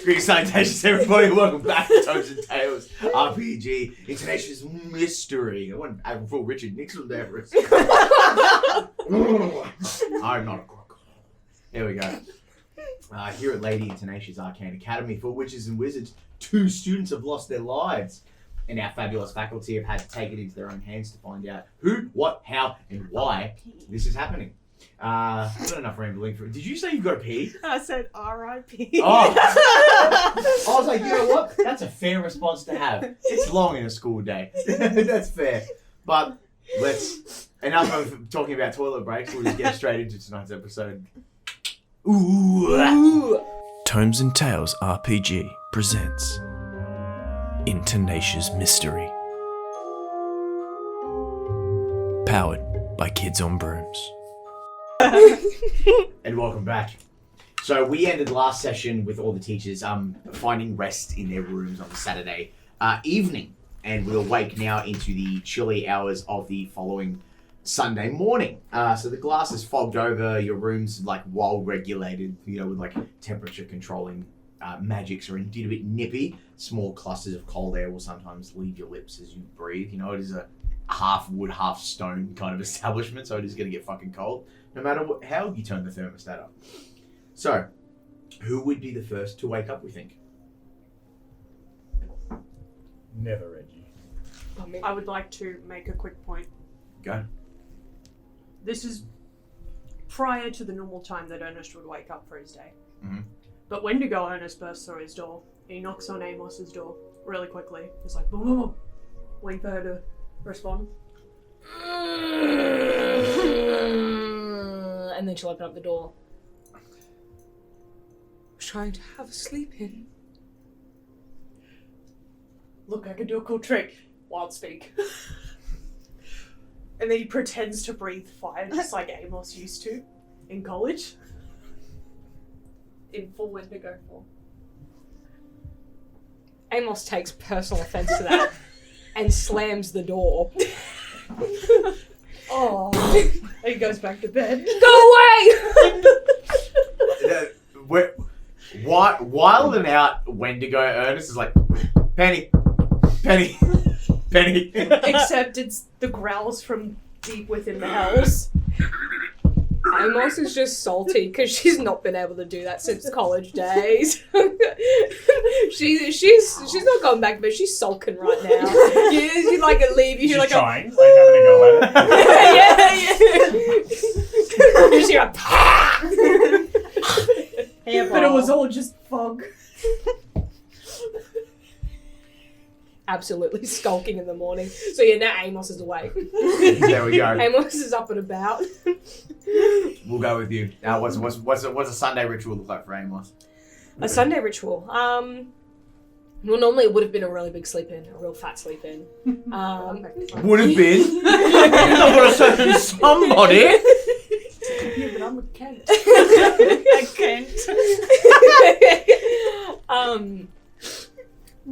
Great salutations, everybody. Welcome back to Tones and Tales RPG, Intonatia's mystery. I want to full Richard Nixon there. I'm not a crocodile. There we go. Here at Lady Intonatia's Arcane Academy for Witches and Wizards, 2 students have lost their lives. And our fabulous faculty have had to take it into their own hands to find out who, what, how, and why this is happening. I've got enough rambling for it. Did you say you've got a pee? I said R.I.P. Oh! I was like, you know what? That's a fair response to have. It's long in a school day. That's fair. But enough of talking about toilet breaks. We'll just get straight into tonight's episode. Ooh. Tomes and Tales RPG presents Intonatia's Mystery. Powered by Kids on Brooms. And welcome back. So we ended last session with all the teachers finding rest in their rooms on the Saturday evening, and we'll wake now into the chilly hours of the following Sunday morning. So the glass is fogged over, your room's like wild regulated, with like temperature controlling magics are indeed a bit nippy. Small clusters of cold air will sometimes leave your lips as you breathe. It is a half wood, half stone kind of establishment, so it is going to get fucking cold no matter how you turn the thermostat up. So, who would be the first to wake up, we think? Never, Reggie. I would like to make a quick point. Go. This is prior to the normal time that Ernest would wake up for his day. Mm-hmm. But Wendigo Ernest bursts through his door. He knocks on Amos's door really quickly. He's like, boom, boom, boom. Waiting for her to respond. And then she'll open up the door. I was trying to have a sleep in. Look, I can do a cool trick. Wild speak. And then he pretends to breathe fire just like Amos used to in college. In full Wendigo form. Amos takes personal offense to that and slams the door. Oh. And he goes back to bed. Go away! Wild and out Wendigo Ernest is like, Penny. Except it's the growls from deep within the hells. Amos is just salty because she's not been able to do that since college days. she's not going back, but she's sulking right now. You like leave. She's You're like trying, like having a go at it. She's like, But it was all just fog. absolutely skulking in the morning. So yeah, now Amos is awake. There we go. Amos is up and about. We'll go with you. What's a Sunday ritual look like for Amos? A Sunday ritual. Well, normally it would have been a really big sleep in, a real fat sleep in. Would have been. You're not going to say somebody. Yeah, but I'm a Kent. A Kent.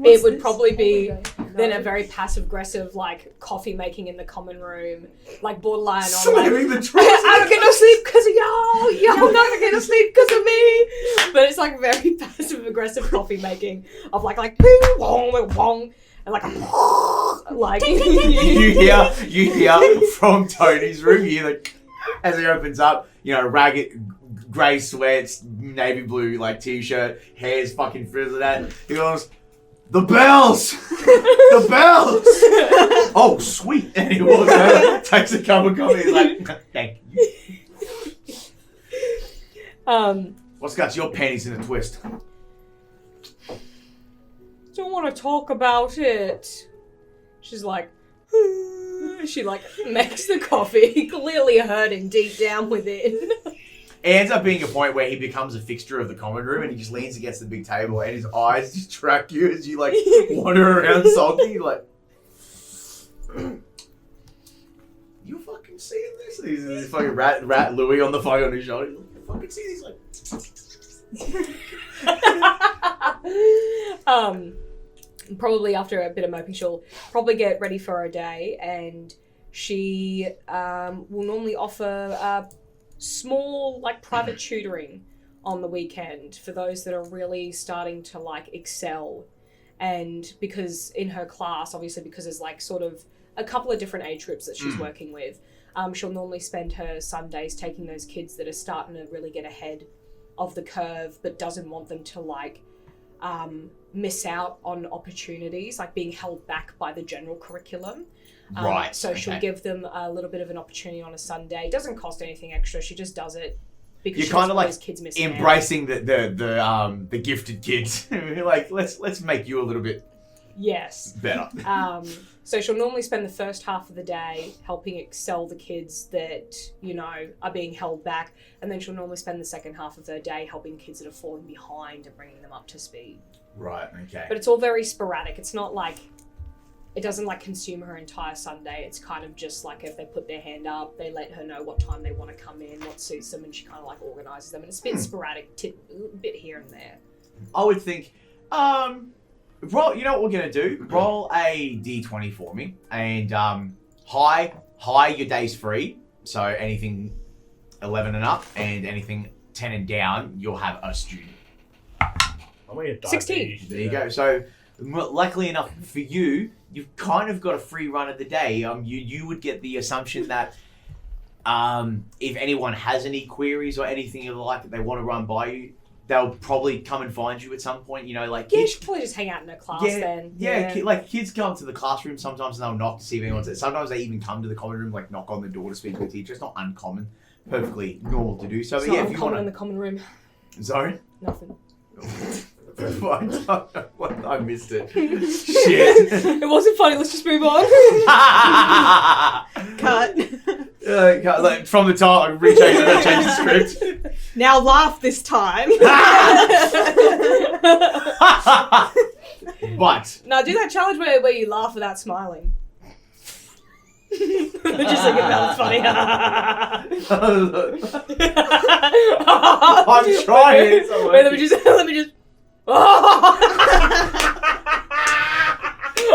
It would probably be then a very passive-aggressive, like, coffee making in the common room, like borderline on Slamming like, the truth. I'm gonna sleep because of y'all. Y'all not gonna sleep because of me. But it's like very passive-aggressive coffee making of like ping wong wong and like like you hear from Tony's room. You hear like as he opens up, ragged. Grey sweats, navy blue t-shirt, hair's fucking frizzled out. He goes, "The bells! The bells!" Oh, sweet. And he walks over, takes a cup of coffee, he's like, "Thank you." What's got your panties in a twist? Don't want to talk about it. She's like, she makes the coffee, clearly hurting deep down within. It ends up being a point where he becomes a fixture of the common room and he just leans against the big table and his eyes just track you as you wander around sulky, you fucking seeing this? He's this fucking rat Louis on the phone on his shoulder. You fucking see these Probably after a bit of moping, she'll probably get ready for her day, and she will normally offer small private tutoring on the weekend for those that are really starting to like excel. And because in her class, obviously because there's like sort of a couple of different age groups that she's working with, she'll normally spend her Sundays taking those kids that are starting to really get ahead of the curve but doesn't want them to like miss out on opportunities, like being held back by the general curriculum. Right. So she'll give them a little bit of an opportunity on a Sunday. It doesn't cost anything extra. She just does it because You're kind of like those kids missing embracing the gifted kids. You're like, let's make you a little bit better. So she'll normally spend the first half of the day helping excel the kids that, you know, are being held back. And then she'll normally spend the second half of her day helping kids that are falling behind and bringing them up to speed. Right, okay. But it's all very sporadic. It's not like, it doesn't like consume her entire Sunday. It's kind of just like if they put their hand up, they let her know what time they want to come in, what suits them, and she kind of like organises them. And it's a bit sporadic, a bit here and there. I would think, roll. You know what we're gonna do? Roll a d20 for me, and high your day's free. So anything 11 and up, and anything 10 and down, you'll have a student. I'm gonna get 16. There you go. So luckily enough for you, you've kind of got a free run of the day. You would get the assumption that if anyone has any queries or anything of the like that they want to run by you, they'll probably come and find you at some point. You know, like Yeah, kids, she'll probably just hang out in her class then. like kids come to the classroom sometimes and they'll knock to see if anyone's there. Sometimes they even come to the common room, like knock on the door to speak to a teacher. It's not uncommon, perfectly normal to do so. It's But not if you uncommon want in the common room. sorry. Nothing. I don't know what I missed it. Shit. It wasn't funny. Let's just move on. Cut. Like, from the top, I change the script. Now laugh this time. But No, do that challenge where you laugh without smiling. Just think about it's funny. I'm trying. Wait, let me just. There's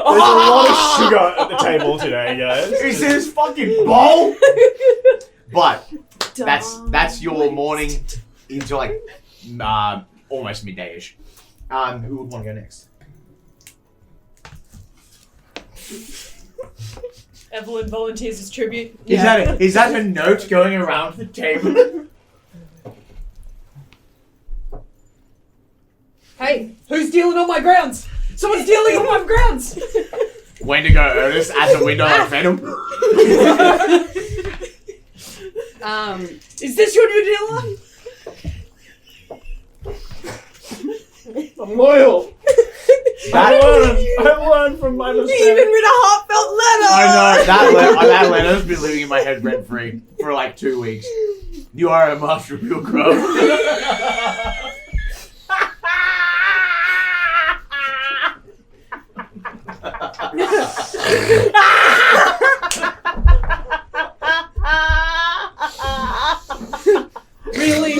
a lot of sugar at the table today, guys. Is this fucking bowl? But that's your morning into like almost midday-ish. Who would want to go next? Evalyn volunteers as tribute. Is that a note going around the table? Hey, who's stealing all my grounds? Someone's stealing all my grounds! Wendigo Ernest at the window like Venom. Is this your new dealer? I'm loyal. I learned from my You mistake. even read a heartfelt letter! I know, that letter's been living in my head rent-free for like 2 weeks. You are a master of your craft. Really?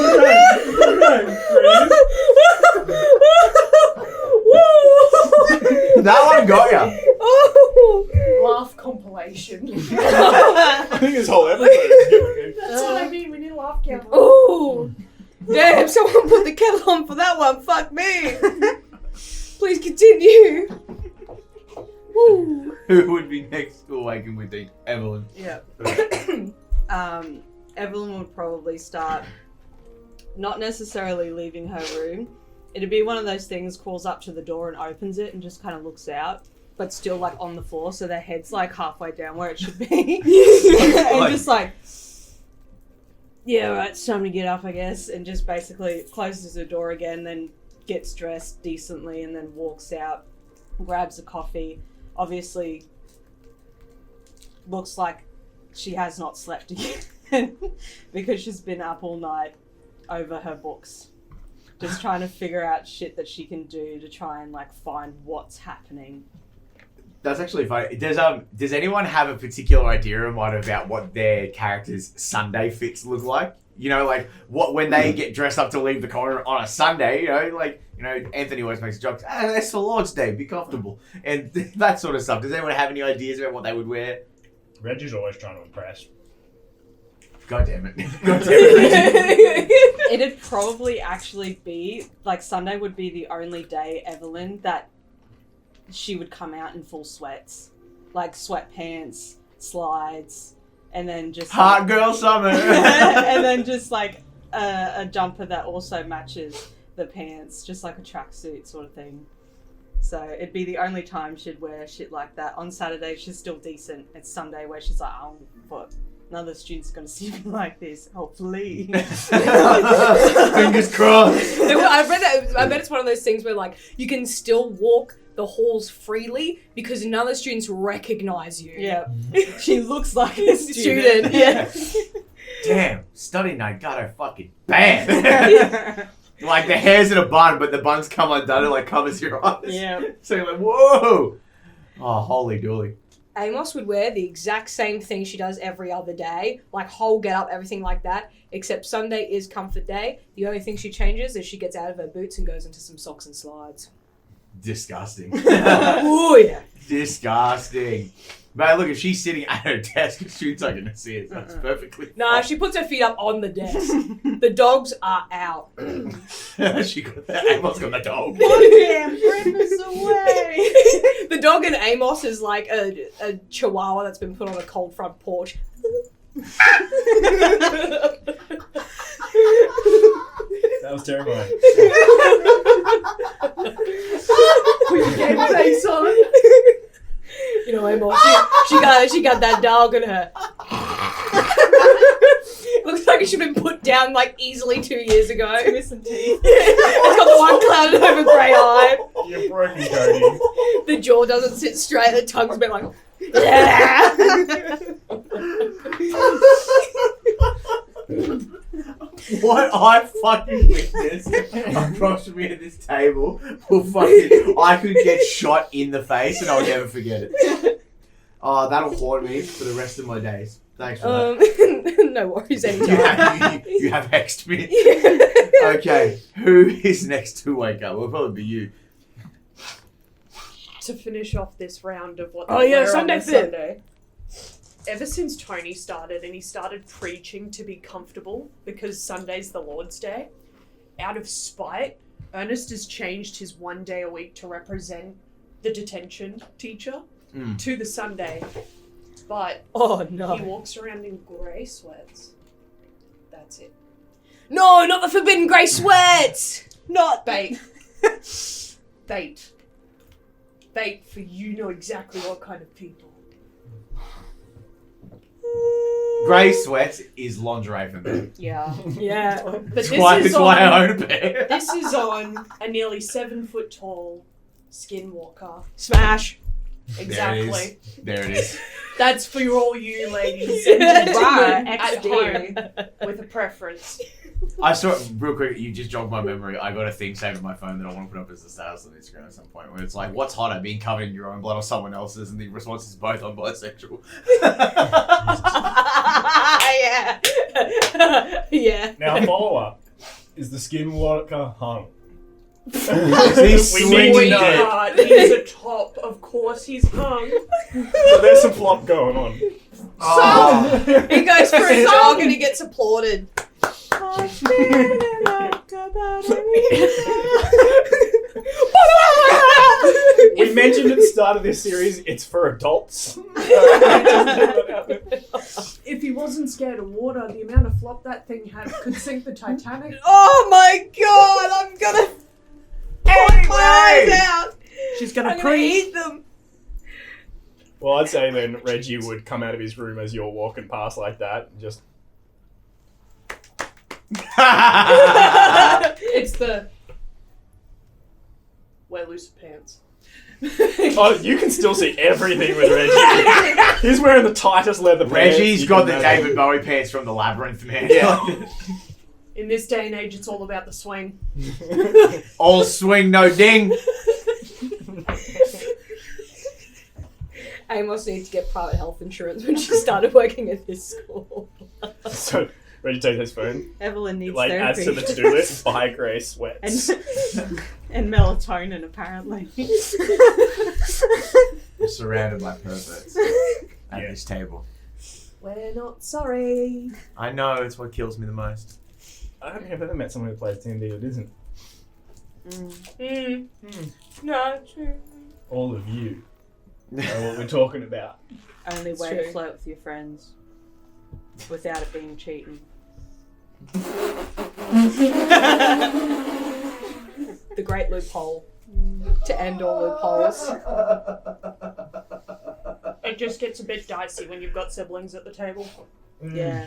That one got ya. Laugh compilation. I think this whole episode is giving me. That's what I mean. We need a laugh count. Ooh! Damn, someone put the kettle on for that one. Fuck me! Please continue. Woo! Who would be next to awaken with the Evalyn? Yeah. Evalyn would probably start not necessarily leaving her room. It'd be one of those things, crawls up to the door and opens it and just kind of looks out, but still like on the floor, so their head's like halfway down where it should be. And just like, yeah, right, it's time to get up, I guess. And just basically closes the door again, then gets dressed decently and then walks out, grabs a coffee. Obviously, looks like she has not slept again because she's been up all night over her books, just trying to figure out shit that she can do to try and like find what's happening. That's actually funny. Does anyone have a particular idea in mind about what their character's Sunday fits look like? You know, like when they get dressed up to leave the corner on a Sunday, Anthony always makes jokes, that's the Lord's Day, be comfortable. And that sort of stuff. Does anyone have any ideas about what they would wear? Reggie's always trying to impress. God damn it. God damn it. It'd probably actually be like Sunday would be the only day, Evalyn, that she would come out in full sweats, like sweatpants, slides, and then just Hot girl summer. and then just like a jumper that also matches the pants, just like a tracksuit sort of thing. So it'd be the only time she'd wear shit like that. On Saturday, she's still decent. It's Sunday where she's like, oh, fuck. Another student's going to see me like this, hopefully. Fingers crossed. I bet it's one of those things where like you can still walk the halls freely because none of the students recognize you. Yeah. She looks like a student. Yeah. Damn, study night got her fucking bad. Like the hair's in a bun, but the buns come undone and like covers your eyes. Yeah. So you're like, whoa. Oh, holy dooly. Amos would wear the exact same thing she does every other day, like whole get up, everything like that, except Sunday is comfort day. The only thing she changes is she gets out of her boots and goes into some socks and slides. Disgusting. Oh yeah. Disgusting. Man, look, if she's sitting at her desk, the students are going to see it. So that's perfectly Nah, fine. she puts her feet up on the desk. The dogs are out. She got that. Amos got the dog. Damn, Brenda's away. The dog in Amos is like a chihuahua that's been put on a cold front porch. That was terrifying. Put your game face on. You know, Amos, she got that dog in her. Looks like it should have been put down like easily 2 years ago. Missing teeth. It's got the one clouded over grey eye. You're broken, Cody. The jaw doesn't sit straight. The tongue's a bit like. Yeah. What I fucking witnessed across from me at this table will fucking... I could get shot in the face and I'll never forget it. Oh, that'll haunt me for the rest of my days. Thanks for that. No worries, anytime. You have hexed me. Okay, who is next to wake up? Will probably be you. To finish off this round of what Oh, they yeah, wear on Sunday a fit. Sunday. Ever since Tony started and he started preaching to be comfortable because Sunday's the Lord's Day, out of spite, Ernest has changed his 1 day a week to represent the detention teacher to the Sunday. But Oh no. he walks around in grey sweats. That's it. No, not the forbidden grey sweats! Not Bait. Bait. Bait for you know exactly what kind of people. Grey sweats is lingerie for me. Yeah. Yeah. But That's why I own a pair. This is on a nearly 7 foot tall skinwalker. Smash. Exactly. There it is. That's for all you ladies and gentlemen Right, at XD. home with a preference. I saw it real quick. You just jogged my memory. I got a thing saved on my phone that I want to put up as a status on Instagram at some point. Where it's like, what's hotter, being covered in your own blood or someone else's? And the response is both. I'm bisexual. Yeah. Yeah. Now, follow up. Is the skinwalker hung? Is he We need to swinging know. it? He's a top. Of course he's hung. So there's some flop going on. Oh. He goes for a jog and he gets applauded. We mentioned at the start of this series, it's for adults. If he wasn't scared of water, the amount of flop that thing had could sink the Titanic. Oh my god, I'm gonna point my eyes out. She's I'm gonna gonna pre. eat them. Well, I'd say then Reggie would come out of his room as you're walking past like that and just... It's the wear loose pants. Oh, you can still see everything with Reggie. He's wearing the tightest leather pants. Reggie's you got can the imagine. David Bowie pants from the Labyrinth, man. Yeah. In this day and age, it's all about the swing. All swing, no ding. Amos needs to get private health insurance when she started working at this school. So, Reggie takes his phone, Evalyn needs like adds therapy. to the to-do list, buy grey sweats. and melatonin, apparently. We're surrounded by perverts at Yeah. this table. We're not sorry. I know, it's what kills me the most. I don't think I've ever met someone who plays D&D that isn't. No, true. All of you know what we're talking about. Only It's way true. to flirt with your friends without it being cheating. The great loophole. To end all loopholes. It just gets a bit dicey when you've got siblings at the table. Yeah.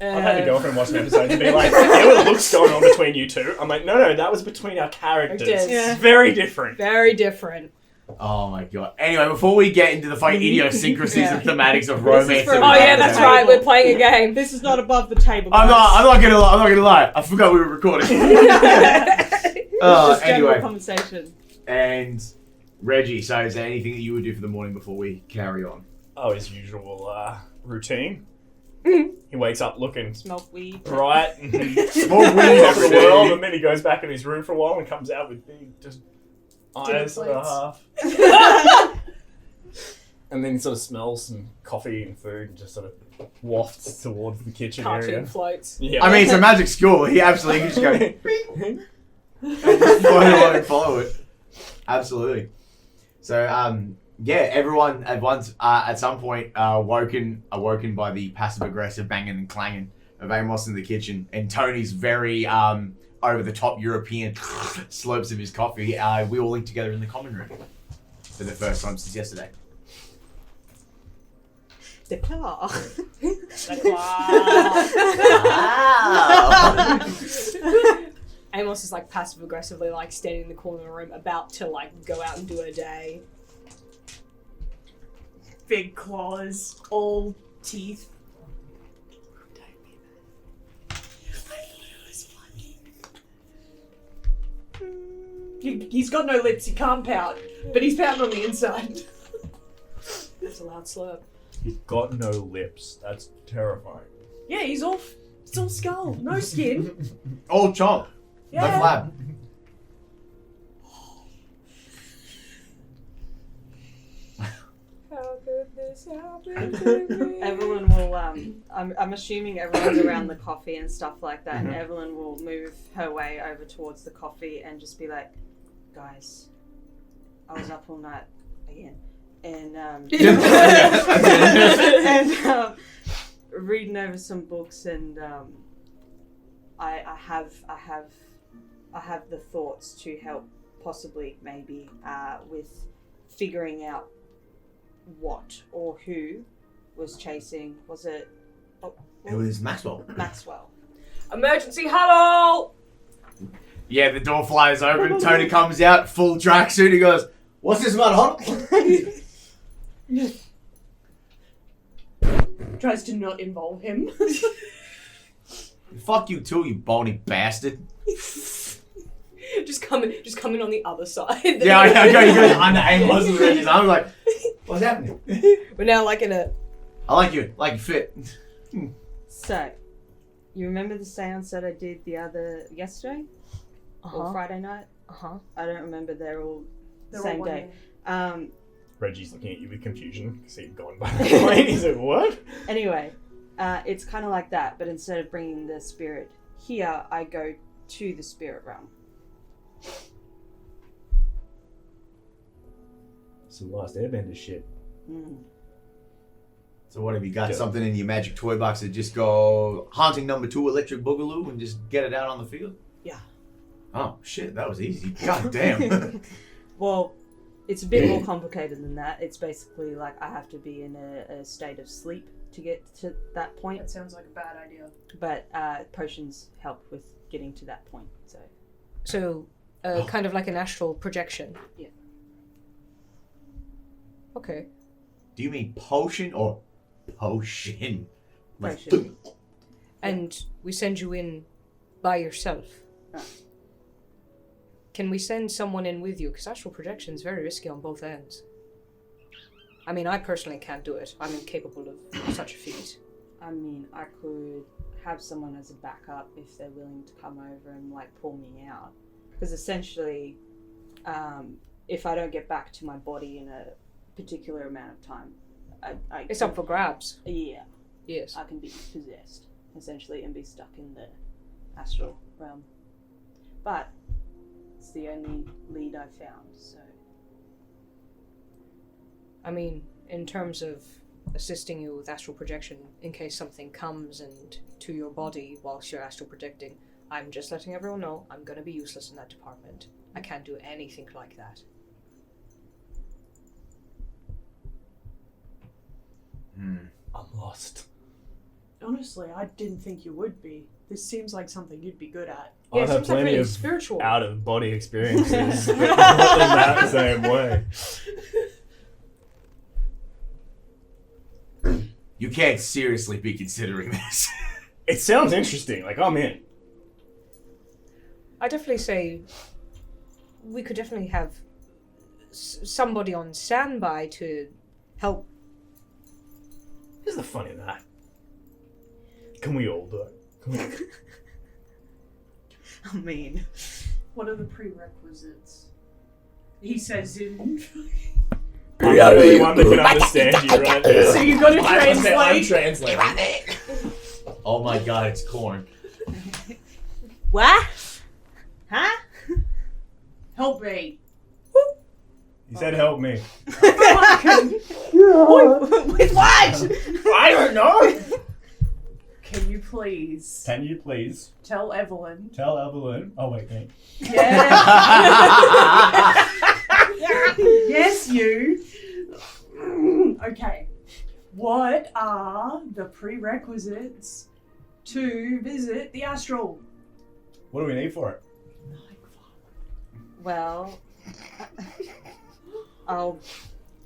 I've had a girlfriend watch an episode and be like, there were looks going on between you two. I'm like, no, that was between our characters. It is. Yeah. It's very different. Very different. Oh my god. Anyway, before we get into the fucking idiosyncrasies and thematics of romance, for- and Oh yeah, that's Table. right. We're playing a game. This is not above the table. I'm guys. not gonna lie. I forgot we were recording. It's just general Anyway, conversation. and Reggie. So, is there anything that you would do for the morning before we carry on? Oh, his usual routine. He wakes up looking Smoke weed. bright and Smoke weed of every the day. world, and then he goes back in his room for a while and comes out with big just eyes and a plates. half. And then he sort of smells some coffee and food and just sort of wafts towards the kitchen Cartoon area. floats. Yeah. I mean, it's a magic school. He absolutely can just go and just follow it. Absolutely. So, yeah, everyone at some point awoken by the passive aggressive banging and clanging of Amos in the kitchen, and Tony's very over the top European slurps of his coffee. We all linked together in the common room for the first time since yesterday. The claw. Amos is like passive aggressively like standing in the corner of the room about to like go out and do her day. Big claws, all teeth. He's got no lips, he can't pout, but he's pouting on the inside. That's a loud slurp. He's got no lips. That's terrifying. Yeah, it's all skull, no skin. All chomp. No Yeah. flab. How could this happen to me? Evelyn will, I'm assuming everyone's around the coffee and stuff like that, and Evelyn will move her way over towards the coffee and just be like, guys, I was up all night again. And, and reading over some books, and I have the thoughts to help possibly maybe with figuring out what or who was chasing. Was it? It was Maxwell. Maxwell. Emergency huddle! Yeah, the door flies open. Tony comes out, full tracksuit. He goes, "What's this about, huh?" Tries to not involve him. Fuck you too, you bony bastard. just come in on the other side. Yeah, I go. He goes under Amos and Reggie's arm. I'm like, what's happening? We're now like in a. I like you. Like you fit. So, you remember the seance that I did yesterday or Friday night? I don't remember. They're all They're same all day. Reggie's looking at you with confusion because he'd gone by the plane. He's like, what? Anyway, it's kind of like that, but instead of bringing the spirit here, I go to the spirit realm. Some last airbender shit. So what, have you got Yeah. something in your magic toy box that just go haunting number 2 electric boogaloo and just get it out on the field? Yeah. Oh shit, that was easy. God damn. Well, it's a bit more complicated than that. It's basically like I have to be in a state of sleep to get to that point. That sounds like a bad idea. But potions help with getting to that point. So, kind of like an astral projection. Yeah. Okay. Do you mean potion or potion? Like, Potion. And we send you in by yourself. Can we send someone in with you? Because astral projection is very risky on both ends. I mean, I personally can't do it. I'm incapable of such a feat. I mean, I could have someone as a backup if they're willing to come over and like pull me out. Because essentially, if I don't get back to my body in a particular amount of time, I It's up for grabs. Yeah. Yes. I can be possessed, essentially, and be stuck in the astral realm. But it's the only lead I've found, so... I mean, in terms of assisting you with astral projection, in case something comes and to your body whilst you're astral projecting, I'm just letting everyone know I'm going to be useless in that department. I can't do anything like that. I'm lost. Honestly, I didn't think you would be. This seems like something you'd be good at. Yeah, I've it had seems like plenty really of spiritual. out-of-body experiences, but not in that same way. You can't seriously be considering this. It sounds interesting. Like, I'm in. I definitely say we could definitely have somebody on standby to help. Here's the fun in that. Can we all do it? Can we... I mean... What are the prerequisites? He says in... I'm the only one that can understand you right now. So you got to I'm translate. translating. Oh my god, it's corn. What? Huh? Help me. He said help me. With what? I don't know! Can you please Can you please tell Evalyn? tell Evalyn... Oh, wait, me. Yes. Yes, you. Okay. What are the prerequisites to visit the astral? What do we need for it? Well, I'll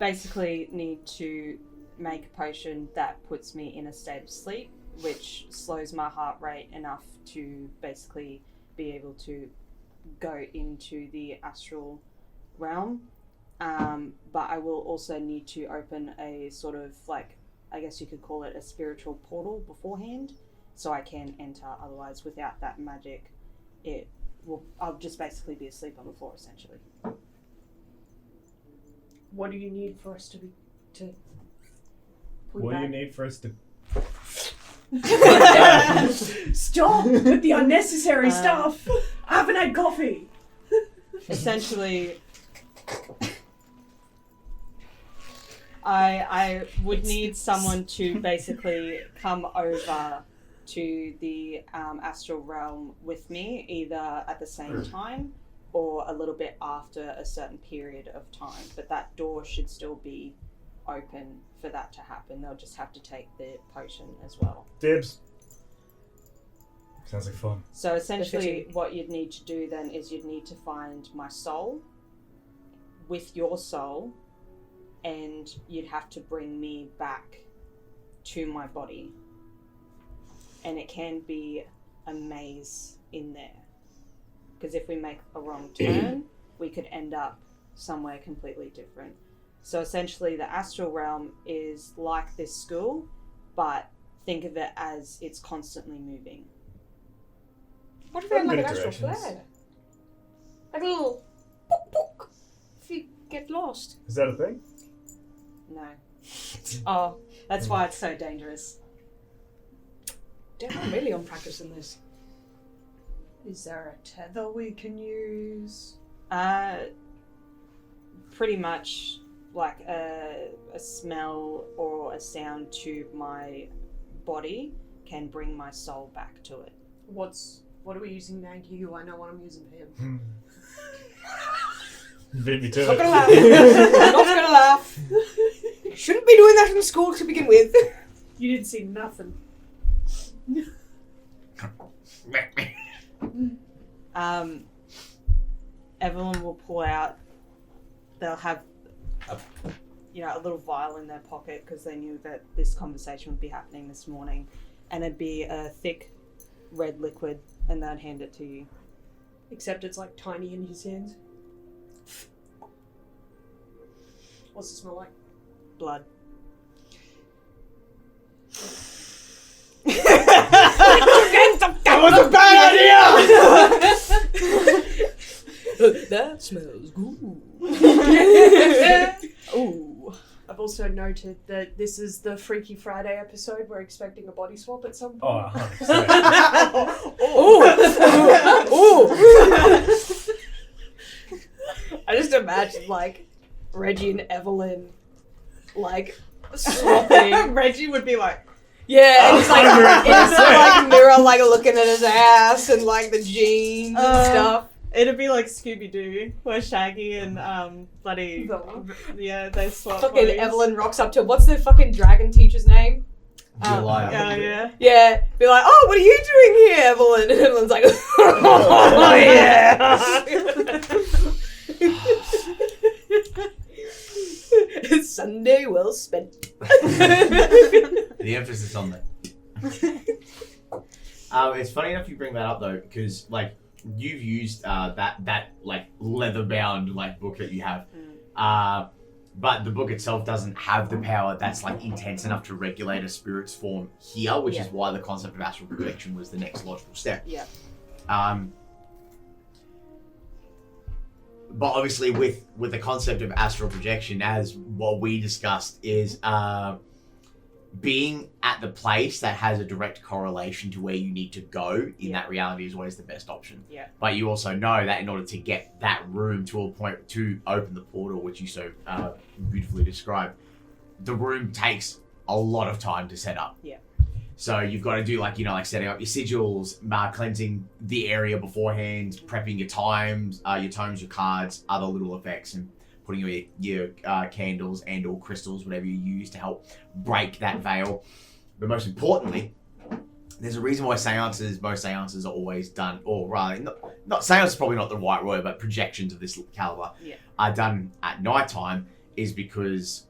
basically need to make a potion that puts me in a state of sleep, which slows my heart rate enough to basically be able to go into the astral realm. But I will also need to open a sort of, like, I guess you could call it a spiritual portal beforehand, so I can enter. Otherwise, without that magic, I'll just basically be asleep on the floor, essentially. What do you need for us to put What do you back? need for us to... Stop with the unnecessary stuff. I haven't had coffee. Essentially, I would need someone to basically come over to the astral realm with me, either at the same time or a little bit after a certain period of time. But that door should still be open for that to happen. They'll just have to take the potion as well. Dibs. Sounds like fun. So essentially what you'd need to do then is you'd need to find my soul with your soul, and you'd have to bring me back to my body. And it can be a maze in there. Because if we make a wrong turn, we could end up somewhere completely different. So essentially the astral realm is like this school, but think of it as it's constantly moving. What if we had like an Bit of astral directions. flare? Like a little book book if you get lost. Is that a thing? No. Oh, that's why it's so dangerous. Damn, I'm really on practice in this. Is there a tether we can use? Pretty much like a smell or a sound to my body can bring my soul back to it. What are we using now? You, I know what I'm using for him. Beat me to Not it. gonna laugh. Not gonna laugh. Shouldn't be doing that in school to begin with. You didn't see nothing. Evalyn will pull out. They'll have a little vial in their pocket because they knew that this conversation would be happening this morning, and it'd be a thick red liquid, and they'd hand it to you. Except it's like tiny in his hands. What's it smell like? Blood. That was a bad idea! That smells good. Ooh. I've also noted that this is the Freaky Friday episode. We're expecting a body swap at some Oh, point. 100%. I just imagine like Reggie and Evalyn like swapping. Reggie would be like, Yeah, and he's like in 100%. the like mirror, like looking at his ass and like the jeans and stuff. it'd be like Scooby Doo, where Shaggy and bloody they swap. Fucking bodies. Evalyn rocks up to what's the fucking dragon teacher's name? July. Yeah. Yeah, be like, oh, what are you doing here, Evalyn? And Evelyn's like, oh yeah. It's Sunday well spent. The emphasis on that. It's funny enough you bring that up though, because like you've used that like leather bound like book that you have, but the book itself doesn't have the power that's like intense enough to regulate a spirit's form here, which is why the concept of astral projection was the next logical step. Yeah. But obviously with the concept of astral projection, as what we discussed, is being at the place that has a direct correlation to where you need to go in that reality is always the best option. Yeah. But you also know that in order to get that room to a point to open the portal, which you so beautifully described, the room takes a lot of time to set up. Yeah. So you've got to do like setting up your sigils, cleansing the area beforehand, prepping your tomes, your cards, other little effects, and putting your candles and or crystals, whatever you use to help break that veil. But most importantly, there's a reason why most seances are always done, or rather, not seance is probably not the right word, but projections of this caliber are done at nighttime, is because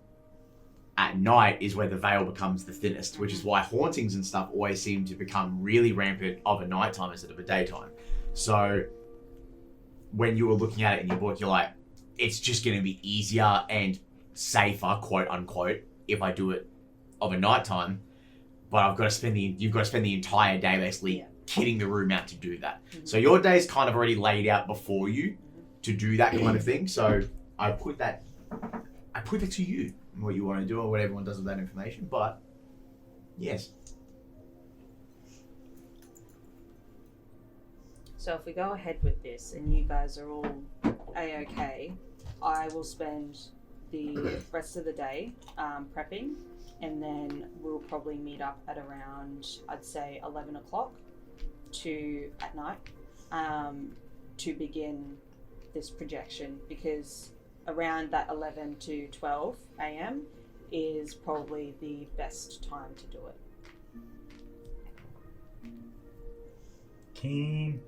at night is where the veil becomes the thinnest, which is why hauntings and stuff always seem to become really rampant of a nighttime instead of a daytime. So when you were looking at it in your book, you're like, it's just going to be easier and safer, quote unquote, if I do it of a nighttime. But you've got to spend the entire day basically kitting the room out to do that. So your day's kind of already laid out before you to do that kind of thing. So I put that to you, what you want to do or what everyone does with that information. But yes. So if we go ahead with this and you guys are all A-okay, I will spend the rest of the day prepping, and then we'll probably meet up at around, I'd say, 11 o'clock at night to begin this projection, because around that 11 to 12 a.m. is probably the best time to do it. Keen.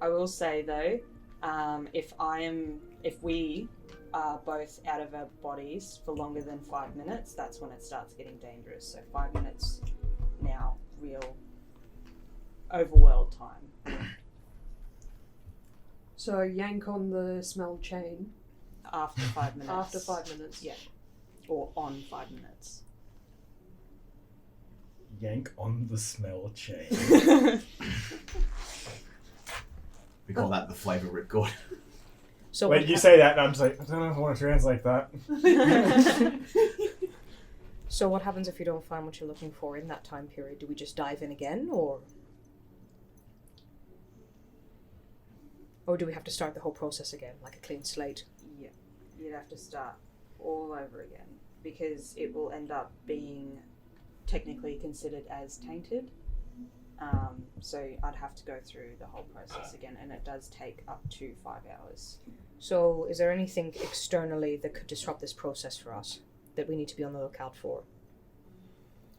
I will say though, if we are both out of our bodies for longer than 5 minutes, that's when it starts getting dangerous. So 5 minutes now, real overworld time. So yank on the smell chain. After 5 minutes. After 5 minutes. Yeah. Or on 5 minutes. Yank on the smell chain. We call that the flavor ripcord. So Wait, you say that and I'm just like, I don't know if I want to translate that. So what happens if you don't find what you're looking for in that time period? Do we just dive in again, or do we have to start the whole process again, like a clean slate? Yeah. You'd have to start all over again, because it will end up being technically considered as tainted. So I'd have to go through the whole process again, and it does take up to 5 hours. So is there anything externally that could disrupt this process for us that we need to be on the lookout for?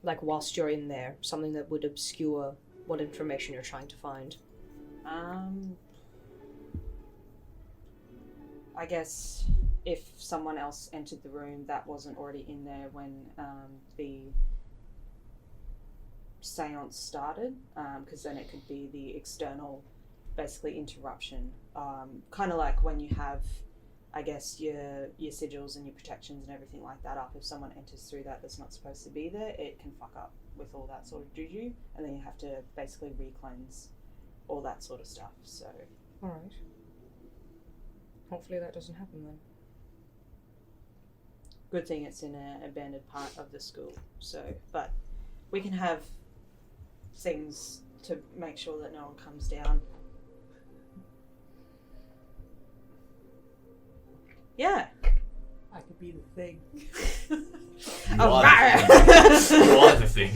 Like whilst you're in there, something that would obscure what information you're trying to find? I guess if someone else entered the room that wasn't already in there when the seance started, because then it could be the external, basically, interruption. Kind of like when you have, I guess, your sigils and your protections and everything like that up. If someone enters through that's not supposed to be there, it can fuck up with all that sort of juju, and then you have to basically re-cleanse all that sort of stuff. So, Alright. Hopefully that doesn't happen then. Good thing it's in an abandoned part of the school. So, but we can have things to make sure that no one comes down. Yeah. I could be the thing. You are the thing.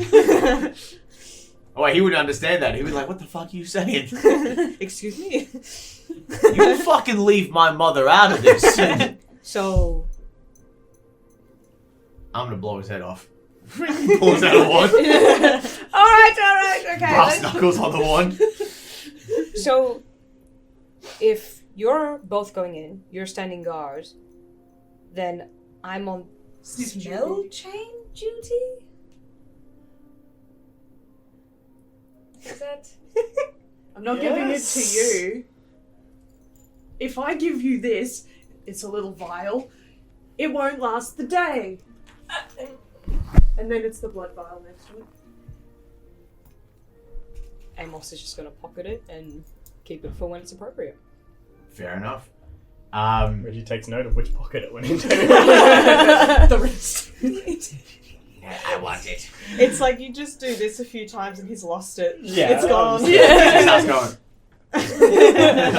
Oh, wait, he wouldn't understand that. He would be like, what the fuck are you saying? Excuse me. You fucking leave my mother out of this. So, I'm gonna blow his head off. Pulls out a wand. alright, okay. Brass knuckles on the wand. So, if you're both going in, you're standing guard, then I'm on smell chain duty? Is that... I'm not giving it to you. If I give you this, it's a little vial. It won't last the day. And then it's the blood vial next to it. Amos is just going to pocket it and keep it for when it's appropriate. Fair enough. Reggie takes note of which pocket it went into. The rest. I want it. It's like you just do this a few times and he's lost it. Yeah. It's gone. He starts going.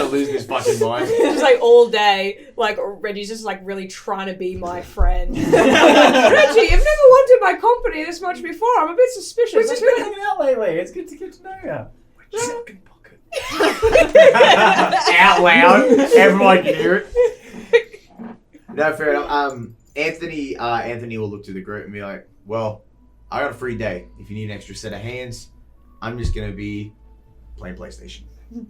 Losing his fucking mind. Just like all day, like Reggie's just like really trying to be my friend. Reggie, you've never wanted my company this much before. I'm a bit suspicious. We've just been hanging out lately. It's good to get to know you. Second pocket. Out loud. Everyone can hear it. No, fair enough. Anthony will look to the group and be like, well, I got a free day. If you need an extra set of hands, I'm just going to be playing PlayStation.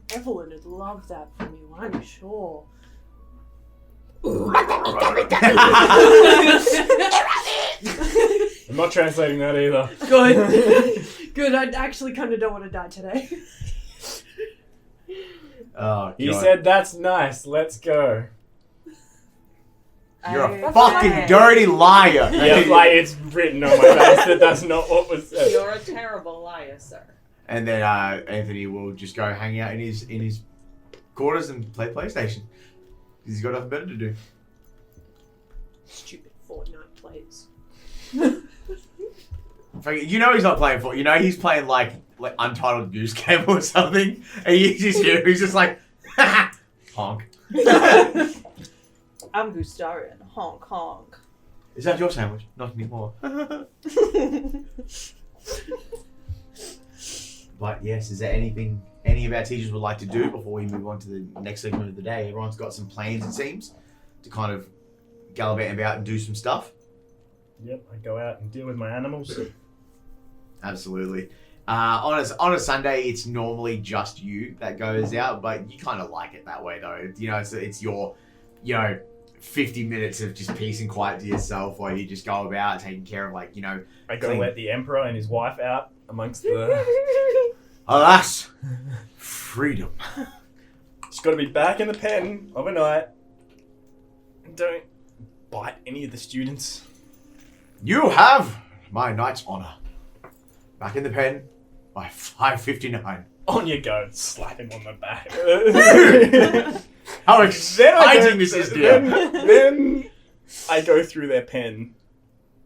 Evalyn would love that from you, I'm sure. I'm not translating that either. Good. Good, I actually kind of don't want to die today. Oh, He God. said, that's nice, let's go. You're a fucking dirty liar. Yeah, like it's written on my face that that's not what was said. You're a terrible liar, sir. And then Anthony will just go hang out in his quarters and play PlayStation. Because he's got nothing better to do. Stupid Fortnite plays. You know he's not playing for. You know he's playing like Untitled Goose Game or something. And he's just like, honk. I'm Gustarian. Honk honk. Is that your sandwich? Not anymore. But yes, is there anything any of our teachers would like to do before we move on to the next segment of the day? Everyone's got some plans, it seems, to kind of gallivant about and do some stuff. Yep, I go out and deal with my animals. Absolutely. On a Sunday, it's normally just you that goes out, but you kind of like it that way, though. You know, it's your, 50 minutes of just peace and quiet to yourself while you just go about taking care of, I go let the Emperor and his wife out amongst the... Alas, freedom. Just got to be back in the pen overnight. Don't bite any of the students. You have my knight's honor. Back in the pen by 5:59. On you go, slap him on the back. How exciting this is, dear. Then I go through their pen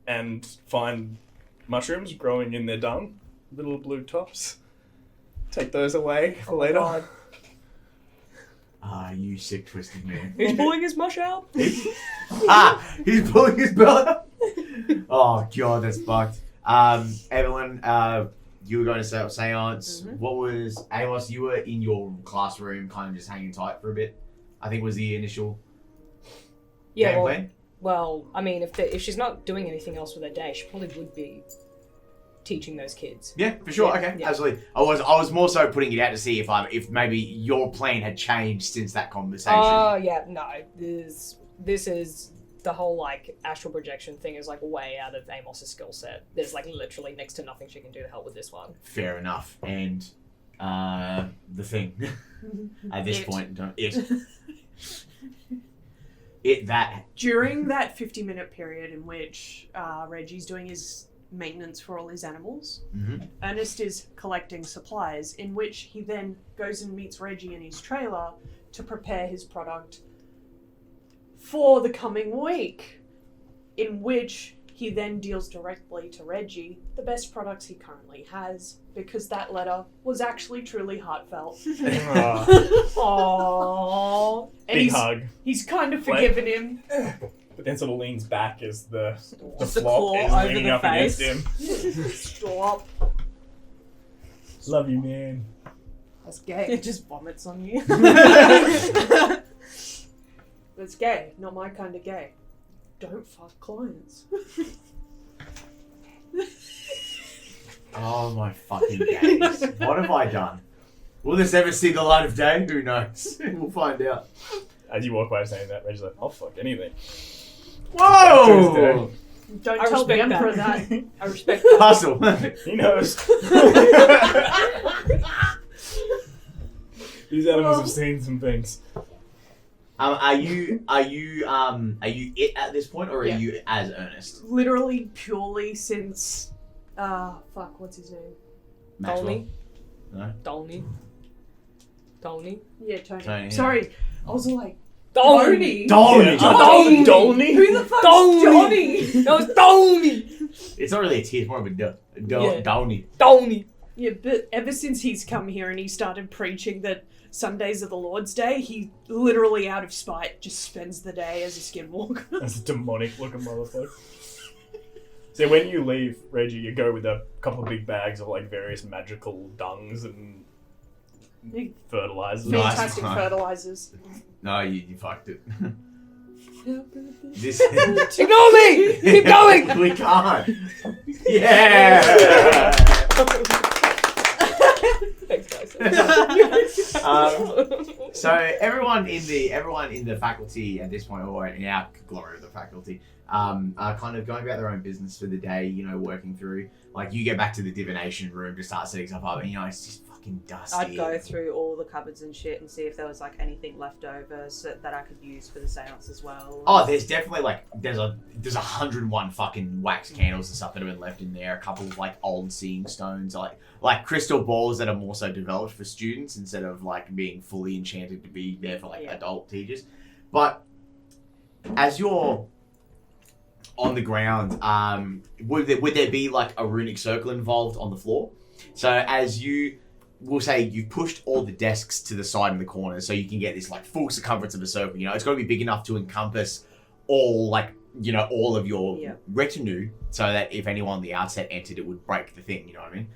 and find mushrooms growing in their dung, little blue tops. Take those away for later. God. Ah, you sick, twisted man. He's pulling his mush out. He's pulling his belt out. Oh, God, that's fucked. Evalyn, you were going to set up Seance. Mm-hmm. What was... Amos, you were in your classroom kind of just hanging tight for a bit. I think was the initial game plan. Well, I mean, if she's not doing anything else with her day, she probably would be teaching those kids. Yeah, for sure. Yeah, Okay, yeah. absolutely. I was more so putting it out to see if maybe your plan had changed since that conversation. Oh, yeah, no. This is the whole, astral projection thing is, way out of Amos's skill set. There's, literally next to nothing she can do to help with this one. Fair enough. And the thing at this point, that During that 50-minute period in which Reggie's doing his maintenance for all his animals, Ernest is collecting supplies, in which he then goes and meets Reggie in his trailer to prepare his product for the coming week. in which he then deals directly to Reggie the best products he currently has, because that letter was actually truly heartfelt. Aww. And Big hug. he's kind of forgiven him. But then sort of leans back as the Just the flop claw is over leaning the up face. against him. Stop. Love you, man. That's gay. It just vomits on you. That's gay. Not my kind of gay. Don't fuck clients. Oh my fucking days. What have I done? Will this ever see the light of day? Who knows? We'll find out. As you walk away saying that, Reggie's like, I'll fuck anything. Whoa! Don't I tell the respect Emperor that. that. I respect that. Hustle. He knows. These animals have seen some things. Are you it at this point, or are Yeah. you as Ernest? Literally, purely since... fuck, what's his name? Maxwell? Dolny. No? Dolny. Yeah, Tony. Tony, yeah. Sorry. I was like, Dolny. Dolny! Dolny. Dolny? who the fuck's Dolny. Johnny? That was Dolny. It's not really a T, it's more of a Yeah. Dolny. Dolny. Yeah, but ever since he's come here and he started preaching that Sundays are the Lord's Day, he literally, out of spite, just spends the day as a skinwalker. That's a demonic looking motherfucker. So when you leave, Reggie, you go with a couple of big bags of like various magical dungs and fertilizers. Nice. Fantastic fertilizers. No, you fucked it. This Ignore me. Keep going. We can't. Yeah. Thanks, guys. So everyone in the faculty at this point, or in our glory of the faculty, are kind of going about their own business for the day. You know, working through. Like you go back to the divination room to start setting stuff up, and you know it's just fucking dusty. I'd go through all the cupboards and shit and see if there was like anything left over so that I could use for the seance as well. Oh, there's definitely like there's 101 fucking wax candles and stuff that have been left in there. A couple of like old seeing stones, like crystal balls that are more so developed for students instead of like being fully enchanted to be there for like adult teachers. But as you're on the ground, would there be like a runic circle involved on the floor? So as we'll say you've pushed all the desks to the side and the corners so you can get this like full circumference of a circle. You know, it's got to be big enough to encompass all like, you know, all of your retinue so that if anyone on the outset entered, it would break the thing, you know what I mean?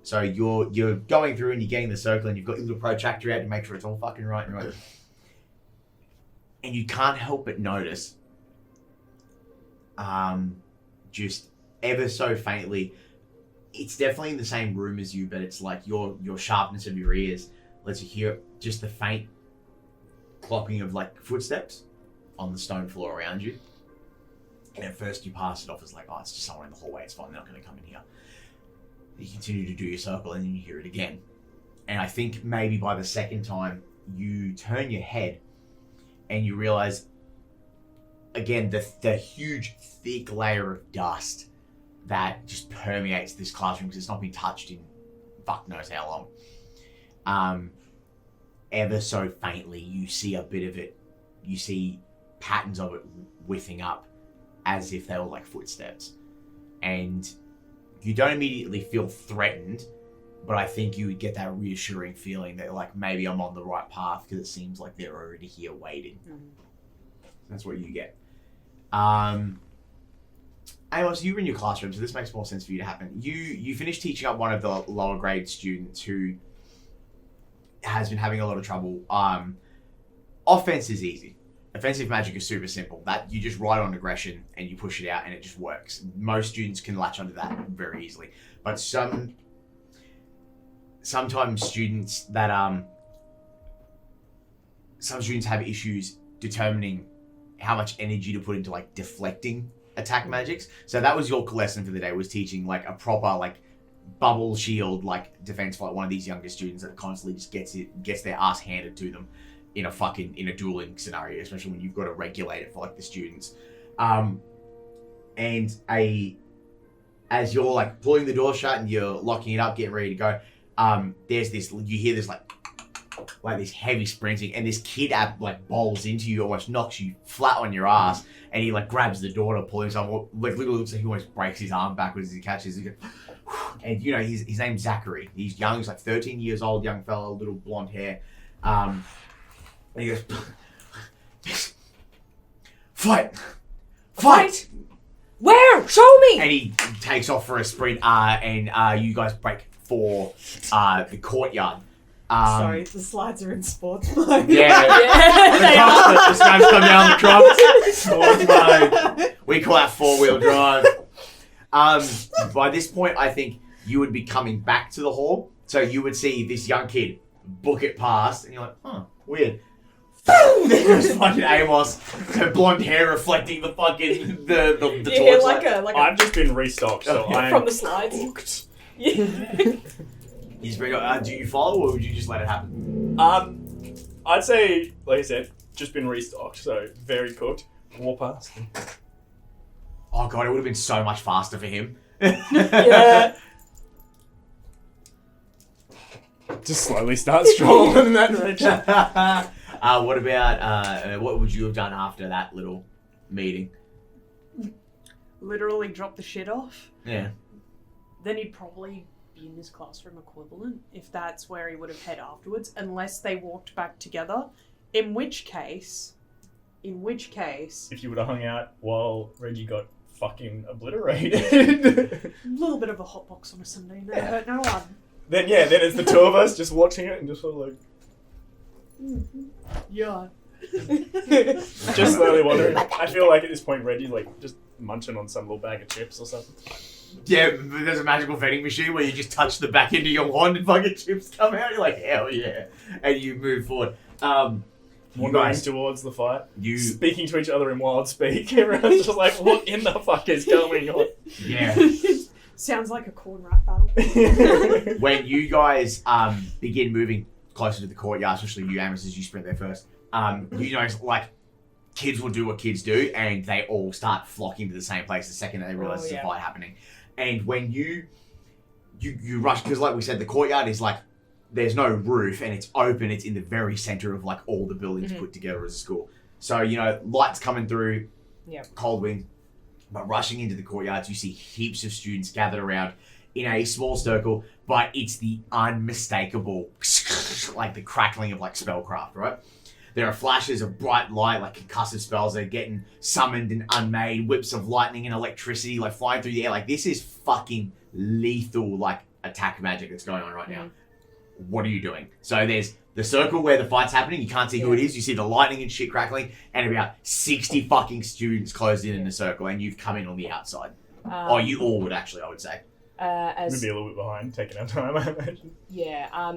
So you're going through and you're getting the circle and you've got your little protractor out to make sure it's all fucking right. And you can't help but notice, just ever so faintly, it's definitely in the same room as you, but it's like your sharpness of your ears lets you hear just the faint clopping of like footsteps on the stone floor around you. And at first you pass it off as like, oh, it's just someone in the hallway, it's fine, they're not going to come in here. You continue to do your circle and then you hear it again. And I think maybe by the second time you turn your head and you realize again the huge thick layer of dust that just permeates this classroom because it's not been touched in fuck knows how long. Ever so faintly you see a bit of it, you see patterns of it whiffing up as if they were like footsteps. And you don't immediately feel threatened, but I think you would get that reassuring feeling that like maybe I'm on the right path because it seems like they're already here waiting. That's what you get. Amos, you were in your classroom, so this makes more sense for you to happen. You finished teaching up one of the lower grade students who has been having a lot of trouble. Offense is easy. Offensive magic is super simple. That you just write on aggression and you push it out and it just works. Most students can latch onto that very easily. But sometimes students that some students have issues determining how much energy to put into like deflecting attack magics. So that was your lesson for the day, was teaching like a proper like bubble shield like defense for like one of these younger students that constantly just gets their ass handed to them in a dueling scenario, especially when you've got to regulate it for like the students. And as you're like pulling the door shut and you're locking it up, getting ready to go, you hear this like like this heavy sprinting, and this kid like bowls into you, almost knocks you flat on your ass, and he like grabs the door to pull himself, like literally looks like he almost breaks his arm backwards as he catches. He goes, and you know his name's Zachary. He's young. He's like 13 years old, young fella, little blonde hair. And he goes, fight. Where? Show me! And he takes off for a sprint, and you guys break for the courtyard. Sorry, the slides are in sports mode. Yeah. The snaps come down the trunk. Sports mode. We call that 4-wheel drive. By this point, I think you would be coming back to the hall. So you would see this young kid book it past, and you're like, huh, weird. There goes fucking Amos, her blonde hair reflecting the fucking the You hear torchlight. I've just been restocked, so I'm from the slides. hooked. He's been, do you follow, or would you just let it happen? I'd say, like I said, just been restocked, so very cooked. War past. Oh god, it would have been so much faster for him. Yeah. Just slowly start strolling in that direction. What about, what would you have done after that little meeting? Literally drop the shit off. Yeah. Then he'd probably be in his classroom equivalent, if that's where he would have head afterwards, unless they walked back together. In which case, If you would have hung out while Reggie got fucking obliterated. a little bit of a hotbox on a Sunday, no hurt no one. then it's the two of us just watching it and just sort of like, Yeah. just slowly wondering. I feel like at this point Reggie's like just munching on some little bag of chips or something. Yeah, there's a magical vending machine where you just touch the back end of your wand and fucking chips come out. You're like, hell yeah. And you move forward. You Wandering guys, towards the fight. you, Speaking to each other in wild speak. Everyone's just like, what in the fuck is going on? yeah. Sounds like a corn rat battle. When you guys begin moving closer to the courtyard, especially you, Amos, as you sprint there first, you notice, like, kids will do what kids do, and they all start flocking to the same place the second that they realize there's a fight happening. And when you rush, because like we said, the courtyard is like, there's no roof, and it's open, it's in the very center of like all the buildings put together as a school. So, you know, lights coming through, cold wind, but rushing into the courtyards, you see heaps of students gathered around in a small circle, but it's the unmistakable, like the crackling of like spellcraft, right? There are flashes of bright light, like concussive spells that are getting summoned and unmade, whips of lightning and electricity like flying through the air. Like, this is fucking lethal, like, attack magic that's going on right now. What are you doing? So there's the circle where the fight's happening. You can't see who it is. You see the lightning and shit crackling, and about 60 fucking students closed in the circle, and you've come in on the outside. Or you all would, actually, I would say. Maybe a little bit behind, taking our time, I imagine. Yeah,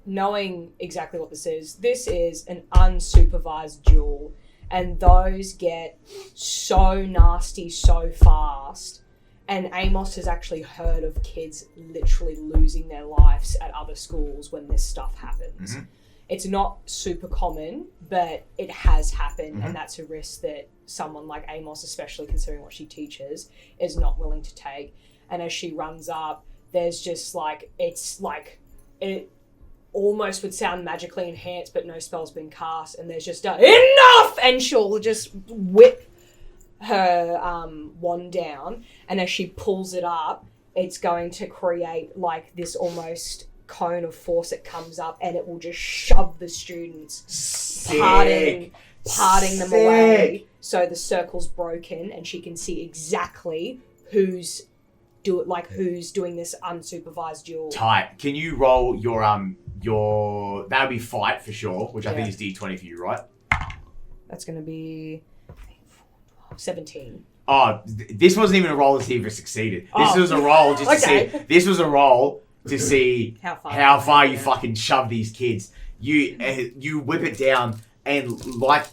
knowing exactly what this is an unsupervised duel, and those get so nasty so fast. And Amos has actually heard of kids literally losing their lives at other schools when this stuff happens. Mm-hmm. It's not super common, but it has happened, and that's a risk that someone like Amos, especially considering what she teaches, is not willing to take. And as she runs up, there's just like, it's like, it almost would sound magically enhanced, but no spell's been cast, and there's just a, enough! And she'll just whip her wand down, and as she pulls it up, it's going to create like this almost cone of force that comes up, and it will just shove the students, parting them away. So the circle's broken, and she can see exactly who's doing this unsupervised duel. Tight. Can you roll your that would be fight for sure, which I think is D20 for you, right? That's going to be 17. Oh, this wasn't even a roll to see if it succeeded. This was a roll just to see. This was a roll to see how far you fucking shove these kids. You whip it down, and like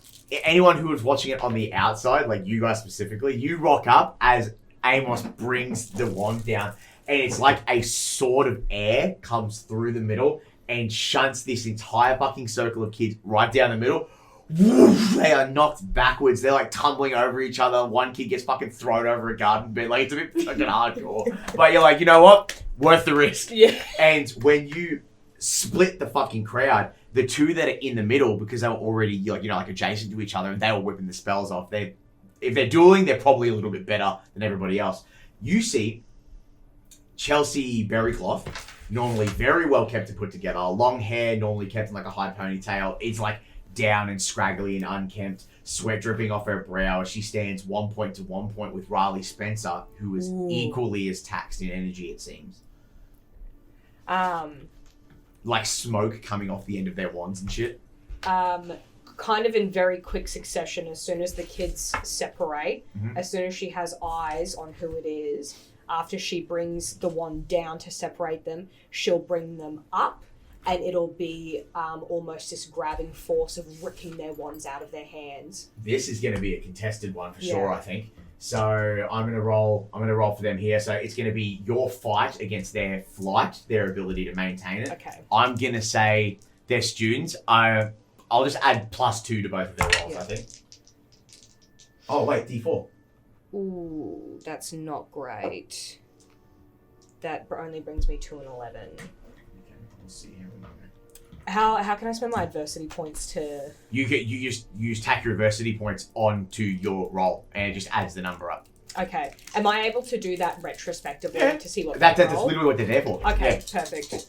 anyone who was watching it on the outside, like you guys specifically, you rock up as Amos brings the wand down, and it's like a sword of air comes through the middle and shunts this entire fucking circle of kids right down the middle. Woof, they are knocked backwards. They're like tumbling over each other. One kid gets fucking thrown over a garden bed. Like, it's a bit fucking hardcore. But you're like, you know what? Worth the risk. Yeah. And when you split the fucking crowd, The two that are in the middle, because they were already like adjacent to each other, and they were whipping the spells off. If they're dueling, they're probably a little bit better than everybody else. You see Chelsea Berrycloth, normally very well kept and put together. Long hair, normally kept in like a high ponytail. It's like down and scraggly and unkempt. Sweat dripping off her brow as she stands 1 point to 1 point with Riley Spencer, who is equally as taxed in energy, it seems. Like smoke coming off the end of their wands and shit. Kind of in very quick succession, as soon as the kids separate, as soon as she has eyes on who it is, after she brings the wand down to separate them, she'll bring them up, and it'll be almost this grabbing force of ripping their wands out of their hands. This is going to be a contested one for sure, I think. So I'm going to roll for them here. So it's going to be your fight against their flight, their ability to maintain it. Okay. I'm going to say they're students. I'll just add +2 to both of their rolls, I think. Oh, wait, D4. Ooh, that's not great. That only brings me to an 11. Okay, we'll see here in a moment. How can I spend my adversity points to... You just tack your adversity points onto your roll, and it just adds the number up. Okay. Am I able to do that retrospectively to see what That's they roll? literally what they're there for. Okay, perfect.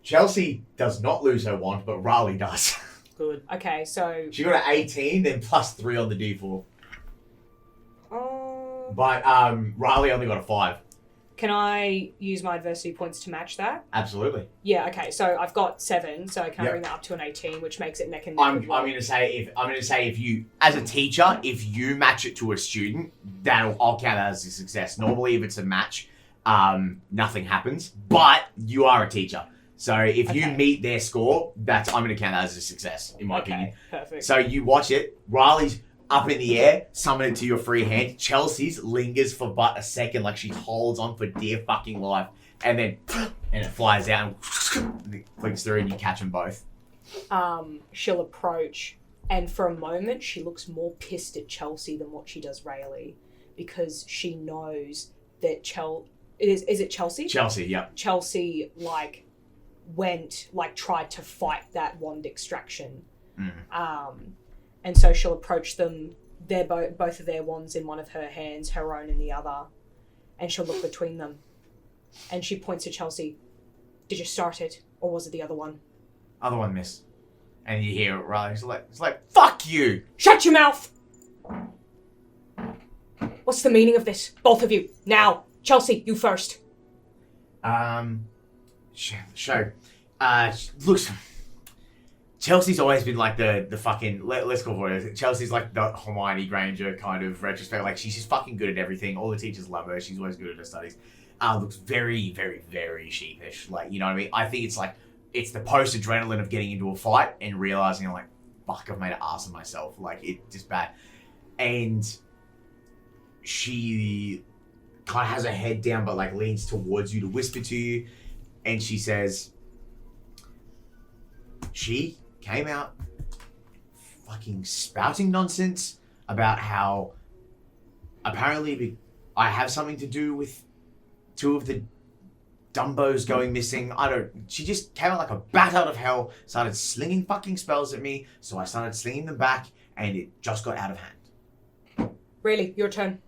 Chelsea does not lose her wand, but Riley does. Good. Okay, so... She got an 18, then +3 on the D4. Oh. But Riley only got a 5. Can I use my adversity points to match that? Absolutely. Yeah. Okay. So I've got 7. So can I bring that up to an 18, which makes it neck and neck? I'm going to say if you, as a teacher, if you match it to a student, I'll count that as a success. Normally, if it's a match, nothing happens. But you are a teacher, so if you meet their score, I'm going to count that as a success in my opinion. Perfect. So you watch it. Riley's up in the air, summon it to your free hand. Chelsea's lingers for but a second, like she holds on for dear fucking life, and then it flies out and it clicks through, and you catch them both. She'll approach, and for a moment, she looks more pissed at Chelsea than what she does Rayleigh, because she knows that is it Chelsea? Chelsea, yeah. Chelsea tried to fight that wand extraction. And so she'll approach them. They're both of their wands in one of her hands, her own in the other, and she'll look between them. And she points to Chelsea. Did you start it, or was it the other one? Other one, miss. And you hear Riley. It's like, fuck you! Shut your mouth! What's the meaning of this? Both of you. Now. Chelsea, you first. Looks... Chelsea's always been like the fucking... Let's call it. Chelsea's like the Hermione Granger kind of retrospect. Like, she's just fucking good at everything. All the teachers love her. She's always good at her studies. Looks very, very, very sheepish. Like, you know what I mean? I think it's like... It's the post-adrenaline of getting into a fight and realising, like, fuck, I've made an ass of myself. Like, it's just bad. And she kind of has her head down, but, like, leans towards you to whisper to you. And she says... She came out fucking spouting nonsense about how apparently I have something to do with 2 of the Dumbos going missing. She just came out like a bat out of hell, started slinging fucking spells at me, so I started slinging them back, and it just got out of hand. Really, your turn.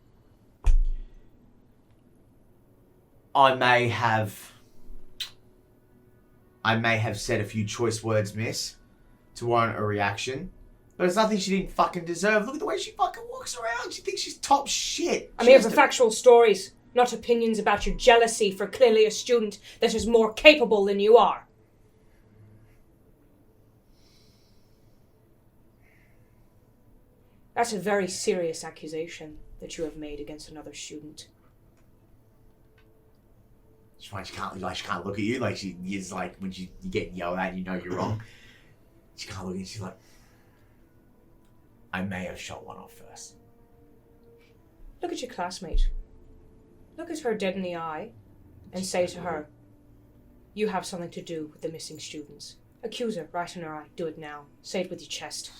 I may have said a few choice words, miss, to warrant a reaction. But it's nothing she didn't fucking deserve. Look at the way she fucking walks around. She thinks she's top shit. I'm here for factual stories, not opinions about your jealousy for clearly a student that is more capable than you are. That's a very serious accusation that you have made against another student. She can't look at you. Like, she's like, when you get yelled at, you know you're wrong. She can't look at you. She's like, I may have shot one off first. Look at your classmate. Look at her dead in the eye and say to her, you have something to do with the missing students. Accuse her right in her eye. Do it now. Say it with your chest.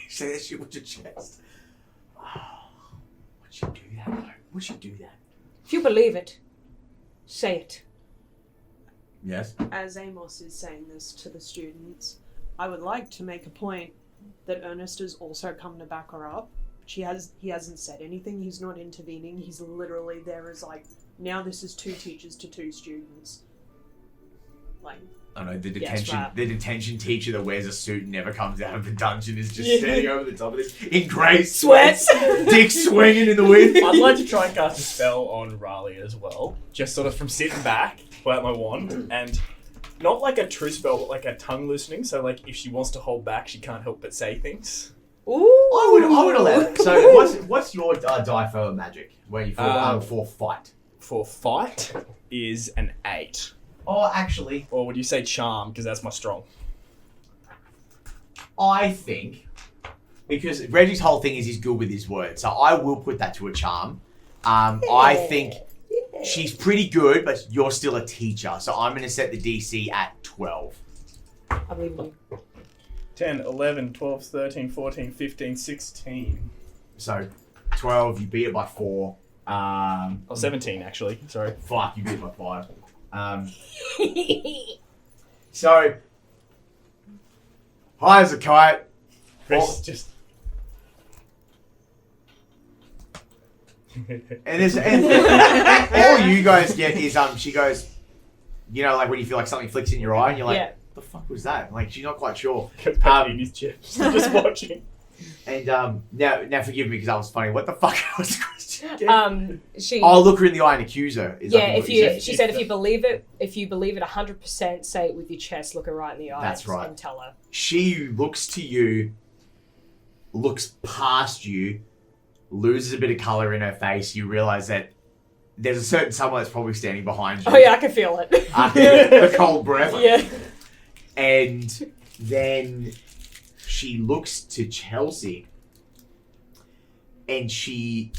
Say that shit with your chest. Oh, would she do that, though? Would she do that? If you believe it, Say it. Yes. As Amos is saying this to the students, I would like to make a point that Ernest has also come to back her up. He hasn't said anything, he's not intervening, he's literally there as like, now this is 2 teachers to 2 students. Like, I know the Yes, detention right. the detention teacher that wears a suit and never comes out of the dungeon is just standing over the top of this in grey sweats, dick swinging in the wind. I'd like to try and cast a spell on Raleigh as well. Just sort of from sitting back, pull out my wand, and not like a true spell, but like a tongue loosening. So like if she wants to hold back, she can't help but say things. Ooh. I would allow that. So what's your die for magic? Where you for fight? For fight is an 8. Oh, actually, Or would you say charm? Because that's my strong. I think because Reggie's whole thing is he's good with his words, so I will put that to a charm. I think she's pretty good, but you're still a teacher, so I'm going to set the DC at 12. I believe in you. 10, 11, 12, 13, 14, 15, 16. So 12, you beat it by 4. Oh, 17 actually. Sorry. Fuck, you beat it by 5. So, high as a kite. Chris, just. And all you guys get is she goes, you know, like when you feel like something flicks in your eye and you're like, Yeah. what the fuck was that? Like she's not quite sure. Pat in his chest, just watching. And now forgive me because that was funny. What the fuck was the question again? She. Oh, look her in the eye and accuse her. Is I Yeah, think if what you, said. she said, if you believe it 100%, say it with your chest, look her right in the eyes, That's right. and tell her. She looks to you, looks past you, loses a bit of color in her face. You realize that there's a certain someone that's probably standing behind you. Oh yeah, I can feel it. The cold breath. Yeah. And then she looks to Chelsea and she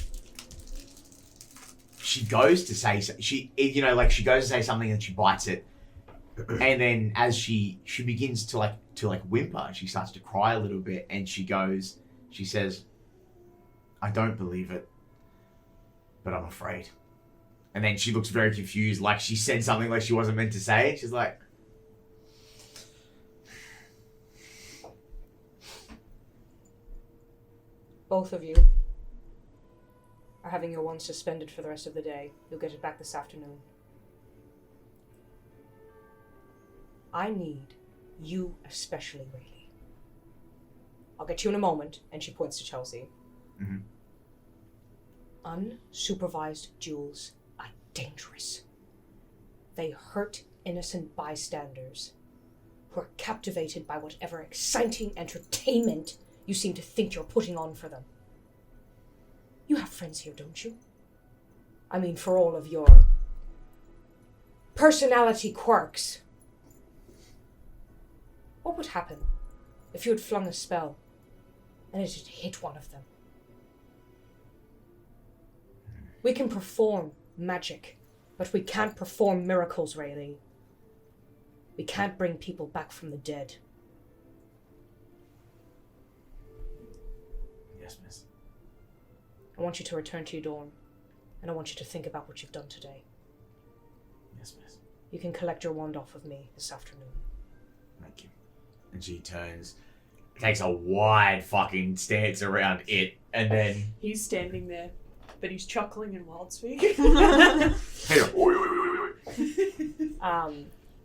goes to say she goes to say something and she bites it, and then as she begins to whimper, she starts to cry a little bit, and she says, I don't believe it, but I'm afraid. And then she looks very confused, like she said something like she wasn't meant to say. She's like, Both of you are having your wand suspended for the rest of the day. You'll get it back this afternoon. I need you especially, Rayleigh. I'll get you in a moment, and she points to Chelsea. Mhm. Unsupervised duels are dangerous. They hurt innocent bystanders who are captivated by whatever exciting entertainment you seem to think you're putting on for them. You have friends here, don't you? I mean, for all of your personality quirks. What would happen if you had flung a spell and it had hit one of them? We can perform magic, but we can't perform miracles, Rayleigh. We can't bring people back from the dead. yes, miss. I want you to return to your dorm, and I want you to think about what you've done today. Yes, miss. You can collect your wand off of me this afternoon. Thank you. And she takes a wide fucking stance around it, and then he's standing there, but he's chuckling in wild speak.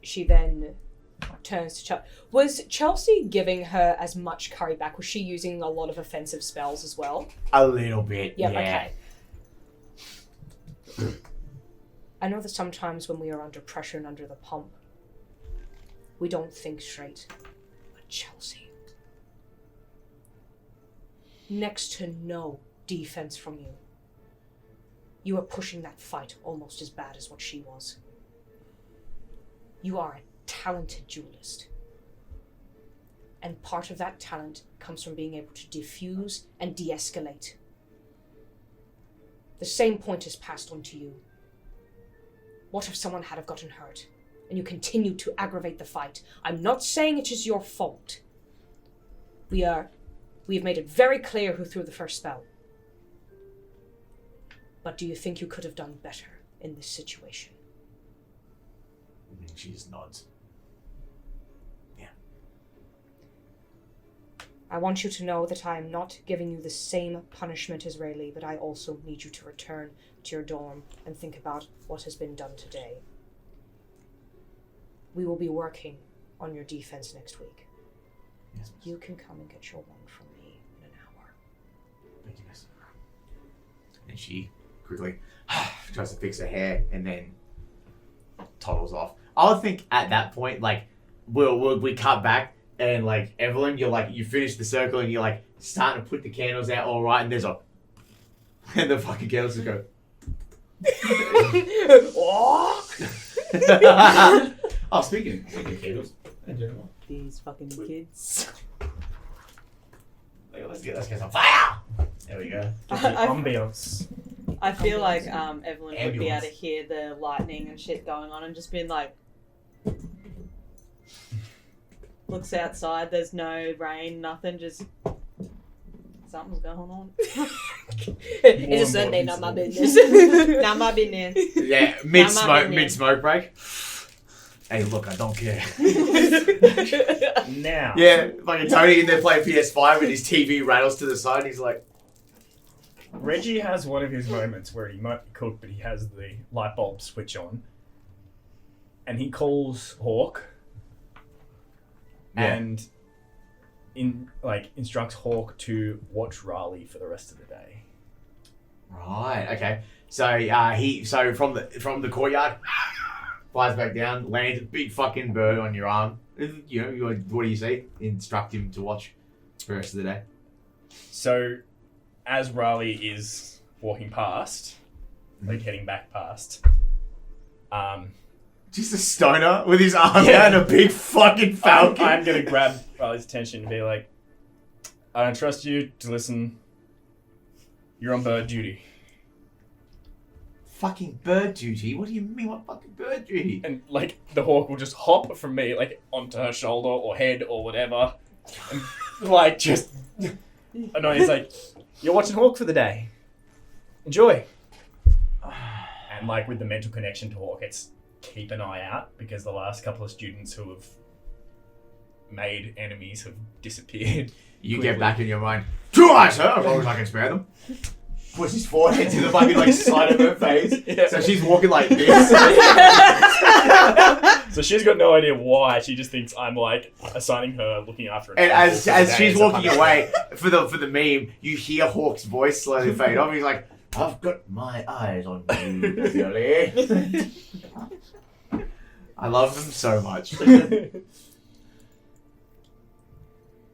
She then turns to Chelsea. Was Chelsea giving her as much curry back? Was she using a lot of offensive spells as well? a little bit. Yep, yeah. okay. I know that sometimes when we are under pressure and under the pump, we don't think straight. But Chelsea, next to no defense from you, you are pushing that fight almost as bad as what she was. You are a talented duelist. And part of that talent comes from being able to diffuse and de-escalate. The same point is passed on to you. What if someone had have gotten hurt, and you continue to aggravate the fight? I'm not saying it is your fault. We have made it very clear who threw the first spell. But do you think you could have done better in this situation? And she just nods. I want you to know that I am not giving you the same punishment as Rayleigh, but I also need you to return to your dorm and think about what has been done today. We will be working on your defense next week. Yes, miss. You can come and get your wand from me in an hour. Thank you, miss. And she quickly tries to fix her hair and then toddles off. I would think at that point, like, we cut back and, like, Evalyn, you're like, you finish the circle and you're like starting to put the candles out all right, and there's a, and the fucking candles just go. Oh, speaking of candles, These fucking kids. let's get some fire. There we go. Ambiance. I feel like Evalyn would be Ambulance. able to hear the lightning and shit going on and just being like, looks outside, there's no rain, nothing, just something's going on. It's a Sunday, not my business. Not my business. Yeah, mid smoke break. Hey, look, I don't care. Now. Yeah, fucking Tony in there playing PS5 and his TV rattles to the side. He's like, Reggie has one of his moments where he might be cooked, but he has the light bulb switch on. And he calls Hawk. Yeah. And instructs Hawk to watch Raleigh for the rest of the day. right, okay. So so from the courtyard, flies back down, lands a big fucking bird on your arm. You know, what do you say? Instruct him to watch for the rest of the day. So, as Raleigh is walking past, like heading back past, Just a stoner with his arm Yeah. out and a big fucking falcon. I'm gonna grab Raleigh's attention and be like, I don't trust you to listen. You're on bird duty. Fucking bird duty? What do you mean? What fucking bird duty? And, like, the hawk will just hop from me, like, onto her shoulder or head or whatever. And, like, just... And he's like, you're watching Hawk for the day. Enjoy. And, like, with the mental connection to Hawk, it's keep an eye out, because the last couple of students who have made enemies have disappeared. You Clearly. get back in your mind. Two eyes, sir, as long as I can spare them. Puts his forehead to the fucking like side of her face. Yeah. So she's walking like this. So she's got no idea why. She just thinks I'm like assigning her looking after. And as she's walking away. away for the meme, you hear Hawk's voice slowly fade off. He's like, "I've got my eyes on you, Billy." I love him so much.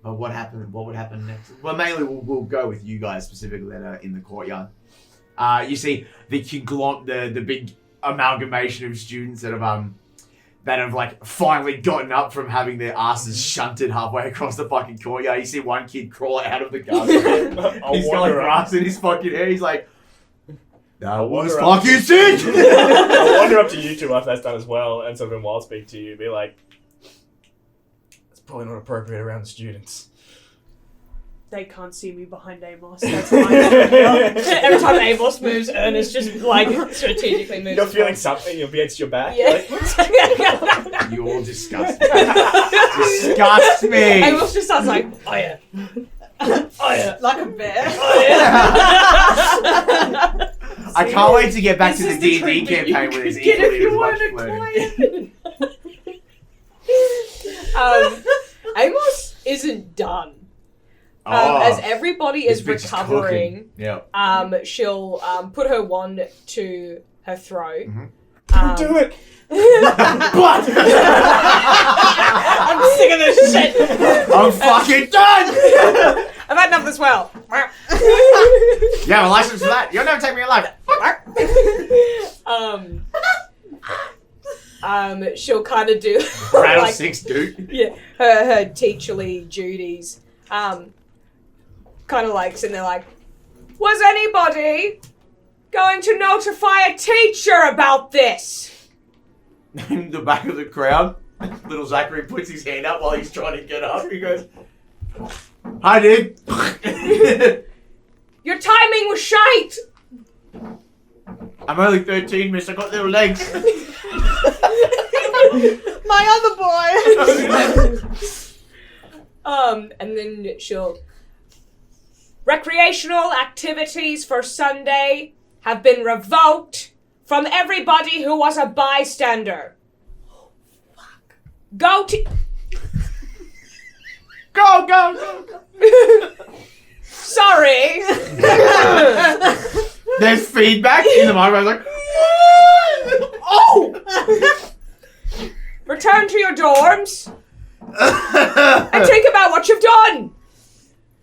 But what happened? What would happen next? Well, mainly we'll go with you guys specifically that are in the courtyard. You see the big amalgamation of students that have like finally gotten up from having their asses shunted halfway across the fucking courtyard. You see one kid crawl out of the garden. He's got like grass in his fucking hair. He's like, "That was fucking sick." I'll wander up to you two after that's done as well, and sort of in wild speak to you, be like, "It's probably not appropriate around the students." They can't see me behind Amos. That's fine. Every time Amos moves, Ernest just like strategically moves. You're feeling something against your back. Yeah. Like, You all disgust me. Disgust me. Amos just sounds like, oh yeah. Oh yeah. Like a bear. Oh yeah. I can't wait to get back This to is the the D&D treatment you campaign where could there's get if equally you as much weren't flirting. Amos isn't done. Oh, As everybody is this bitch is recovering, cooking. Yeah. she'll put her wand to her throat. Mhm. do it. But I'm sick of this shit. I'm fucking done. I've had enough of this well. You have a license for that? You'll never take me alive. She'll kind of do Rattlesnakes, dude. yeah, her teacherly duties. Kind of like sitting there like, was anybody going to notify a teacher about this? In the back of the crowd, little Zachary puts his hand up while he's trying to get up. He goes, "I did." Your timing was shite. I'm only 13, miss. I got little legs. My other boy. And then she'll. Recreational activities for Sunday have been revoked from everybody who was a bystander. Go to. Go. Sorry. There's feedback in the microphone. Like, oh! Return to your dorms and think about what you've done.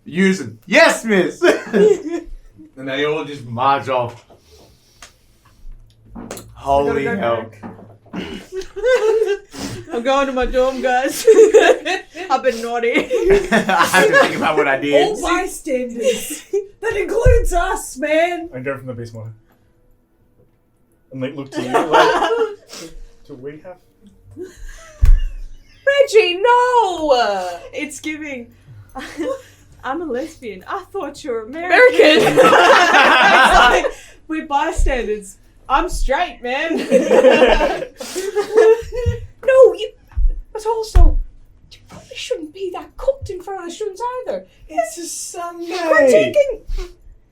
Using. Yes, miss! And they all just march off. Holy hell. I'm going to my dorm, guys. I've been naughty. I have to think about what I did. All bystanders. That includes us, man. And go from the beast monitor. And like look to you like, do we have? Reggie, no! It's giving. I'm a lesbian. I thought you were American. It's like, we're bystanders. I'm straight, man. No, you. But also, you probably shouldn't be that cooked in front of the students either. It's a Sunday. Critiquing.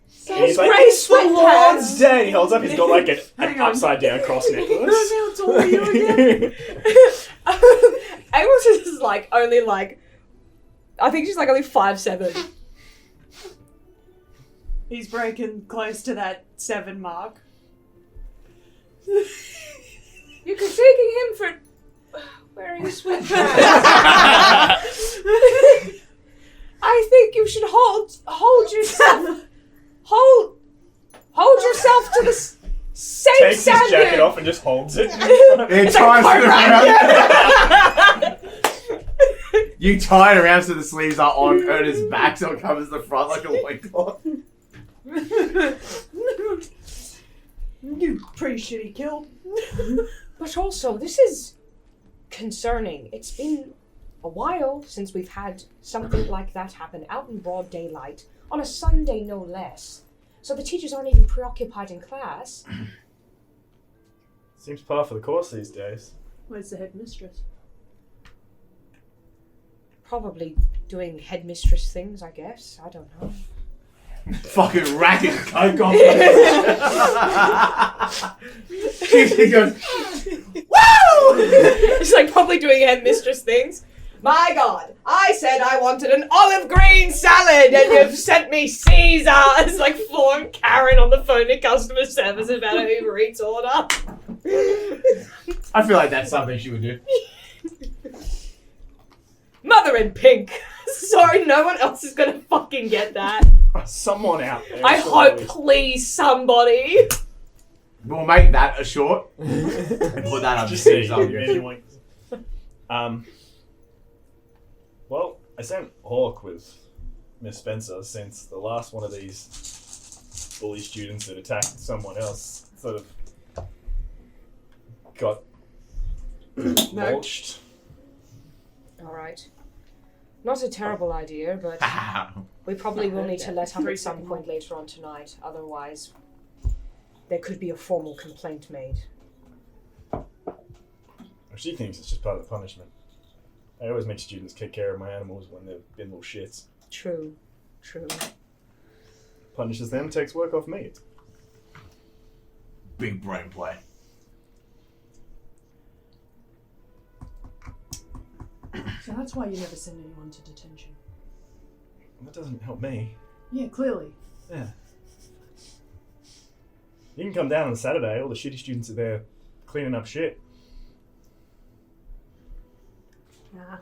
He's like, grey it's the Lord's sweatpants. Day. He holds up. He's got like an Hang on. upside down cross necklace. No, it's all you again. Amos is like only like. I think she's like only 5'7". He's breaking close to that 7 mark. You're critiquing him for wearing sweatpants. I think you should hold yourself. Hold yourself to the same Takes standard. his jacket off and just holds it. It ties it around. You tie it around so the sleeves are on Ernest's back so it covers the front like a loincloth. You pretty shitty kill. But also, this is concerning. It's been a while since we've had something like that happen out in broad daylight, on a Sunday no less. So the teachers aren't even preoccupied in class. Seems par for the course these days. Where's the headmistress? Probably doing headmistress things, I guess. I don't know. Fucking racking coke off. She goes, Woo! She's like probably doing headmistress things. My God, I said I wanted an olive green salad and you've sent me Caesar. It's like full-on Karen on the phone to customer service about a Uber Eats order. I feel like that's something she would do. Mother in pink. Sorry, no one else is gonna fucking get that. Someone out there. I surely. hope, please, somebody. We'll make that a short and put that on the Just series. see. Well, I sent Hawk with Miss Spencer since the last one of these bully students that attacked someone else sort of got mulched. Alright. Not a terrible idea, but we probably will need to let up at some point later on tonight. Otherwise, there could be a formal complaint made. She thinks it's just part of the punishment. I always make students take care of my animals when they've been little shits. True. Punishes them, takes work off me. Big brain play. So that's why you never send anyone to detention. That doesn't help me. Yeah, clearly. Yeah. You can come down on Saturday, all the shitty students are there cleaning up shit. Nah.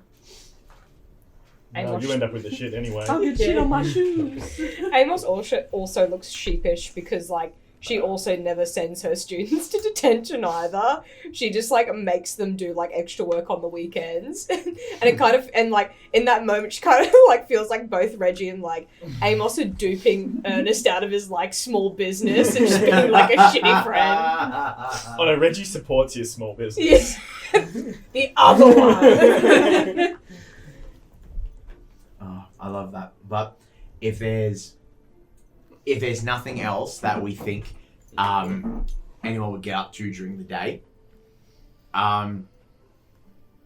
No, you end up with the shit anyway. I'll get shit on my shoes. Amos also looks sheepish because, like, she also never sends her students to detention either. She just, like, makes them do, like, extra work on the weekends. And it kind of, and, like, in that moment, she kind of, like, feels like both Reggie and, like, Amos are duping Ernest out of his, like, small business and just being, like, a shitty friend. Oh no, Reggie supports your small business. Yes. The other one. Oh, I love that. But if there's nothing else that we think anyone would get up to during the day,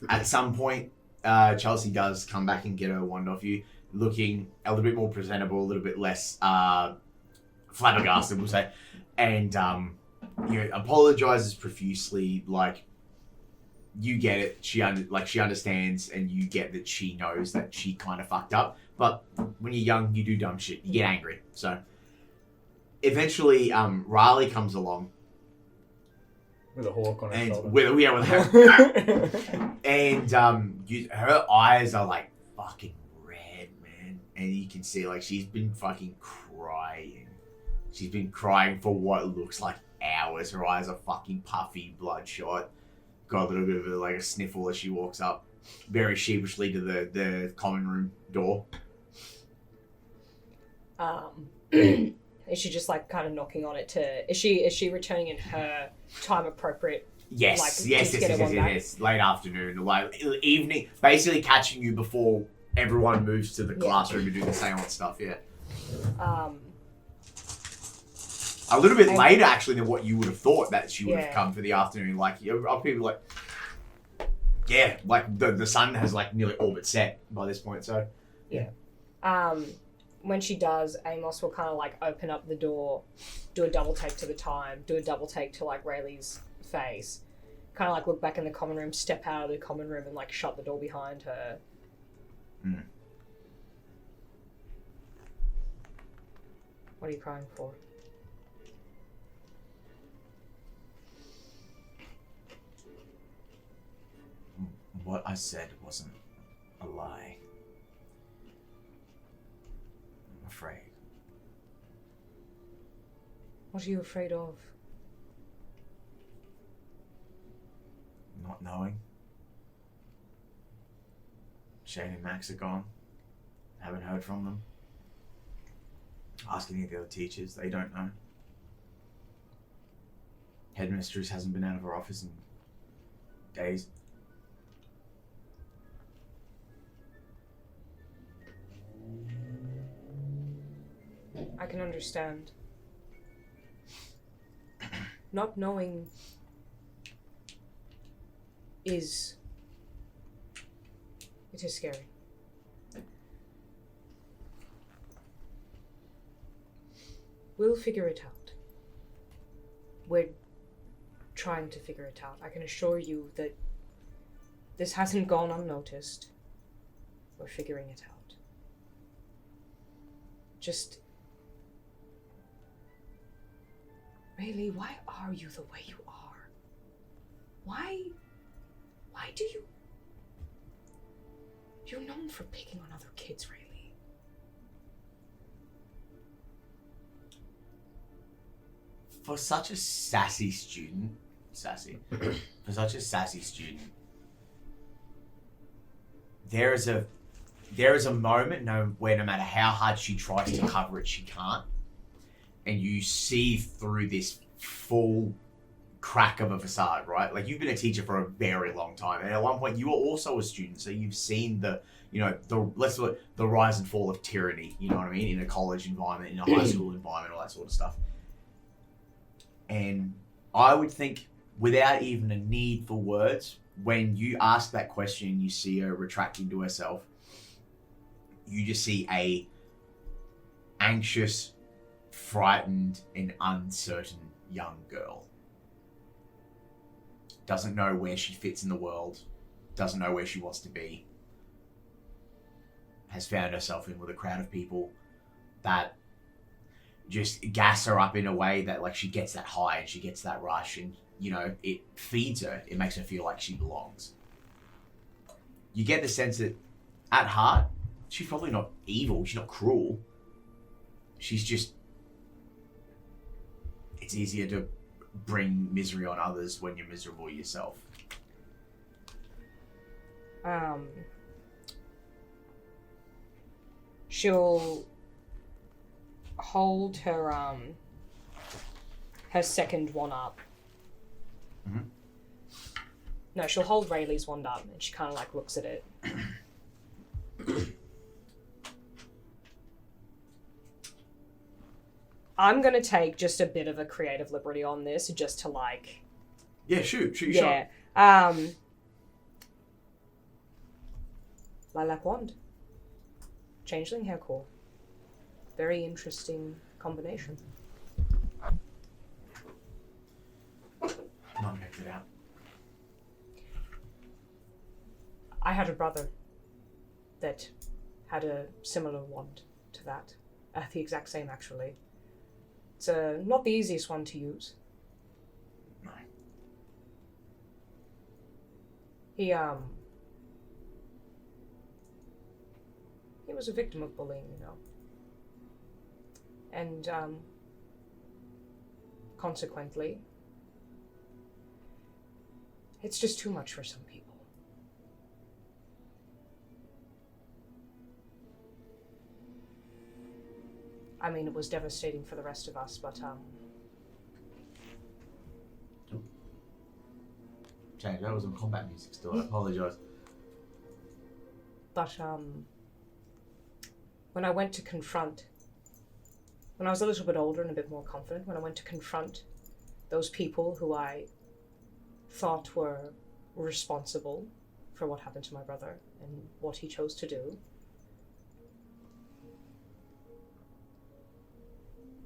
At some point, Chelsea does come back and get her wand off you, looking a little bit more presentable, a little bit less flabbergasted, we'll say, and apologizes profusely. Like, you get it. She understands, and you get that she knows that she kind of fucked up. But when you're young, you do dumb shit. You get angry. So eventually, Riley comes along. With a hawk on her And shoulder. with her. And her eyes are like fucking red, man. And you can see like she's been fucking crying. She's been crying for what looks like hours. Her eyes are fucking puffy, bloodshot. Got a little bit of a sniffle as she walks up, very sheepishly to the common room door. Is she just like kind of knocking on it to? Is she returning in her time appropriate? Yes, Like, yes, just get everyone back? yes. Late afternoon, like evening, basically catching you before everyone moves to the classroom to do the seance stuff. Yeah. A little bit later, actually, than what you would have thought that she would have come for the afternoon. Like, I'll be like, yeah, like the sun has like nearly all but set by this point. So, Yeah. When she does, Amos will kind of like open up the door, do a double take to the time, do a double take to like Rayleigh's face, kind of like look back in the common room, step out of the common room, and like shut the door behind her. What are you crying for? What I said wasn't a lie. I'm afraid. What are you afraid of? Not knowing. Shane and Max are gone. Haven't heard from them. Ask any of the other teachers, they don't know. Headmistress hasn't been out of her office in days. I can understand. Not knowing it is scary. We'll figure it out. We're trying to figure it out. I can assure you that this hasn't gone unnoticed. We're figuring it out. Just... Really, why are you the way you are? Why do you... You're known for picking on other kids, really. For such a sassy student, there is a moment where no matter how hard she tries to cover it, she can't. And you see through this full crack of a facade, right? Like, you've been a teacher for a very long time, and at one point you were also a student, so you've seen the rise and fall of tyranny, you know what I mean, in a college environment, in a high school environment, all that sort of stuff. And I would think, without even a need for words, when you ask that question, you see her retracting to herself, you just see a anxious, frightened, and uncertain young girl. Doesn't know where she fits in the world, doesn't know where she wants to be, has found herself in with a crowd of people that just gas her up in a way that, like, she gets that high and she gets that rush, and, you know, it feeds her. It makes her feel like she belongs. You get the sense that, at heart, she's probably not evil. She's not cruel. She's just... It's easier to bring misery on others when you're miserable yourself. She'll hold her second one up. Mm-hmm. No, she'll hold Rayleigh's wand up, and she kind of like looks at it. I'm gonna take just a bit of a creative liberty on this, just to like... Yeah, shoot your shot. Yeah. Lilac wand. Changeling hair core. Very interesting combination. Mum picked it out. I had a brother that had a similar wand to that. The exact same, actually. It's not the easiest one to use. No. He was a victim of bullying, you know. And, consequently, it's just too much for some people. I mean, it was devastating for the rest of us, but, Change, that was some combat music still. I apologise. But, when I went to confront, when I was a little bit older and a bit more confident, when I went to confront those people who I thought were responsible for what happened to my brother and what he chose to do,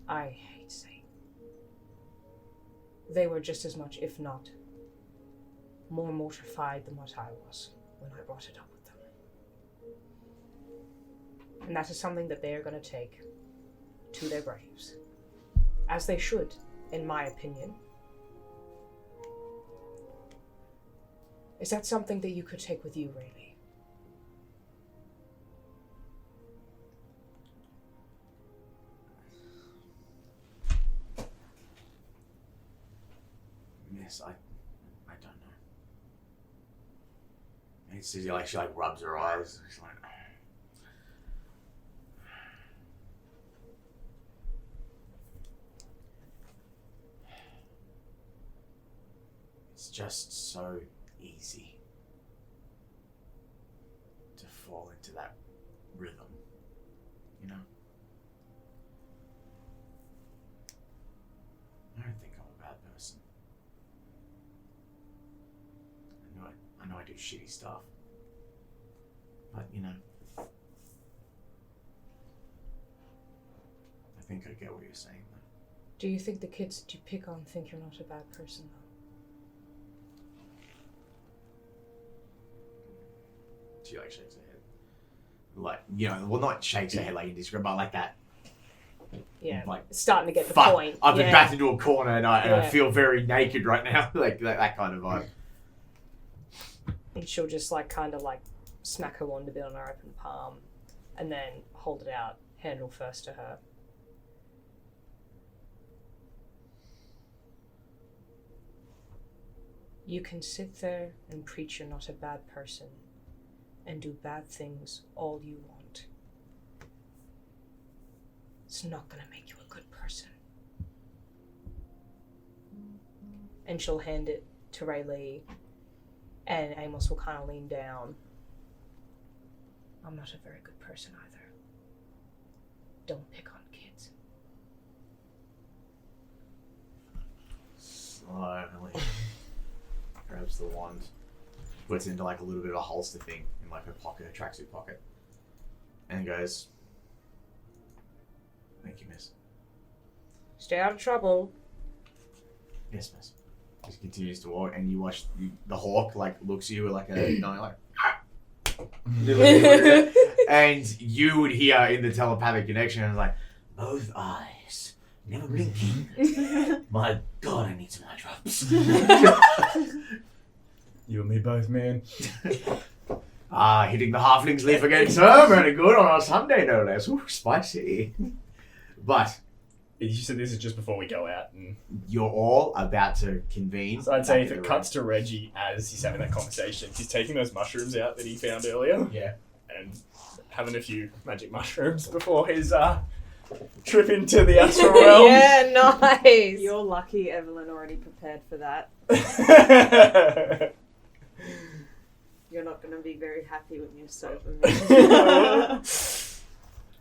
I hate saying, they were just as much, if not more mortified than what I was when I brought it up with them. And that is something that they are going to take to their graves. As they should, in my opinion. Is that something that you could take with you, really? Yes, I don't know. It's like she rubs her eyes. She's like, it's just so easy to fall into that rhythm, you know? I don't think I'm a bad person. I know I do shitty stuff. But, you know, I think I get what you're saying, though. Do you think the kids that you pick on think you're not a bad person, though? She shakes her head. Like, well, not shakes her head like you described, but like that. Yeah, Like, starting to get the fuck, point. I've been Yeah. backed into a corner and I Yeah. feel very naked right now. Like that kind of vibe. And she'll just kind of smack her wand a bit on her open palm and then hold it out, handle first to her. You can sit there and preach you're not a bad person and do bad things all you want. It's not going to make you a good person. And she'll hand it to Rayleigh, and Amos will kind of lean down. I'm not a very good person either. Don't pick on kids. Slowly grabs the wand, puts it into a little bit of a holster thing in her pocket, her tracksuit pocket, and goes, "Thank you, miss." Stay out of trouble. Yes, miss. Just continues to walk, and you watch the hawk looks at you like a and you would hear in the telepathic connection, and both eyes, never blinking. My God, I need some eye drops. You and me both, man. Hitting the halfling's leaf again, sir. Very good on a Sunday, no less. Ooh, spicy. But You said this is just before we go out, and you're all about to convene. so I'd say if back it at the cuts to Reggie as he's having that conversation, he's taking those mushrooms out that he found earlier. Yeah. And having a few magic mushrooms before his trip into the astral realm. Yeah, nice. You're lucky Evalyn already prepared for that. You're not going to be very happy when you're sober, man.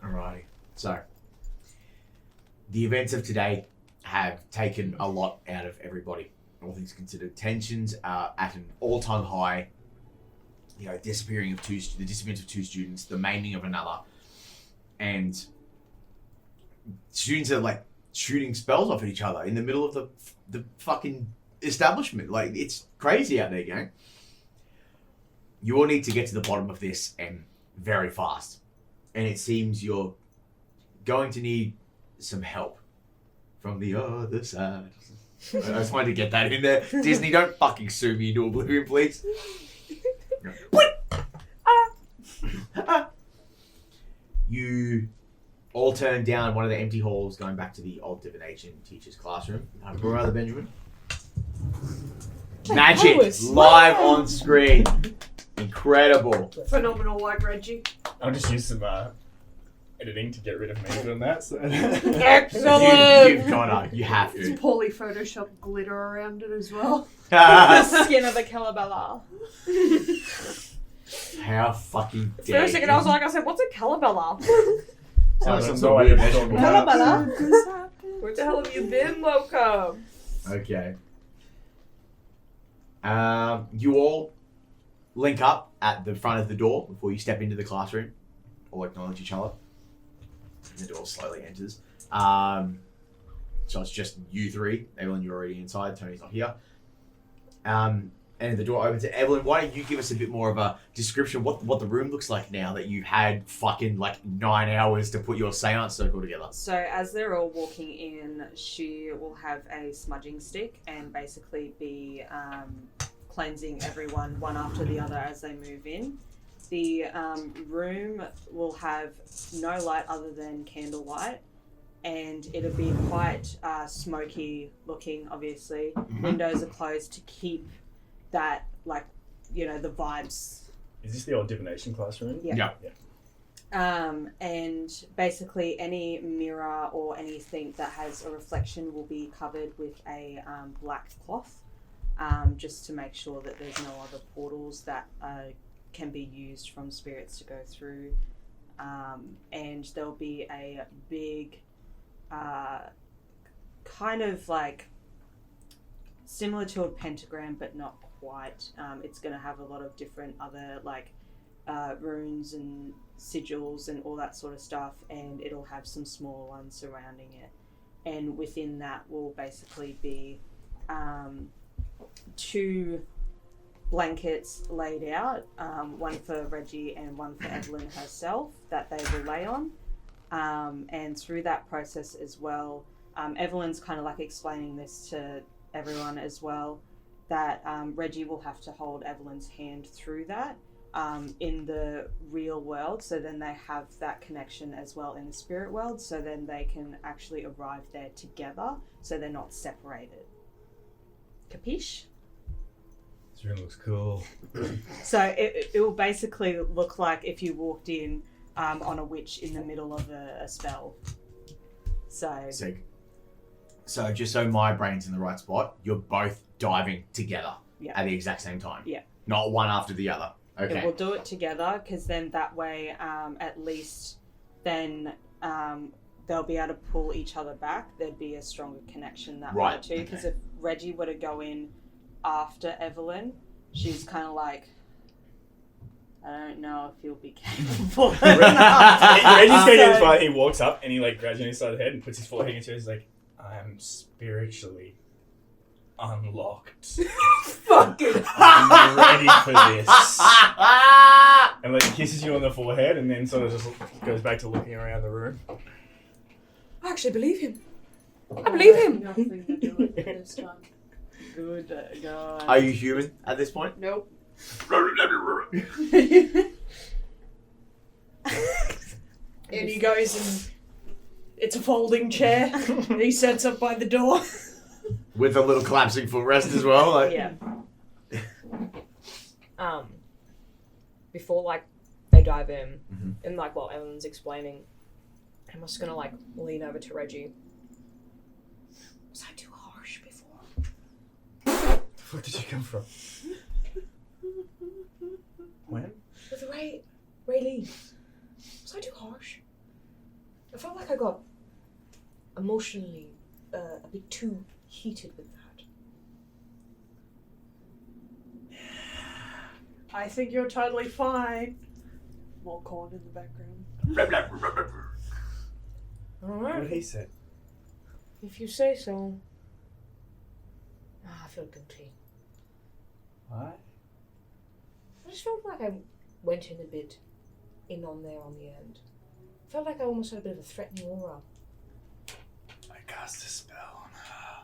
Alrighty. So, the events of today have taken a lot out of everybody. All things considered, tensions are at an all-time high. the disappearance of two students, the maiming of another, and students are like shooting spells off at each other in the middle of the fucking establishment. Like, it's crazy out there, gang. You all need to get to the bottom of this, and very fast. And it seems you're going to need some help from the other side. I just wanted to get that in there. Disney, don't fucking sue me into oblivion, please. You all turn down one of the empty halls going back to the old divination teacher's classroom. Brother Benjamin. Magic live on screen. Incredible. Phenomenal work, Reggie. I'll just use some editing to get rid of me on that. So. Excellent. You've got to. You have to. It's poorly photoshopped glitter around it as well. The skin of the Calabella. How fucking dare For a second, I was like, what's a Calabella? Sounds Some like no some idea weird what I'm talking vegetable. about. Where the hell have you been, Loco? Okay. You all link up at the front of the door before you step into the classroom. All acknowledge each other. The door slowly enters. So it's just you three. Evalyn, you're already inside. Tony's not here. And the door opens. Evalyn, why don't you give us a bit more of a description of what the room looks like now that you've had fucking 9 hours to put your seance circle together? So as they're all walking in, she will have a smudging stick and basically be cleansing everyone one after the other as they move in. The room will have no light other than candlelight, and it'll be quite smoky looking, obviously. Mm-hmm. Windows are closed to keep that, the vibes. Is this the old divination classroom? Yeah. Yeah. And basically any mirror or anything that has a reflection will be covered with a black cloth, just to make sure that there's no other portals that can be used from spirits to go through. And there'll be a big kind of similar to a pentagram, but not quite. It's going to have a lot of different other runes and sigils and all that sort of stuff, and it'll have some smaller ones surrounding it. And within that will basically be 2 blankets laid out, one for Reggie and one for Evalyn herself, that they will lay on. And through that process as well, Evelyn's kind of explaining this to everyone as well, that Reggie will have to hold Evelyn's hand through that in the real world, so then they have that connection as well in the spirit world, so then they can actually arrive there together, so they're not separated. Capiche? This room looks cool. So it will basically look like if you walked in on a witch in the middle of a spell. So Sick. So just so my brain's in the right spot, you're both diving together at the exact same time. Yeah. Not one after the other. Okay. we'll do it together, because then that way at least then they'll be able to pull each other back. There'd be a stronger connection that way too, because if Reggie were to go in after Evalyn, she's kind of I don't know if you'll be capable. Reggie's gonna get this part. He walks up and he grabs on his side of the head and puts his forehead into it. He's like, I am spiritually unlocked. Fucking. I'm ready for this. And kisses you on the forehead and then sort of just goes back to looking around the room. I actually believe him. I believe him. Nothing to do with it this time. Good God. Are you human at this point? Nope. And he goes and it's a folding chair. And he sets up by the door. With a little collapsing footrest as well. Yeah. Before they dive in, Mhm. and while Evelyn's explaining, I'm just gonna lean over to Reggie. Was I too harsh before? Where did you come from? When? With Ray. Was I too harsh? I felt like I got emotionally a bit too heated with that. I think you're totally fine. More corn in the background. What Alright, he said. if you say so. I feel guilty. What? I just felt like I went in a bit in on there on the end. Felt like I almost had a bit of a threatening aura. I cast a spell on her.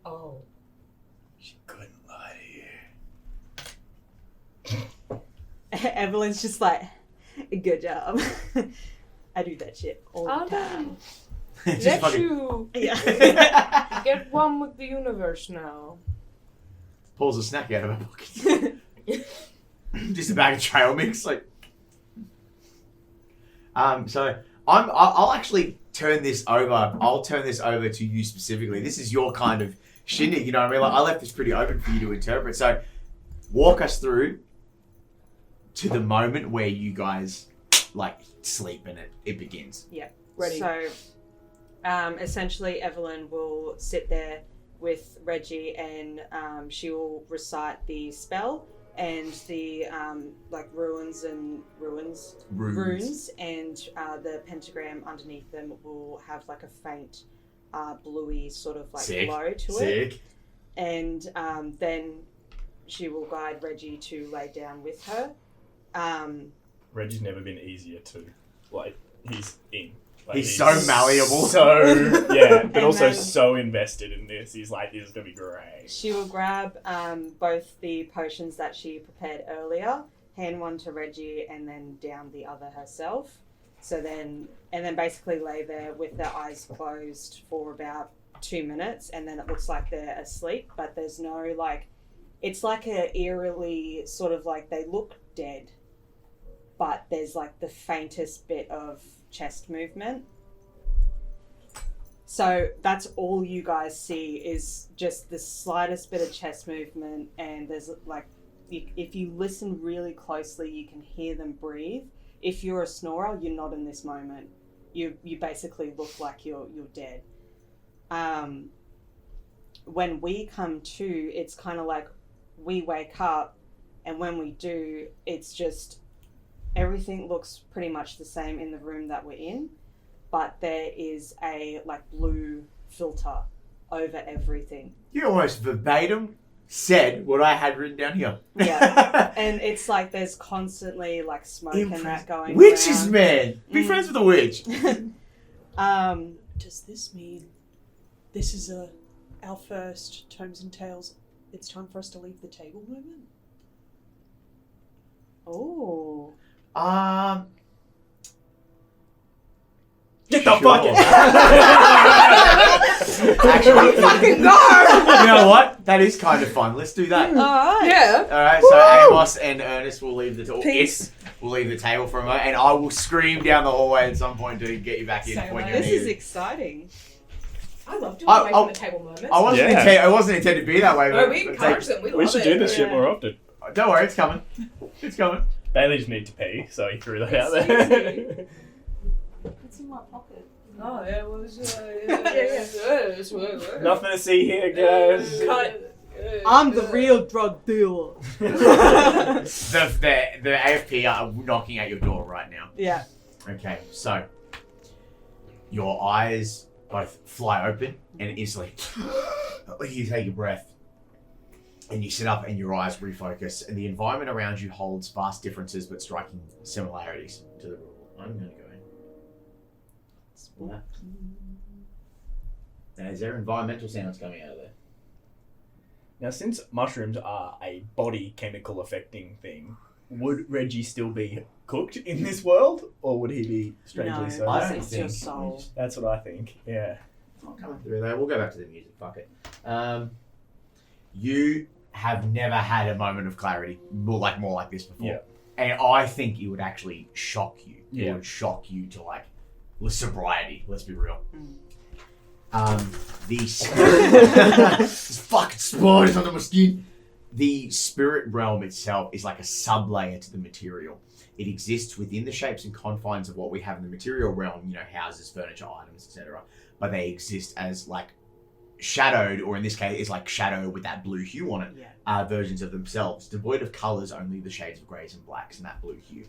Oh. She couldn't lie to you. Evelyn's just like, good job. I do that shit all the time. Just Let fucking- you Yeah. get one with the universe now. Pulls a snack out of her pocket. Just a bag of trail mix, like. So I'll actually turn this over. I'll turn this over to you specifically. This is your kind of shindig, you know what I mean? Like, I left this pretty open for you to interpret. So walk us through to the moment where you guys like sleep and it begins. Ready. So, essentially, Evalyn will sit there with Reggie, and she will recite the spell and the like runes, and the pentagram underneath them will have like a faint bluey sort of like Sick. glow to it. Sick. And then she will guide Reggie to lay down with her. Reggie's never been easier to, like, he's in. Like, He's so malleable. So, yeah, but And also then- so invested in this. He's like, this is going to be great. She will grab both the potions that she prepared earlier, hand one to Reggie, and then down the other herself. And then basically lay there with their eyes closed for about 2 minutes, and then it looks like they're asleep, but there's no, like, it's like a eerily sort of like they look dead, but there's like the faintest bit of chest movement. So that's all you guys see is just the slightest bit of chest movement, and there's like, if you listen really closely, you can hear them breathe. If you're a snorer, you're not in this moment. You basically look like you're dead. When we come to, it's kind of like we wake up, and when we do, it's just everything looks pretty much the same in the room that we're in, but there is a like blue filter over everything. You almost verbatim said what I had written down here. Yeah. And it's like there's constantly like smoke and that going Witches, around. man! Be Mm. friends with a witch. Does this mean this is our first Tomes and Tales? It's time for us to leave the table moment? Oh. Get the fuck out! Actually, Fucking go! you know what? That is kind of fun. Let's do that. Alright. Yeah. All right, so Amos and Ernest will leave the table. Peace. We'll leave the table for a moment, and I will scream down the hallway at some point to get you back in Say when what? you're This is needed. exciting. I love doing Oh, away oh. from the table moments. I wasn't Yeah. intended. It wasn't intended to be that way. No, but we it's encourage them. We love We should it. do this shit Yeah. more often. don't worry, it's coming. It's coming. Bailey just needed to pee, so he threw that out there. It's in my pocket. Oh, yeah, it was. Nothing to see here, guys. I'm the real drug dealer. The AFP are knocking at your door right now. Yeah. Okay, so your eyes both fly open and instantly you take a breath and you sit up and your eyes refocus, and the environment around you holds vast differences but striking similarities to the rule. I'm going to go in. Now, is there environmental sounds coming out of there? Now, since mushrooms are a body chemical affecting thing, would Reggie still be cooked in this world, or would he be strangely No, so? I don't it's your think- soul. That's what I think. Yeah. It's not coming through there. We'll go back to the music. Fuck it. You have never had a moment of clarity more like this before. Yeah. And I think it would actually shock you. It Yeah. would shock you to like sobriety. Let's be real. The spirit, this fucking spiders under my skin. The spirit realm itself is like a sub-layer to the material. It exists within the shapes and confines of what we have in the material realm, you know, houses, furniture, items, etc. But they exist as like shadowed, or in this case, is like shadow with that blue hue on it, Yeah. are versions of themselves, devoid of colours, only the shades of greys and blacks and that blue hue.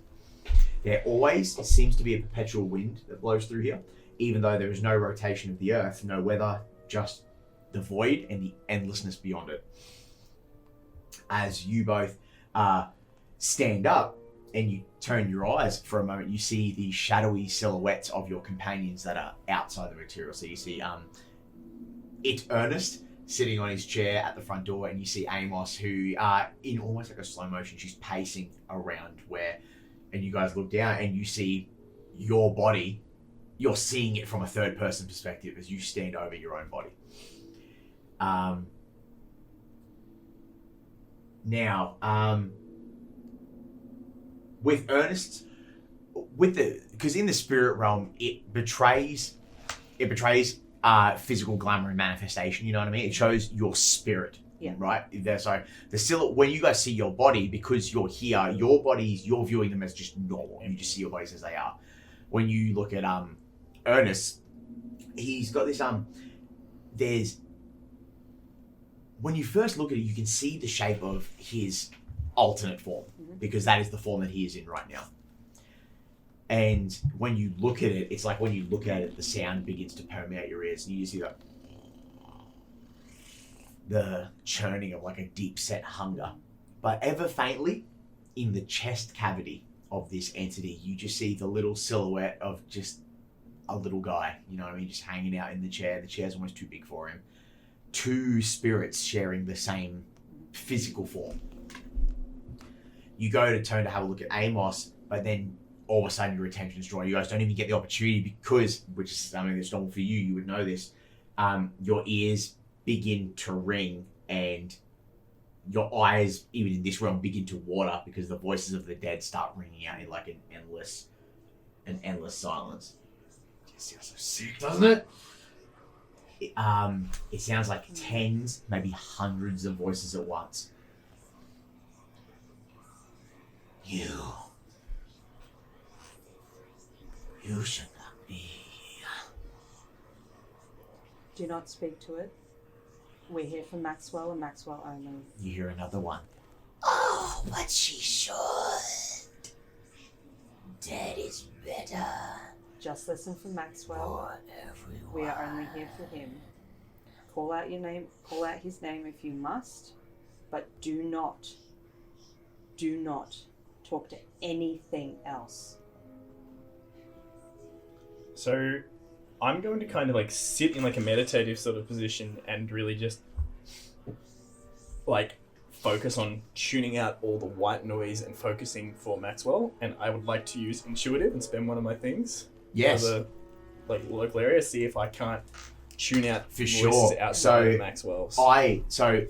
There always seems to be a perpetual wind that blows through here, even though there is no rotation of the earth, no weather, just the void and the endlessness beyond it. As you both stand up and you turn your eyes for a moment, you see the shadowy silhouettes of your companions that are outside the material. So you see it's Ernest sitting on his chair at the front door, and you see Amos, who in almost like a slow motion, she's pacing around where, and you guys look down and you see your body. You're seeing it from a third person perspective as you stand over your own body. Now, with Ernest, because in the spirit realm, it betrays physical glamour and manifestation. You know what I mean? It shows your spirit. Yeah. Right. So the silhouette, when you guys see your body, because you're here, your bodies, you're viewing them as just normal. You just see your bodies as they are. When you look at Ernest, he's got this there's, when you first look at it, you can see the shape of his alternate form, because that is the form that he is in right now. And when you look at it, it's like when you look at it, the sound begins to permeate your ears, and you see the churning of like a deep set hunger. But ever faintly, in the chest cavity of this entity, you just see the little silhouette of just a little guy, you know what I mean, just hanging out in the chair. The chair's almost too big for him. Two spirits sharing the same physical form. You go to turn to have a look at Amos, but then all of a sudden your attention is drawn. You guys don't even get the opportunity because, which is something that's normal for you, you would know this, your ears begin to ring and your eyes, even in this realm, begin to water because the voices of the dead start ringing out in like an endless silence. It sounds so sick, doesn't it? It sounds like tens, maybe hundreds of voices at once. You should not be here. Do not speak to it. We're here for Maxwell and Maxwell only. You hear another one. Oh, but she should. Dead is better. Just listen for Maxwell. For everyone. We are only here for him. Call out your name. Call out his name if you must, but do not talk to anything else. So I'm going to kind of like sit in like a meditative sort of position and really just like focus on tuning out all the white noise and focusing for Maxwell. And I would like to use intuitive and spend one of my things. Yes. For the like local area, see if I can't tune out For voices sure. outside of Maxwell's. So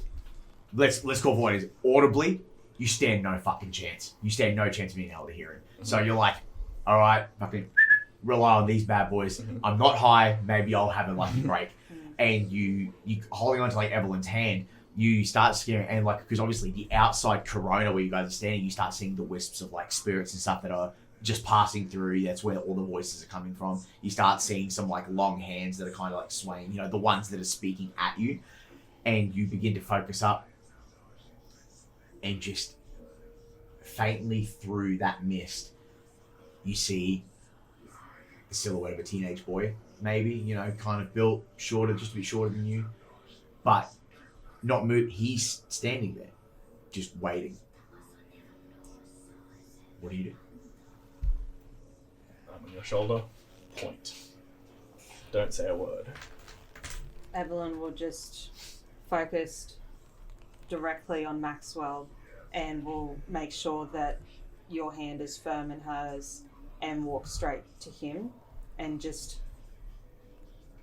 let's call for what it is. Audibly, you stand no fucking chance. You stand no chance of being able to hear him. So you're like, all right, fucking rely on these bad boys. I'm not high. Maybe I'll have a lucky break. And you holding on to like Evalyn's hand, you start scaring, and like, because obviously the outside corona where you guys are standing, you start seeing the wisps of like spirits and stuff that are just passing through. That's where all the voices are coming from. You start seeing some like long hands that are kind of like swaying, you know, the ones that are speaking at you, and you begin to focus up, and just faintly through that mist, you see the silhouette of a teenage boy, maybe, you know, kind of built shorter, just a bit shorter than you, but not move. He's standing there, just waiting. What do you do? I'm on your shoulder. Point. Don't say a word. Evalyn will just focus directly on Maxwell and will make sure that your hand is firm in hers and walk straight to him, and just,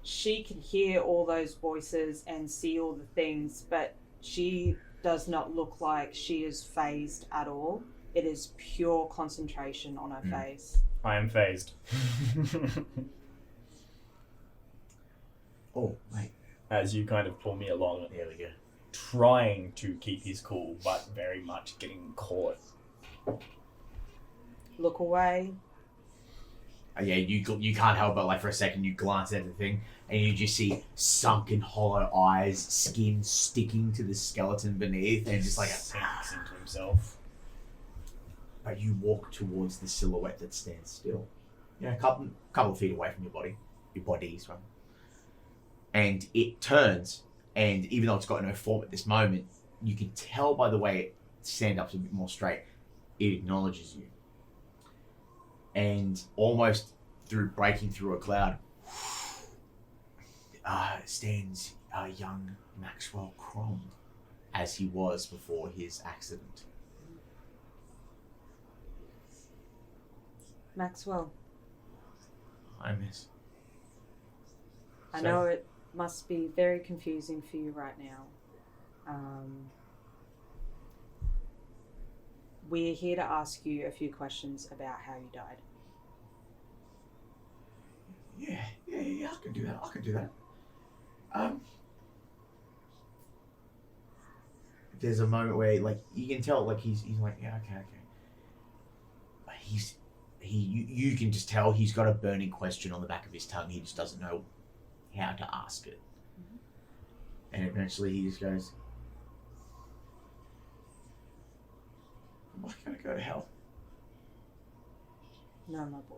she can hear all those voices and see all the things, but she does not look like she is phased at all. It is pure concentration on her face. I am phased. Oh, wait. As you kind of pull me along, There we go. trying to keep his cool, but very much getting caught. Look away. Yeah, you can't help but, like, for a second, you glance at the thing, and you just see sunken, hollow eyes, skin sticking to the skeleton beneath, and just like sinks into himself. But you walk towards the silhouette that stands still. You know, a couple of feet away from your bodies, right? And it turns, and even though it's got no form at this moment, you can tell by the way it stands up a bit more straight, it acknowledges you. And almost breaking through a cloud, stands young Maxwell Crom, as he was before his accident. Maxwell, Hi, miss. I know it must be very confusing for you right now. We're here to ask you a few questions about how you died. Yeah, I can do that. There's a moment where, like, you can tell, like, he's like, yeah, okay. But you can just tell he's got a burning question on the back of his tongue. He just doesn't know how to ask it. Mm-hmm. And eventually he just goes, am I going to go to hell? No, my boy.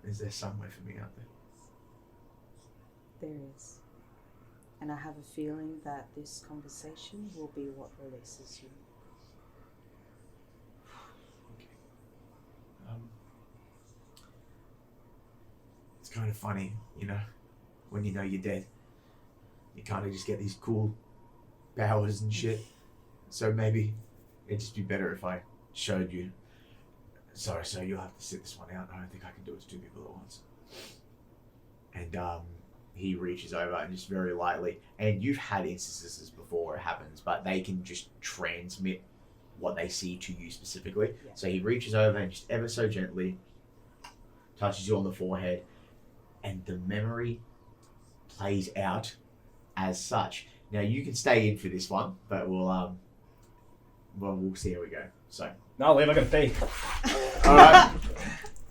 Is there somewhere for me out there? There is. And I have a feeling that this conversation will be what releases you. Okay. It's kind of funny, you know, when you know you're dead. You kind of just get these cool powers and shit. So maybe it'd just be better if I showed you. Sorry, so you'll have to sit this one out. I don't think I can do it to two people at once. And he reaches over and just very lightly, and you've had instances before it happens, but they can just transmit what they see to you specifically. Yeah. So he reaches over and just ever so gently touches you on the forehead, and the memory plays out as such. Now you can stay in for this one, but we'll see how we go. So No, leave. I gotta pee.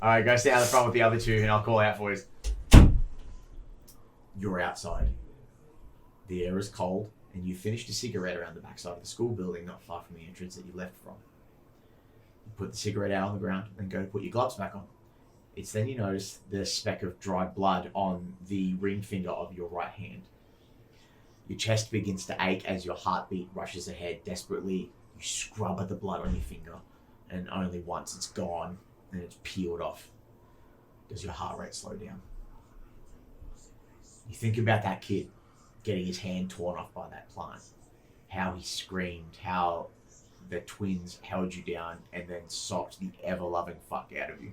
all right, go stay out the front with the other two, and I'll call out for you. You're outside. The air is cold, and you finished a cigarette around the backside of the school building, not far from the entrance that you left from. You put the cigarette out on the ground, and go to put your gloves back on. It's then you notice the speck of dried blood on the ring finger of your right hand. Your chest begins to ache as your heartbeat rushes ahead. Desperately, you scrub at the blood on your finger, and only once it's gone and it's peeled off does your heart rate slow down. You think about that kid getting his hand torn off by that plant, how he screamed, how the twins held you down and then socked the ever-loving fuck out of you.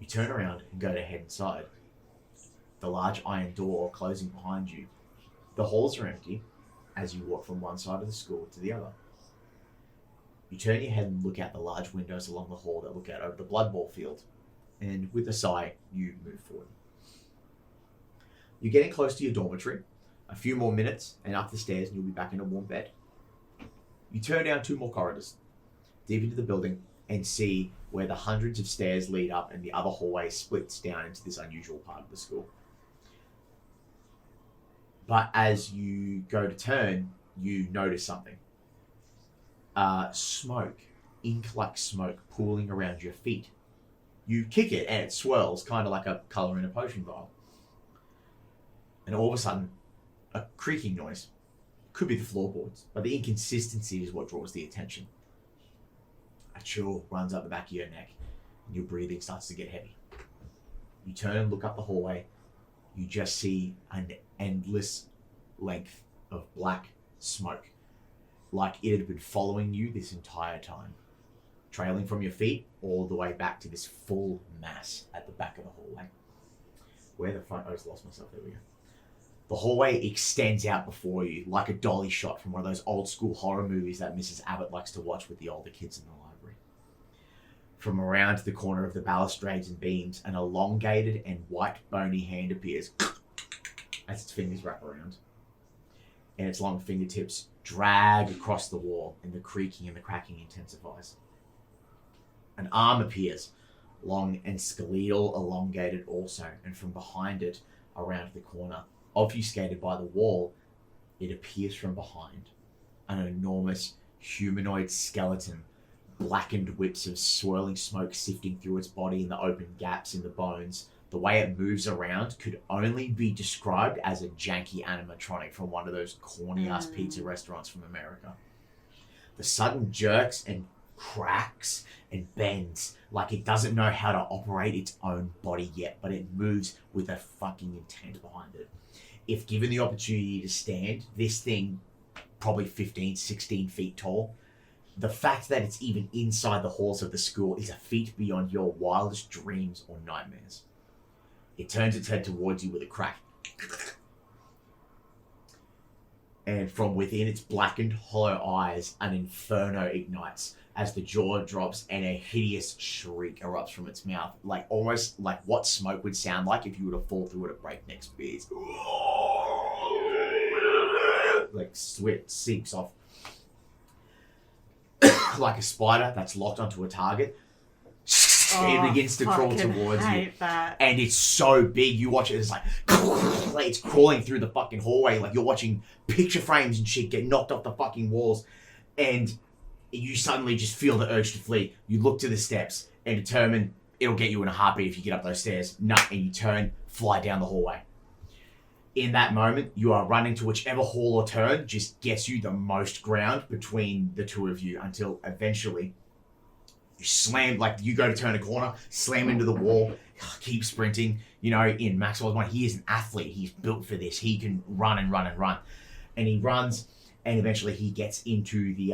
You turn around and go to head inside. The large iron door closing behind you. The halls are empty as you walk from one side of the school to the other. You turn your head and look out the large windows along the hall that look out over the blood ball field, and with a sigh, you move forward. You're getting close to your dormitory. A few more minutes and up the stairs and you'll be back in a warm bed. You turn down 2 more corridors, deep into the building, and see where the hundreds of stairs lead up and the other hallway splits down into this unusual part of the school. But as you go to turn, you notice something. Smoke, ink-like smoke pooling around your feet. You kick it and it swirls, kind of like a colour in a potion vial. And all of a sudden, a creaking noise. Could be the floorboards, but the inconsistency is what draws the attention. A chill runs up the back of your neck, and your breathing starts to get heavy. You turn and look up the hallway. You just see an endless length of black smoke, like it had been following you this entire time, trailing from your feet all the way back to this full mass at the back of the hallway. Where the fuck? I just lost myself. There we go. The hallway extends out before you like a dolly shot from one of those old school horror movies that Mrs. Abbott likes to watch with the older kids in the library. From around the corner of the balustrades and beams, an elongated and white bony hand appears as its fingers wrap around. And its long fingertips drag across the wall, and the creaking and the cracking intensifies. An arm appears, long and skeletal, elongated also, and from behind it, around the corner, obfuscated by the wall, it appears from behind. An enormous humanoid skeleton, blackened whips of swirling smoke sifting through its body in the open gaps in the bones. The way it moves around could only be described as a janky animatronic from one of those corny-ass pizza restaurants from America. The sudden jerks and cracks and bends like it doesn't know how to operate its own body yet, but it moves with a fucking intent behind it. If given the opportunity to stand, this thing, probably 15, 16 feet tall, the fact that it's even inside the halls of the school is a feat beyond your wildest dreams or nightmares. It turns its head towards you with a crack. And from within its blackened, hollow eyes, an inferno ignites as the jaw drops and a hideous shriek erupts from its mouth, like almost like what smoke would sound like if you were to fall through it at breakneck speeds. Like sweat seeps off. Like a spider that's locked onto a target. It begins to crawl towards you. That. And it's so big, you watch it, it's like it's crawling through the fucking hallway, like you're watching picture frames and shit get knocked off the fucking walls, and you suddenly just feel the urge to flee. You look to the steps and determine it'll get you in a heartbeat if you get up those stairs. No, and you turn, fly down the hallway. In that moment, you are running to whichever hall or turn just gets you the most ground between the two of you until eventually you slam, like you go to turn a corner, slam into the wall, keep sprinting. You know, in Maxwell's mind, he is an athlete. He's built for this. He can run and run and run. And he runs, and eventually he gets into the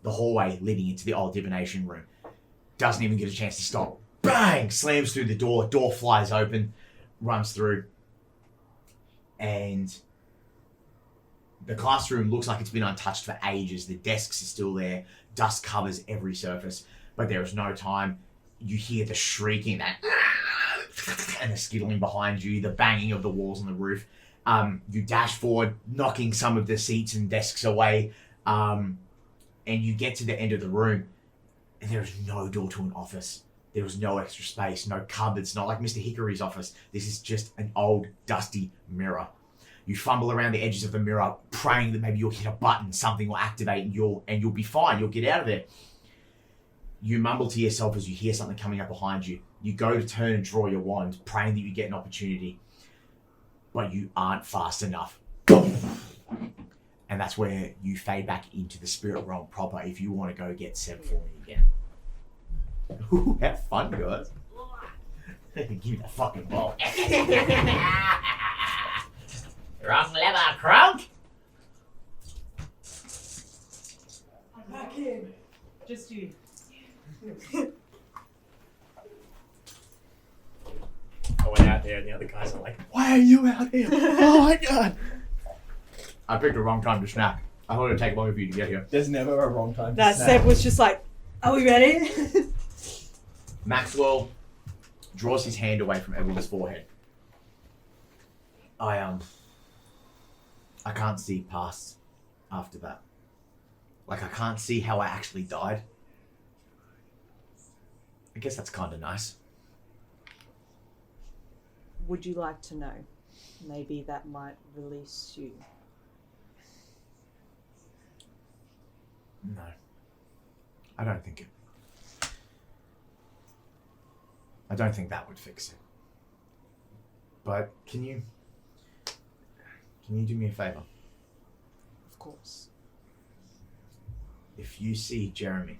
hallway leading into the old divination room. Doesn't even get a chance to stop. Bang! Slams through the door. Door flies open, runs through, and the classroom looks like it's been untouched for ages. The desks are still there. Dust covers every surface, but there is no time. You hear the shrieking, that and the skittling behind you, the banging of the walls on the roof. You dash forward, knocking some of the seats and desks away, and you get to the end of the room, and there is no door to an office. There is no extra space, no cupboards, not like Mr. Hickory's office. This is just an old, dusty mirror. You fumble around the edges of the mirror, praying that maybe you'll hit a button, something will activate, and you'll be fine. You'll get out of there. You mumble to yourself as you hear something coming up behind you. You go to turn and draw your wand, praying that you get an opportunity, but you aren't fast enough. And that's where you fade back into the spirit realm proper if you want to go get Seb for me again. Ooh, have fun, guys. Give me the fucking ball. Wrong lever, Kronk. I'm back in. Just you. I went out there and the other guys are like, why are you out here? Oh my god. I picked the wrong time to snap. I thought it would take longer for you to get here. There's never a wrong time to That snap. Seb was just like, are we ready? Maxwell draws his hand away from Evelyn's forehead. I can't see past after that. Like, I can't see how I actually died. I guess that's kind of nice. Would you like to know? Maybe that might release you. No. I don't think that would fix it. But can you do me a favor? Of course. If you see Jeremy,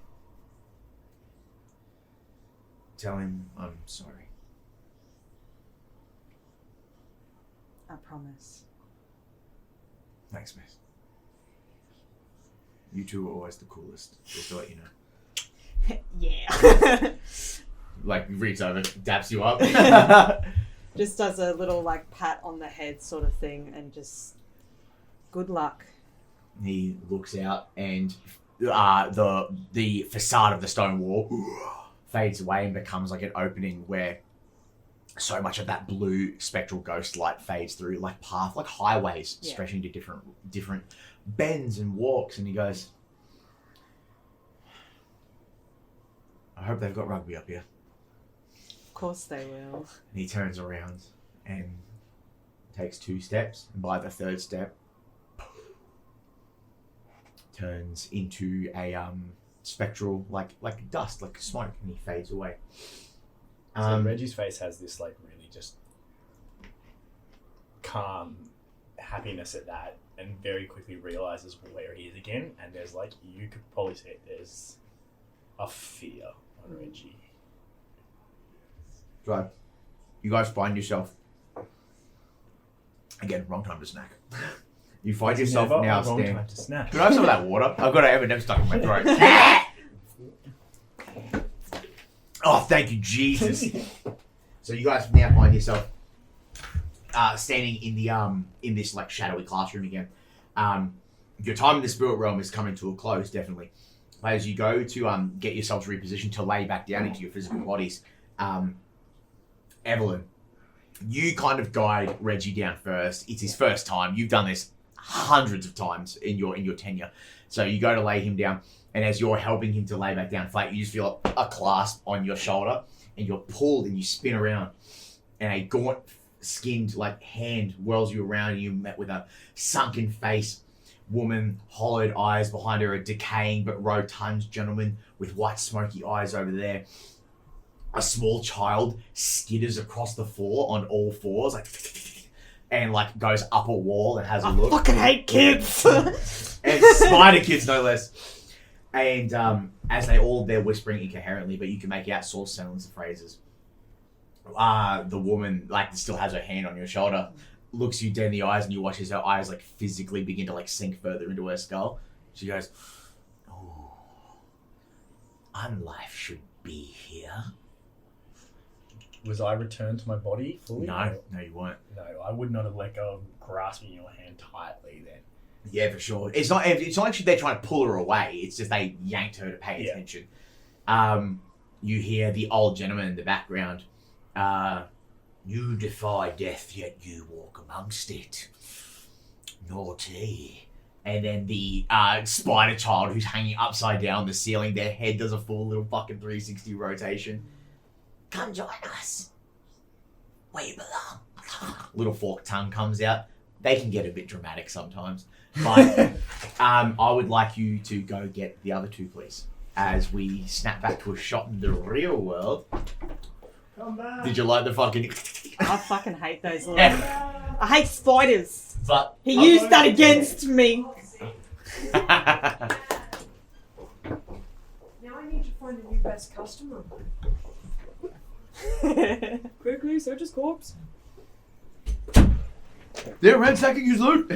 tell him I'm sorry. I promise. Thanks, miss. You two are always the coolest, just to let you know. Yeah. Like, reads over, daps you up. Just does a little like pat on the head sort of thing and just good luck. He looks out and the facade of the stone wall fades away and becomes like an opening where so much of that blue spectral ghost light fades through, like highways stretching to different bends and walks. And he goes, hope they've got rugby up here. Of course they will. And he turns around and takes 2 steps, and by the 3rd step, turns into a spectral, like dust, like smoke, and he fades away. So Reggie's face has this like really just calm happiness at that, and very quickly realizes where he is again. And there's like, you could probably say there's a fear on Reggie. So, you guys find yourself again. Wrong time to snack. You find yourself Never now a wrong standing. time to snack. Can I have some of that water? I've got an M&M stuck in my throat. Oh, thank you, Jesus. So you guys now find yourself standing in the in this like shadowy classroom again. Your time in the spirit realm is coming to a close, definitely. As you go to get yourselves repositioned to lay back down into your physical bodies, Evalyn, you kind of guide Reggie down first. It's his first time. You've done this hundreds of times in your tenure. So you go to lay him down, and as you're helping him to lay back down flat, you just feel a clasp on your shoulder, and you're pulled and you spin around, and a gaunt skinned like hand whirls you around, and you met with a sunken face woman, hollowed eyes behind her, a decaying but rotund gentleman with white smoky eyes over there. A small child skitters across the floor on all fours, like, and like goes up a wall and has a look. I fucking hate kids. And spider kids, no less. And as they're whispering incoherently, but you can make out source sounds and phrases. The woman like still has her hand on your shoulder, looks you dead in the eyes, and you watch as her eyes like physically begin to like sink further into her skull. She goes, "Oh, unlife should be here." Was I returned to my body fully? No, you weren't. No, I would not have let go of grasping your hand tightly then. Yeah, for sure. It's not like they're trying to pull her away. It's just they yanked her to pay attention. You hear the old gentleman in the background. You defy death, yet you walk amongst it. Naughty. And then the spider child who's hanging upside down on the ceiling, their head does a full little fucking 360 rotation. Come join us. Where you belong. Little forked tongue comes out. They can get a bit dramatic sometimes. But I would like you to go get the other 2, please. As we snap back to a shot in the real world. Come back. Did you like the fucking... I fucking hate those little... I hate spiders. But... He used that against me. Now I need to find a new best customer. Quickly, search his corpse. They're ransacking his loot.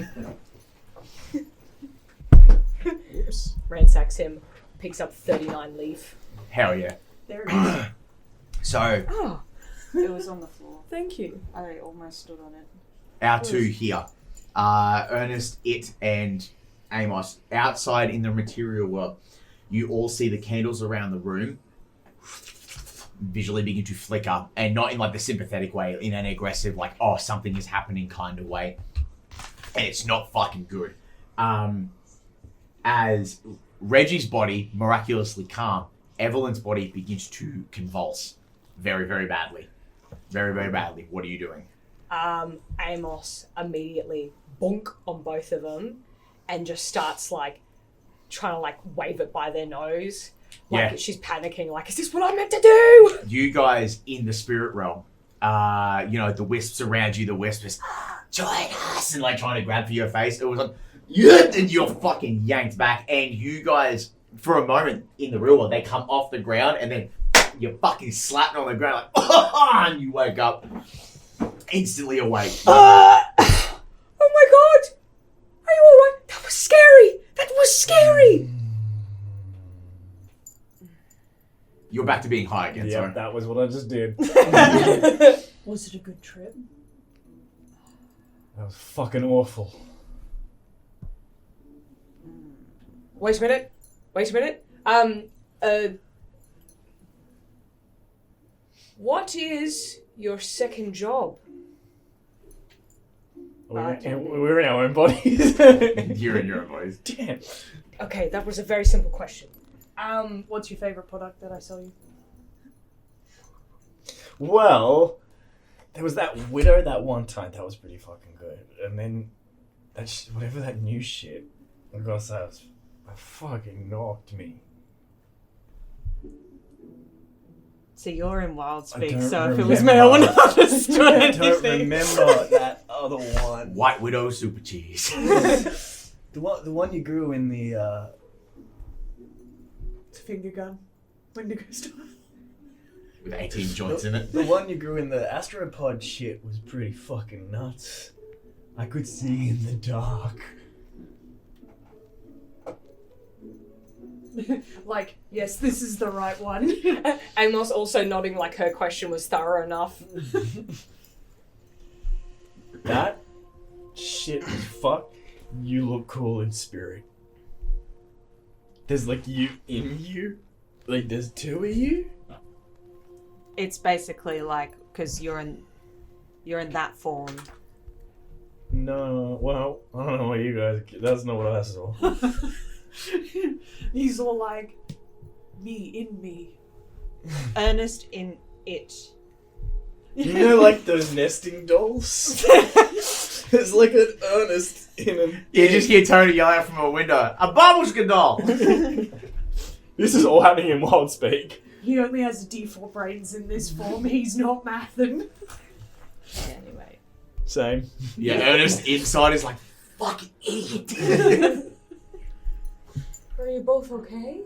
Oops. Ransacks him, picks up 39 leaf. Hell yeah. There it is. So, Oh, It was on the floor. thank you. I almost stood on it. our 2 here, Ernest, and Amos, outside in the material world, you all see the candles around the room visually begin to flicker, and not in like the sympathetic way, in an aggressive, like, oh, something is happening kind of way. And it's not fucking good. As Reggie's body, miraculously calm, Evelyn's body begins to convulse very, very badly. Very, very badly. What are you doing? Amos immediately bonk on both of them and just starts like trying to like wave it by their nose. Like she's panicking, like, is this what I'm meant to do? You guys in the spirit realm, the wisps around you, the whispers, join us, and like trying to grab for your face. It was like, yeah, and you're fucking yanked back, and you guys, for a moment in the real world, they come off the ground, and then you're fucking slapped on the ground, like, oh, and you wake up, instantly awake. Oh my god! Are you alright? That was scary! That was scary! You're back to being high again, Yeah, sorry. that was what I just did. Was it a good trip? That was fucking awful. Wait a minute. What is your second job? We're in our own bodies. You're in your own voice. Damn. Okay, that was a very simple question. What's your favourite product that I sell you? Well, there was that widow that one time. That was pretty fucking good. And then whatever that new shit, I gotta say, it fucking knocked me. So you're in wild I speak, don't so if it was me, I remember. wouldn't have understood I anything. don't remember that other one. White Widow super cheese. The one you grew in the It's a finger gun. Wendigo stuff. With 18 joints in it. the one you grew in the astropod shit was pretty fucking nuts. I could see in the dark. Like, yes, this is the right one. Amos also nodding like her question was thorough enough. That shit was fuck. You look cool in spirit. There's like you in you. Like there's two of you. It's basically like because you're in that form. No, well, I don't know what you guys. That's not what I saw. He's all like, me in me. Ernest in it. You know, like those nesting dolls. There's like an Ernest in an. You just hear Tony yell out from a window, a babushka doll! This is all happening in wild speak. He only has D4 brains in this form. He's not mathin'. Anyway. Same. Yeah, Ernest inside is like, fucking idiot. Are you both okay?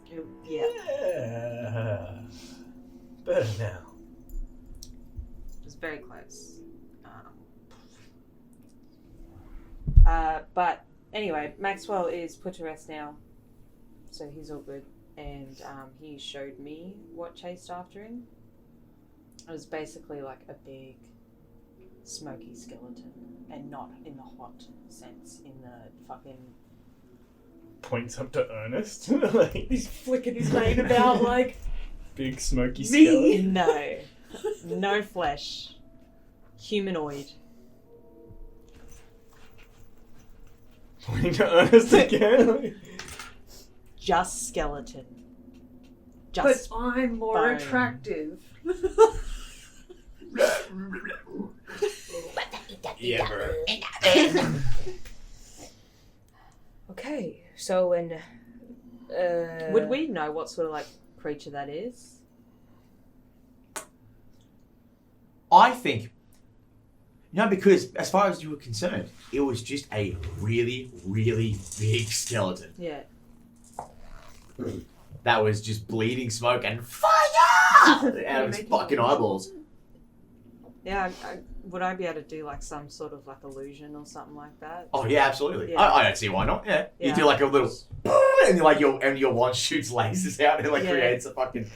Yeah. Yeah. Better now. It was very close. But anyway, Maxwell is put to rest now, so he's all good. And he showed me what chased after him. It was basically like a big, smoky skeleton, and not in the hot sense, in the fucking. Points up to Ernest. Like, He's flicking his mane about like, big smoky Me? skeleton. No flesh, humanoid. Pointing to Ernest again. Just skeleton. but Just I'm more bone. attractive. Yeah, bro. Okay, so when Would we know what sort of like creature that is? I think, no, because as far as you were concerned, it was just a really, really big skeleton Yeah. that was just bleeding smoke and fire out of his fucking eyeballs. Yeah, would I be able to do like some sort of like illusion or something like that? Oh yeah, absolutely. Yeah. I don't see why not. Yeah, you Yeah. do like a little, and like your wand shoots lasers out and like Yeah. creates a fucking.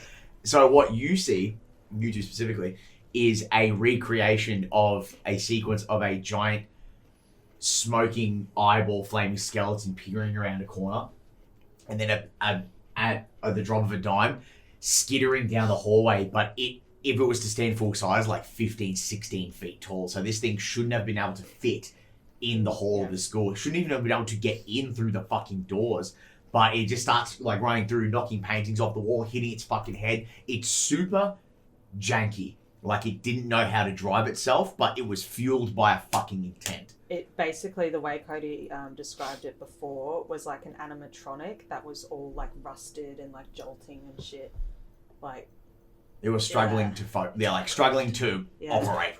So what you see, you two specifically, is a recreation of a sequence of a giant, smoking eyeball, flaming skeleton peering around a corner, and then at the drop of a dime, skittering down the hallway. But if it was to stand full size, like 15, 16 feet tall. So this thing shouldn't have been able to fit in the hall of the school. It shouldn't even have been able to get in through the fucking doors. But it just starts like running through, knocking paintings off the wall, hitting its fucking head. It's super janky. Like it didn't know how to drive itself, but it was fueled by a fucking intent. It basically, the way Cody described it before, was like an animatronic that was all like rusted and like jolting and shit. Like, It was struggling struggling to Yeah. operate.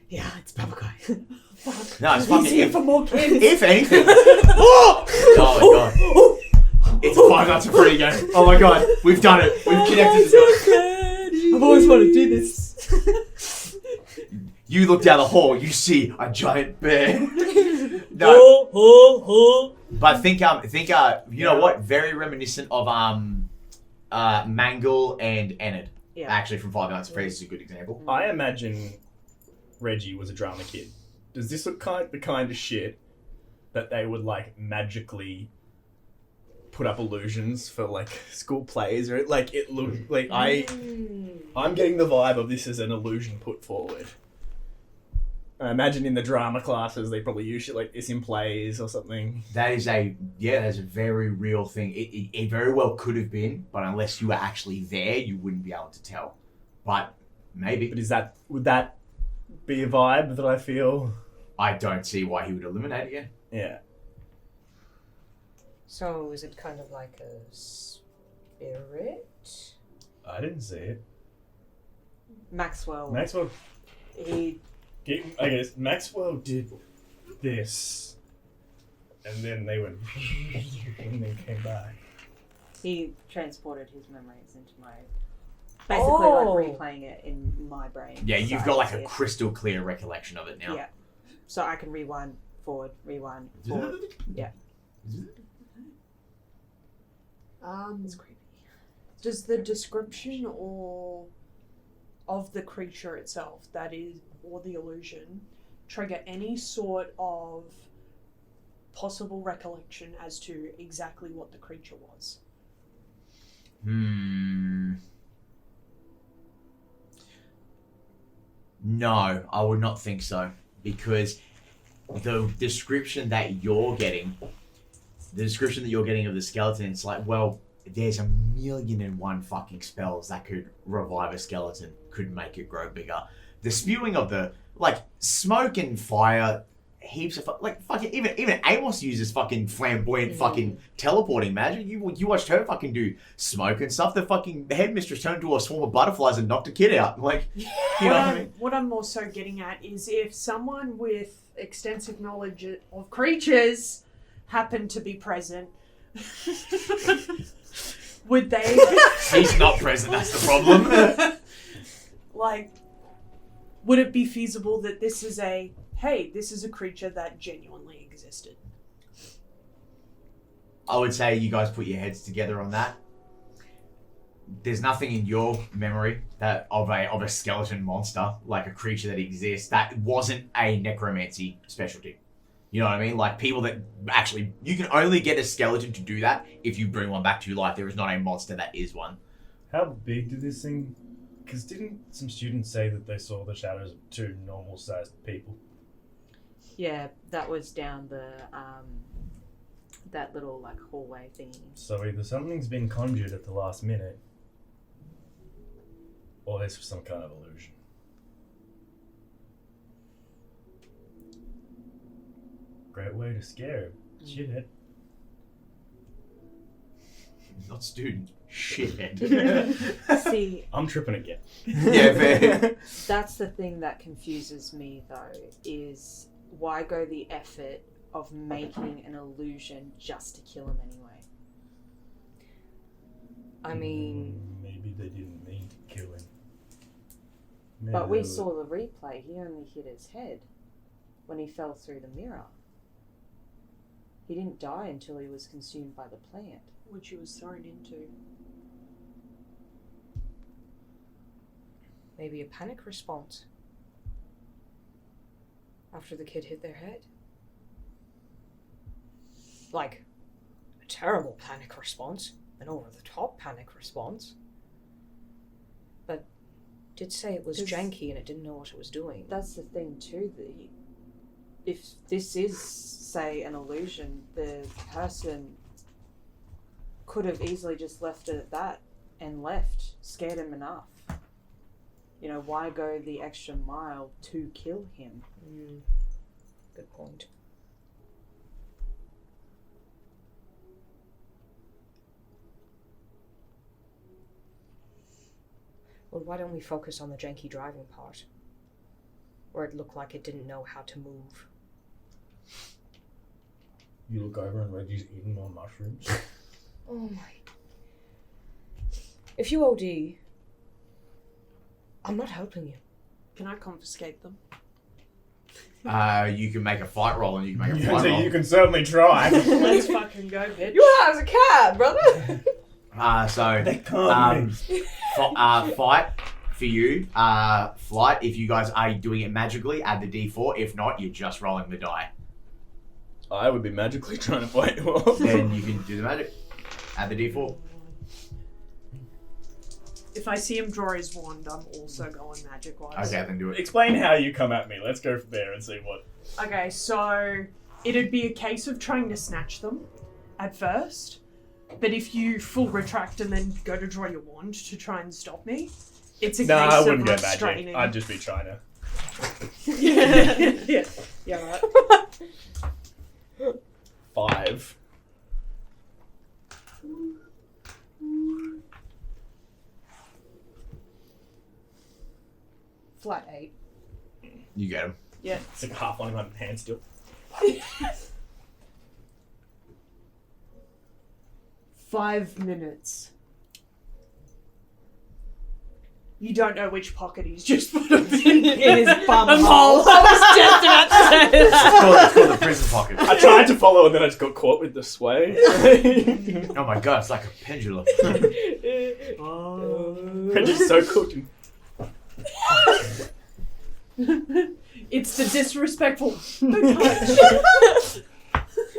yeah, it's Bubblegum. No, it's He's fucking. here for more kids. If anything. Oh my god. It's a Five Nights at Freddy game. Oh my god. We've done it. We've connected the dots. I've always wanted to do this. You look down the hall, you see a giant bear. No. But think you know what? Very reminiscent of Mangle and Enid. Yeah. Actually from Five Nights at Freddy's is a good example. I imagine Reggie was a drama kid. Does this look the kind of shit that they would like magically put up illusions for like school plays, or like it looked like I'm getting the vibe of this as an illusion put forward. I imagine in the drama classes they probably use shit like this in plays or something. That's a very real thing. It very well could have been, but unless you were actually there, you wouldn't be able to tell. But maybe. But would that be a vibe that I feel? I don't see why he would eliminate it. Yeah. So is it kind of like a spirit? I didn't see it. Maxwell. I guess Maxwell did this, and then they went, and then came back. He transported his memories into my... Basically, like replaying it in my brain. Yeah, so you've I got like can a see it. crystal clear recollection of it now. Yeah. So I can rewind forward. Yeah. It's creepy. Does the description of the creature itself, that is, or the illusion, trigger any sort of possible recollection as to exactly what the creature was? No, I would not think so. Because the description that you're getting of the skeleton, it's like, well, there's 1,000,001 fucking spells that could revive a skeleton, could make it grow bigger. The spewing of the, like, smoke and fire, heaps of, fucking, even Amos uses fucking flamboyant fucking teleporting magic. You watched her fucking do smoke and stuff. The fucking headmistress turned into a swarm of butterflies and knocked a kid out. Like, you know what I mean? What I'm also getting at is if someone with extensive knowledge of creatures happened to be present, would they... He's not present, that's the problem. Like, would it be feasible that this is a creature that genuinely existed? I would say you guys put your heads together on that. There's nothing in your memory that of a skeleton monster, like a creature that exists, that wasn't a necromancy specialty. You know what I mean? Like, people that actually... You can only get a skeleton to do that if you bring one back to life. There is not a monster that is one. How big did this thing... Because didn't some students say that they saw the shadows of two normal-sized people? Yeah, that was down the, that little, like, hallway thingy. So either something's been conjured at the last minute, or this was some kind of illusion. Great way to scare a shithead. Not student. Shithead. See, I'm tripping again. Yeah, fair. that's the thing that confuses me, though, is why go the effort of making an illusion just to kill him anyway? I mean... Maybe they didn't mean to kill him. Maybe But we they saw the replay. He only hit his head when he fell through the mirror. He didn't die until he was consumed by the plant. Which he was thrown into. Maybe a panic response after the kid hit their head. Like, a terrible panic response, an over-the-top panic response. But did say it was janky and it didn't know what it was doing. That's the thing too, if this is, say, an illusion, the person could have easily just left it at that and left, scared him enough. You know, why go the extra mile to kill him? Good point. Well, why don't we focus on the janky driving part? Where it looked like it didn't know how to move. You look over and Reggie's eating more mushrooms. Oh my... If you OD, I'm not helping you. Can I confiscate them? You can make a fight roll and you can make a fight roll. You can certainly try. Let's fucking go, bitch. You as a cat, brother! Fight for you. Flight, if you guys are doing it magically, add the d4. If not, you're just rolling the die. I would be magically trying to fight you off. Then you can do the magic. Add the d4. If I see him draw his wand, I'm also going magic-wise. Okay, then do it. Explain how you come at me. Let's go from there and see what. Okay, so it'd be a case of trying to snatch them at first, but if you full retract and then go to draw your wand to try and stop me, it's a Nah, case I of wouldn't go magic. restraining. I'd just be trying to. Yeah, right. 5. Flat 8. You get him. Yeah. It's like half on my hand still. 5 minutes. You don't know which pocket he's just put him in. In his bum A hole. hole. I was just about to say that. It's called the prison pocket. I tried to follow and then I just got caught with the sway. Oh my god, it's like a pendulum. Reggie's so cooked. It's the disrespectful.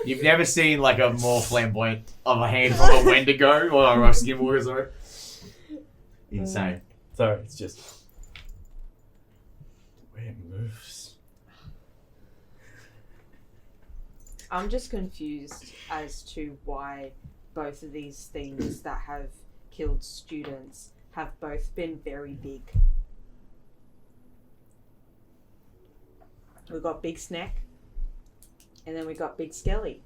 You've never seen like a more flamboyant of a hand from a Wendigo or a skinwalker, sorry. Insane. Sorry, it's just the way it moves. I'm just confused as to why both of these things that have killed students have both been very big. We got Big Snack, and then we got Big Skelly.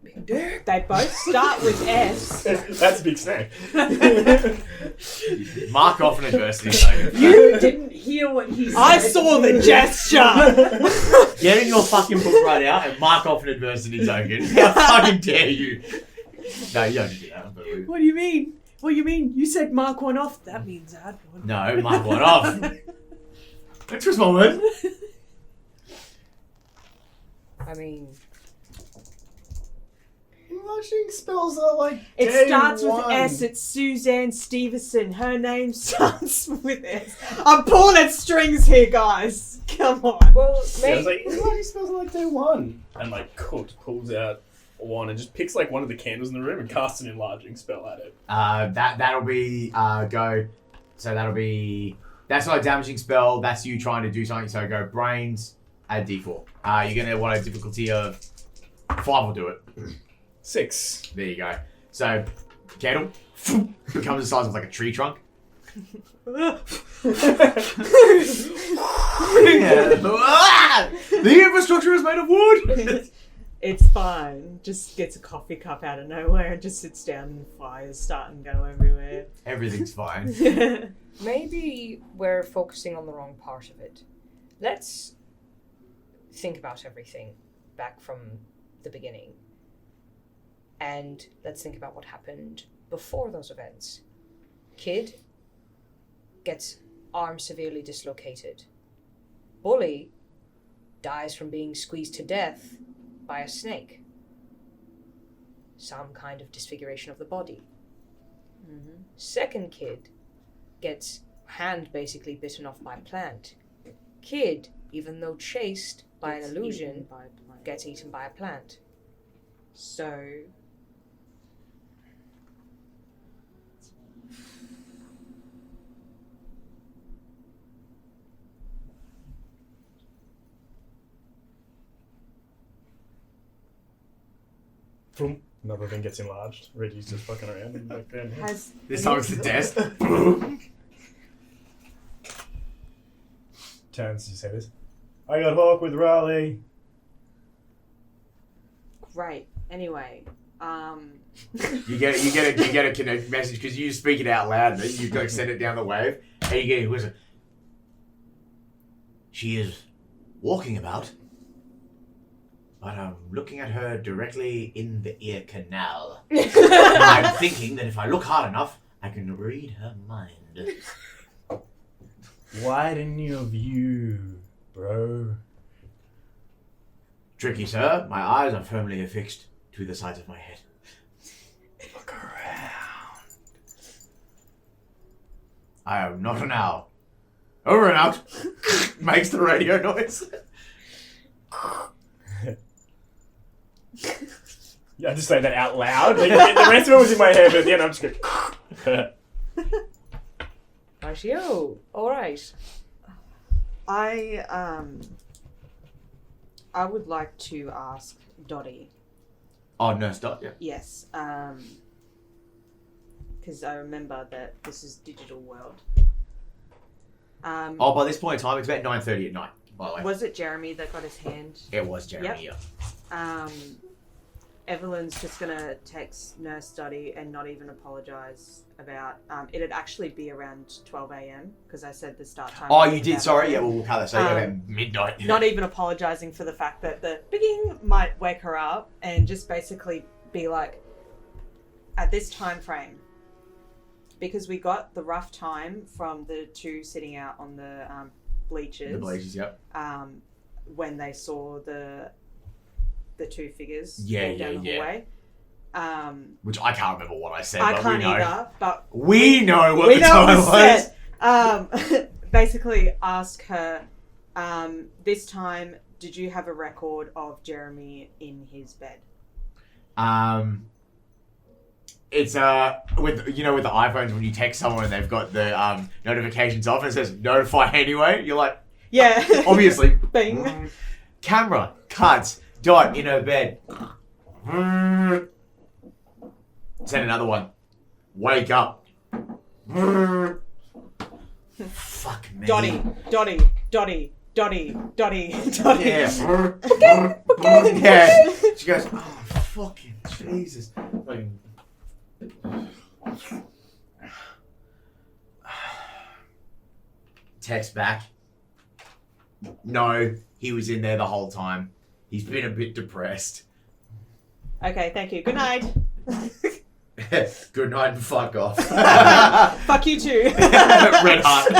Big dick. They both start with S. That's a big snack. Mark off an adversity token. You didn't hear what he said. I saw the gesture. Get in your fucking book right out and mark off an adversity token. How fucking dare you? No, you don't do that. But What do you mean? What do you mean? You said mark one off. That means add one. no, mark one off. That's just my word. I mean, Enlarging spells are like. It day starts with one. S. It's Suzanne Stevenson. Her name starts with S. I'm pulling at strings here, guys. Come on. well, Yeah, I was maybe, like, enlarging spells are like day 1. And like, Cooked pulls out one and just picks like one of the candles in the room and casts an enlarging spell at it. That'll be go. So that'll be that's not a damaging spell. That's you trying to do something. So go brains. Add d4. You're gonna want a difficulty of 5 will do it. 6. There you go. So candle becomes the size of like a tree trunk. The infrastructure is made of wood. It's fine. Just gets a coffee cup out of nowhere and just sits down and fires start and go everywhere. Everything's fine. maybe we're focusing on the wrong part of it. Let's think about everything back from the beginning. And let's think about what happened before those events. Kid gets arm severely dislocated. Bully dies from being squeezed to death by a snake. Some kind of disfiguration of the body. Mm-hmm. Second kid gets hand basically bitten off by a plant. Kid, even though chased by an illusion, gets eaten by a plant. So Vroom. Another thing gets enlarged. Reggie's just fucking around and back then. Has This time it's the desk. Terrence, you say this? I got Hawk with Raleigh. great. Anyway, You get a connect message because you speak it out loud. Then you go send it down the wave, and you get a whistle. She is walking about, but I'm looking at her directly in the ear canal. I'm thinking that if I look hard enough, I can read her mind. Widen your view, bro. Tricky, sir. My eyes are firmly affixed to the sides of my head. Look around. I am not an owl. Over and out. Makes the radio noise. Yeah, I just say that out loud. Like, the rest of it was in my head, but at the end I'm just going. Rightio. All right. I would like to ask Dottie. Oh, Nurse Dot, yeah. Yes. Because I remember that this is digital world. Oh, by this point in time, it's about 9:30 at night, by the way. Was it Jeremy that got his hand? It was Jeremy, Yep. Evelyn's just gonna text Nurse Dottie and not even apologise about. It'd actually be around 12 a.m. because I said the start time. Oh, was you did? about Sorry. 10. Yeah, we'll cut that. So about midnight. Not even apologising for the fact that the bigging might wake her up and just basically be like, at this time frame, because we got the rough time from the two sitting out on the bleachers. The bleachers, yep. When they saw the two figures Yeah, walk down the yeah. hallway. Which I can't remember what I said, I but can't we know. either, but We know what we the know time what was. said. Basically ask her, this time, did you have a record of Jeremy in his bed? It's with the iPhones when you text someone and they've got the notifications off and it says notify anyway. You're like, Yeah. obviously. Bing. Camera cuts. Dot in her bed. Send another one. Wake up. Fuck me. Dottie. Yeah. Yeah. She goes, oh, fucking Jesus. Fucking... Text back. No, he was in there the whole time. He's been a bit depressed. Okay, thank you. Good night. Good night and fuck off. Fuck you too. Red heart.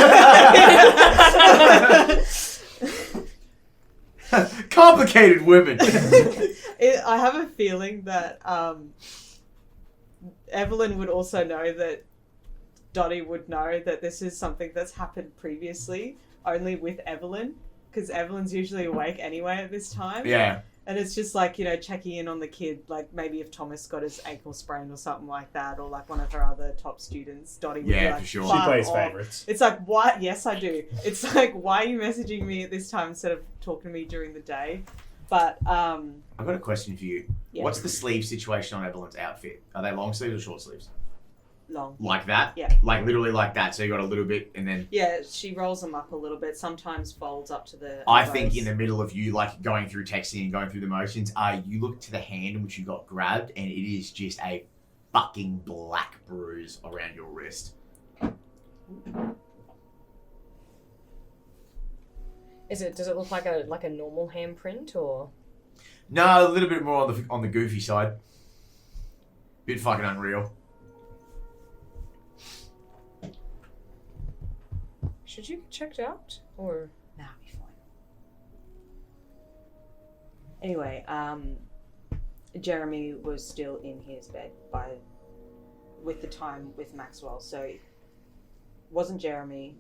Complicated women. I have a feeling that Evalyn would also know that Dottie would know that this is something that's happened previously, only with Evalyn, because Evelyn's usually awake anyway at this time. Yeah. And it's just like, checking in on the kid, like maybe if Thomas got his ankle sprained or something like that, or like one of her other top students, Dottie would be Yeah, like, for sure. She "Fuck plays off." favourites. It's like, why? Yes, I do. It's like, why are you messaging me at this time instead of talking to me during the day? But, I've got a question for you. yeah, What's the sleeve situation on Evelyn's outfit? Are they long sleeves or short sleeves? long. Like that? Yeah. Like literally like that. So you got a little bit and then... Yeah, she rolls them up a little bit, sometimes folds up to the I elbows. think in the middle of you like going through texting and going through the motions, you look to the hand in which you got grabbed and it is just a fucking black bruise around your wrist. Does it look like a normal handprint or? No, a little bit more on the goofy side. Bit fucking unreal. Should you get checked out or? Nah, I'll be fine. Anyway, Jeremy was still in his bed with the time with Maxwell, so it wasn't Jeremy.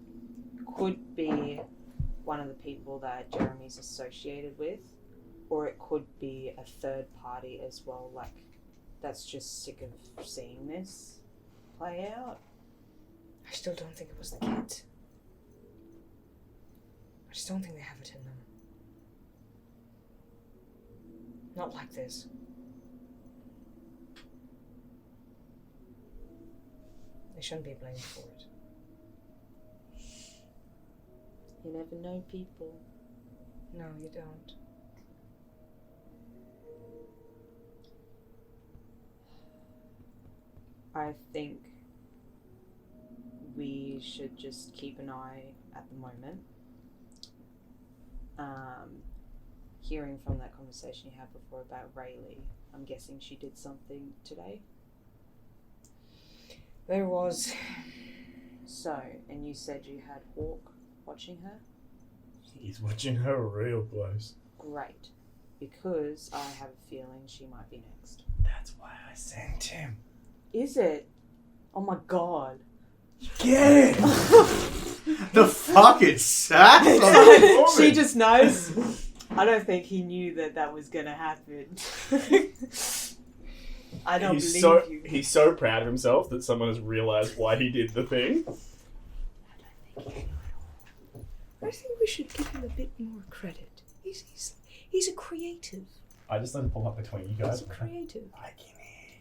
Could be one of the people that Jeremy's associated with, or it could be a third party as well, like that's just sick of seeing this play out. I still don't think it was the kid. I just don't think they have it in them. Not like this. They shouldn't be blamed for it. You never know people. No, you don't. I think we should just keep an eye at the moment. Hearing from that conversation you had before about Rayleigh, I'm guessing she did something today. There was. So, and you said you had Hawk watching her? He's watching her real close. Great. Because I have a feeling she might be next. That's why I sent him. Is it? Oh my god. Get it! The fucking sass on the woman. She just knows. I don't think he knew that was gonna happen. I don't believe you. He's so proud of himself that someone has realised why he did the thing. I think we should give him a bit more credit. He's a creative. I just let him pop up between you guys. He's a creative. I can hear you.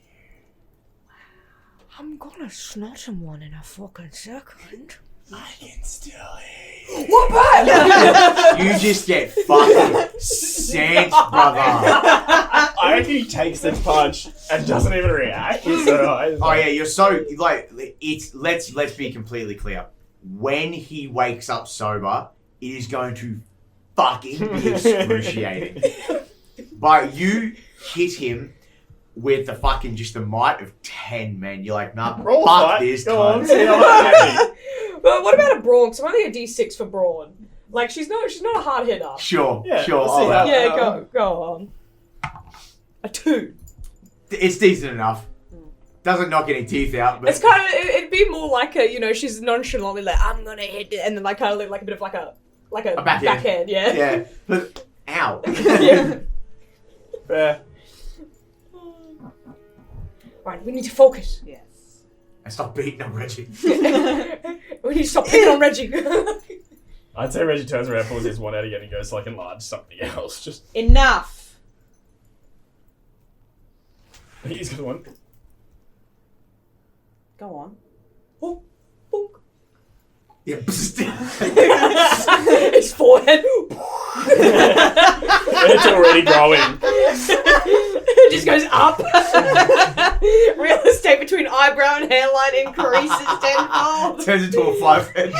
I'm gonna snot him one in a fucking second. I can still hear you. What bad? You just get fucking sent, brother. I reckon he takes the punch and doesn't even react. Oh yeah, you're so like it's. Let's be completely clear. When he wakes up sober, it is going to fucking be excruciating. But you hit him with the fucking just the might of 10 men. You're like, nah, Roll fuck fight. this. Go on. cunt. See how that But what about a brawn? Because I'm only a D6 for brawn. Like she's not a hard hitter. Sure, Yeah, sure. let's see I'll how- allow it. Go on. A 2. It's decent enough. Doesn't knock any teeth out, but It's kind of it'd be more like a she's nonchalantly like I'm gonna hit it, and then like kind of like a bit of like a backhand, yeah. yeah. But ow. Yeah. Fair. Right, we need to focus. Yes. And stop beating up Reggie. We need to stop picking on Reggie. I'd say Reggie turns around, pulls his one out again, and goes to like enlarge something else. Just Enough. he's got one. Go on. Oh, bonk. Yeah. His forehead. It's already growing. It just goes up. Real estate between eyebrow and hairline increases tenfold. Turns into a 5-head.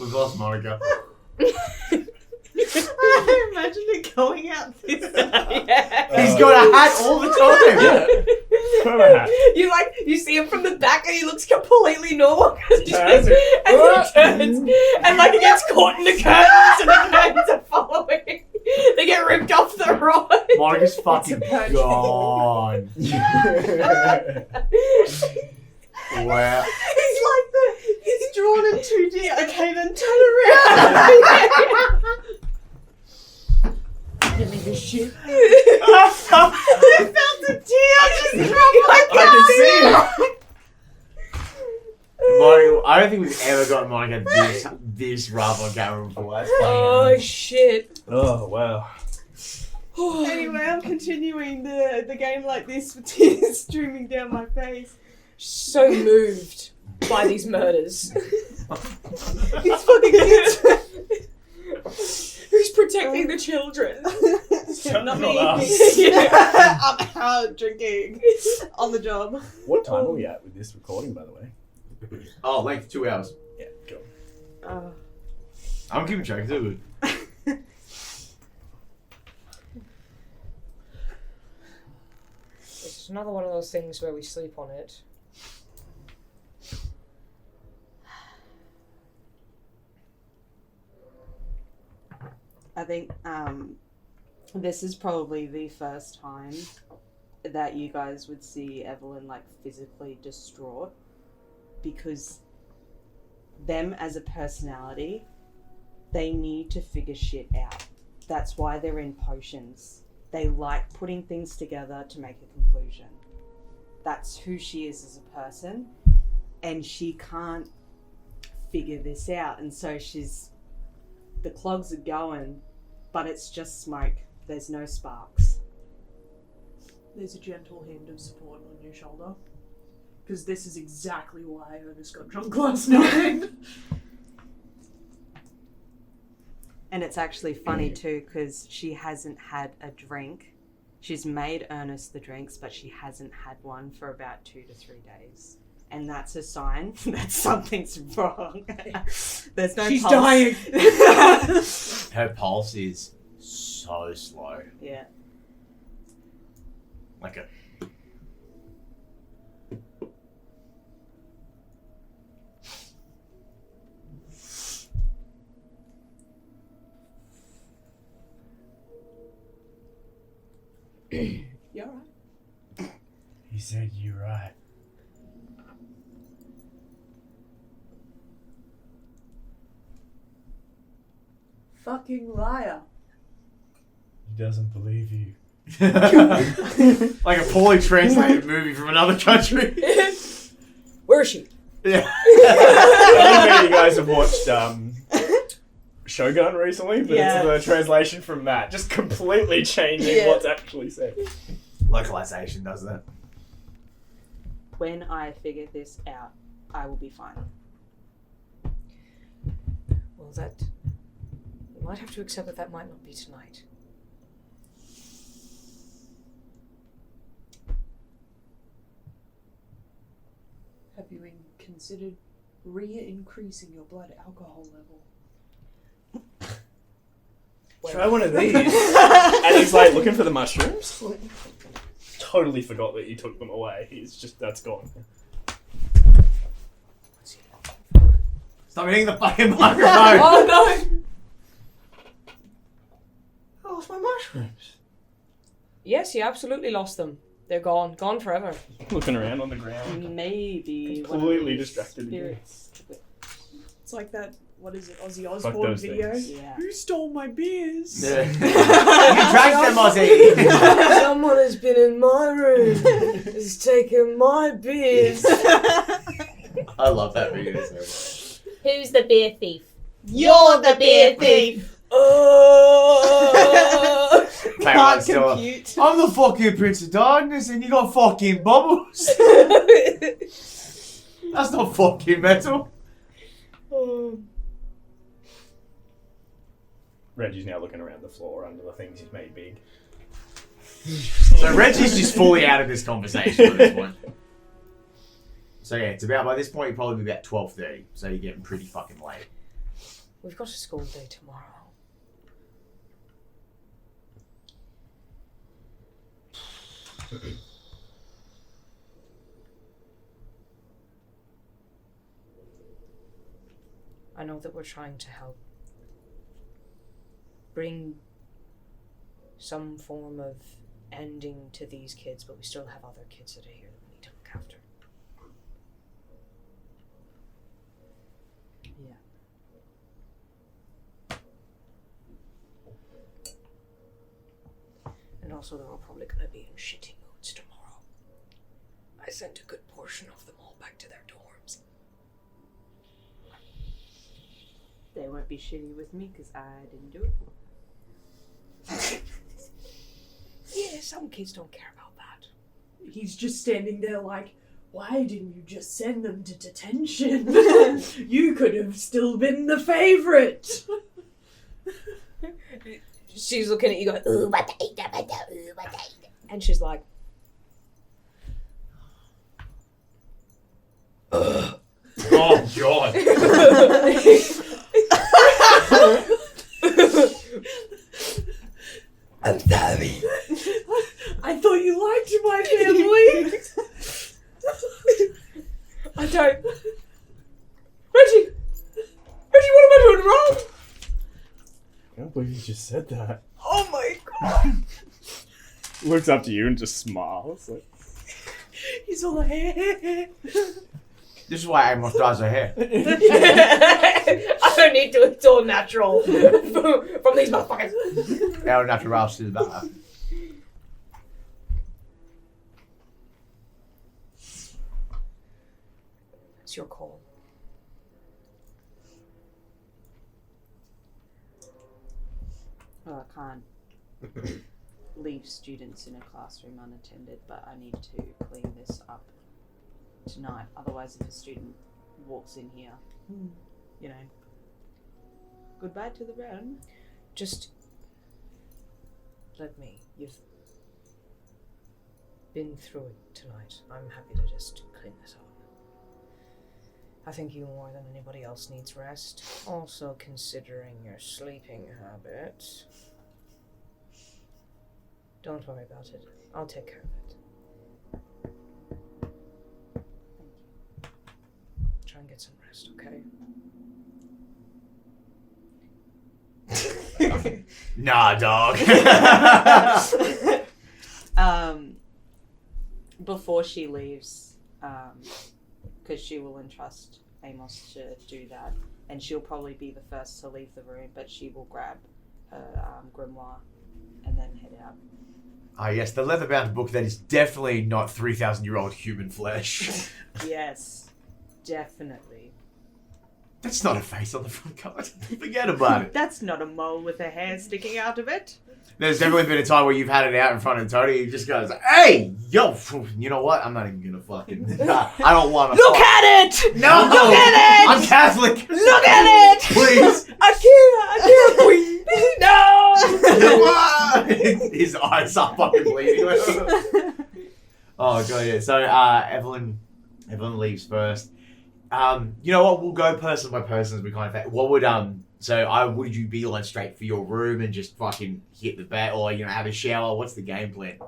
We've lost Monica. Imagine it going out this Yeah. He's got a hat all the time. Put a hat. You see him from the back and he looks completely normal and he Turns. turns and like he gets caught in the curtains and the curtains are following. They get ripped off the rod. Monica's fucking gone. Wow. He's drawn in 2D. Okay, then turn around. Give me this shit. I felt a tear just drop my I can see it. Monica, I don't think we've ever got Monica this rough on camera before. That's funny. Oh shit. Oh wow. Anyway, I'm continuing the game like this with tears streaming down my face. So moved by these murders. These fucking kids. Who's protecting the children? Not Not me. us. I'm out drinking on the job. What time are we at with this recording, by the way? Oh, length 2 hours. Yeah, go. I'm keeping track too. It's another one of those things where we sleep on it. I think this is probably the first time that you guys would see Evalyn like physically distraught, because them as a personality, they need to figure shit out. That's why they're in potions. They like putting things together to make a conclusion. That's who she is as a person, and she can't figure this out, and so the clogs are going, but it's just smoke. There's no sparks. There's a gentle hand of support on your shoulder. Because this is exactly why Ernest got drunk last night. And it's actually funny too, because she hasn't had a drink. She's made Ernest the drinks, but she hasn't had one for about 2 to 3 days. And that's a sign that something's wrong. There's no She's pulse. dying. Her pulse is so slow. Yeah. Like a. You're right. He said you're right. Fucking liar. He doesn't believe you. Like a poorly translated movie from another country. Where is she? Yeah. I think you guys have watched Shogun recently, but Yeah. it's the translation from that. Just completely changing what's actually said. Localization, doesn't it? When I figure this out, I will be fine. Well, that... You might have to accept that might not be tonight. Have you considered re-increasing your blood alcohol level? Try one of these. And he's like looking for the mushrooms. Totally forgot that you took them away. He's just, that's gone. Stop hitting the fucking microphone. Oh no! I lost my mushrooms. Yes, you absolutely lost them. They're gone. Gone forever. Looking around on the ground. Maybe Completely distracted again. spirits. It's like that, what is it, Ozzy Fuck Osbourne those video? things. Yeah. Who stole my beers? Yeah. You drank them, Ozzy. Someone has been in my room. Has taken my beers. I love that video so much. Who's the beer thief? You're the beer thief! Oh! Can't Can't compute. I'm the fucking Prince of Darkness and you got fucking bubbles. That's not fucking metal. Reggie's now looking around the floor under the things he's made big. So Reggie's just fully out of this conversation at this point. So yeah, it's about, by this point, you'll probably be about 12:30. So you're getting pretty fucking late. We've got a school day tomorrow. I know that we're trying to help bring some form of ending to these kids, but we still have other kids that are here that we need to look after. Yeah. And also they're all probably going to be in shitty moods tomorrow. I sent a good portion of them all back to their dorms. They won't be shitty with me because I didn't do it. Yeah, some kids don't care about that. He's just standing there like, why didn't you just send them to detention? You could have still been the favourite. She's looking at you going, ooh, and she's like, Oh god. I'm sorry. I thought you liked my family. I don't. Reggie, what am I doing wrong? I can't believe you just said that. Oh my god. Looks up to you and just smiles. Like, He's all like, This is why Amos dyes her hair. I don't need to. It's all natural from these motherfuckers. Our natural is better. It's your call. Well, I can't leave students in a classroom unattended, but I need to clean this up tonight. Otherwise, if a student walks in here, you know, goodbye to the realm. Just let me. You've been through it tonight. I'm happy to just clean this up. I think you more than anybody else needs rest. Also considering your sleeping habits. Don't worry about it. I'll take care of it. Try and get some rest, okay? Nah, dog. Before she leaves, because she will entrust Amos to do that, and she'll probably be the first to leave the room, but she will grab her grimoire and then head out. Ah, yes, the leather-bound book that is definitely not 3,000-year-old human flesh. Yes. Definitely. That's not a face on the front cover. Forget about it. That's not a mole with a hair sticking out of it. There's definitely been a time where you've had it out in front of Tony. He just goes, "Hey, yo, you know what? I'm not even gonna fucking. I don't want to. Look at it! No, Look at it! I'm Catholic. Look at it! Please. Akira, please! No! His eyes are fucking bleeding. Oh god, yeah. So Evalyn leaves first. You know what? We'll go person by person as we kind of. What would would you beeline straight for your room and just fucking hit the bed, or have a shower? What's the game plan?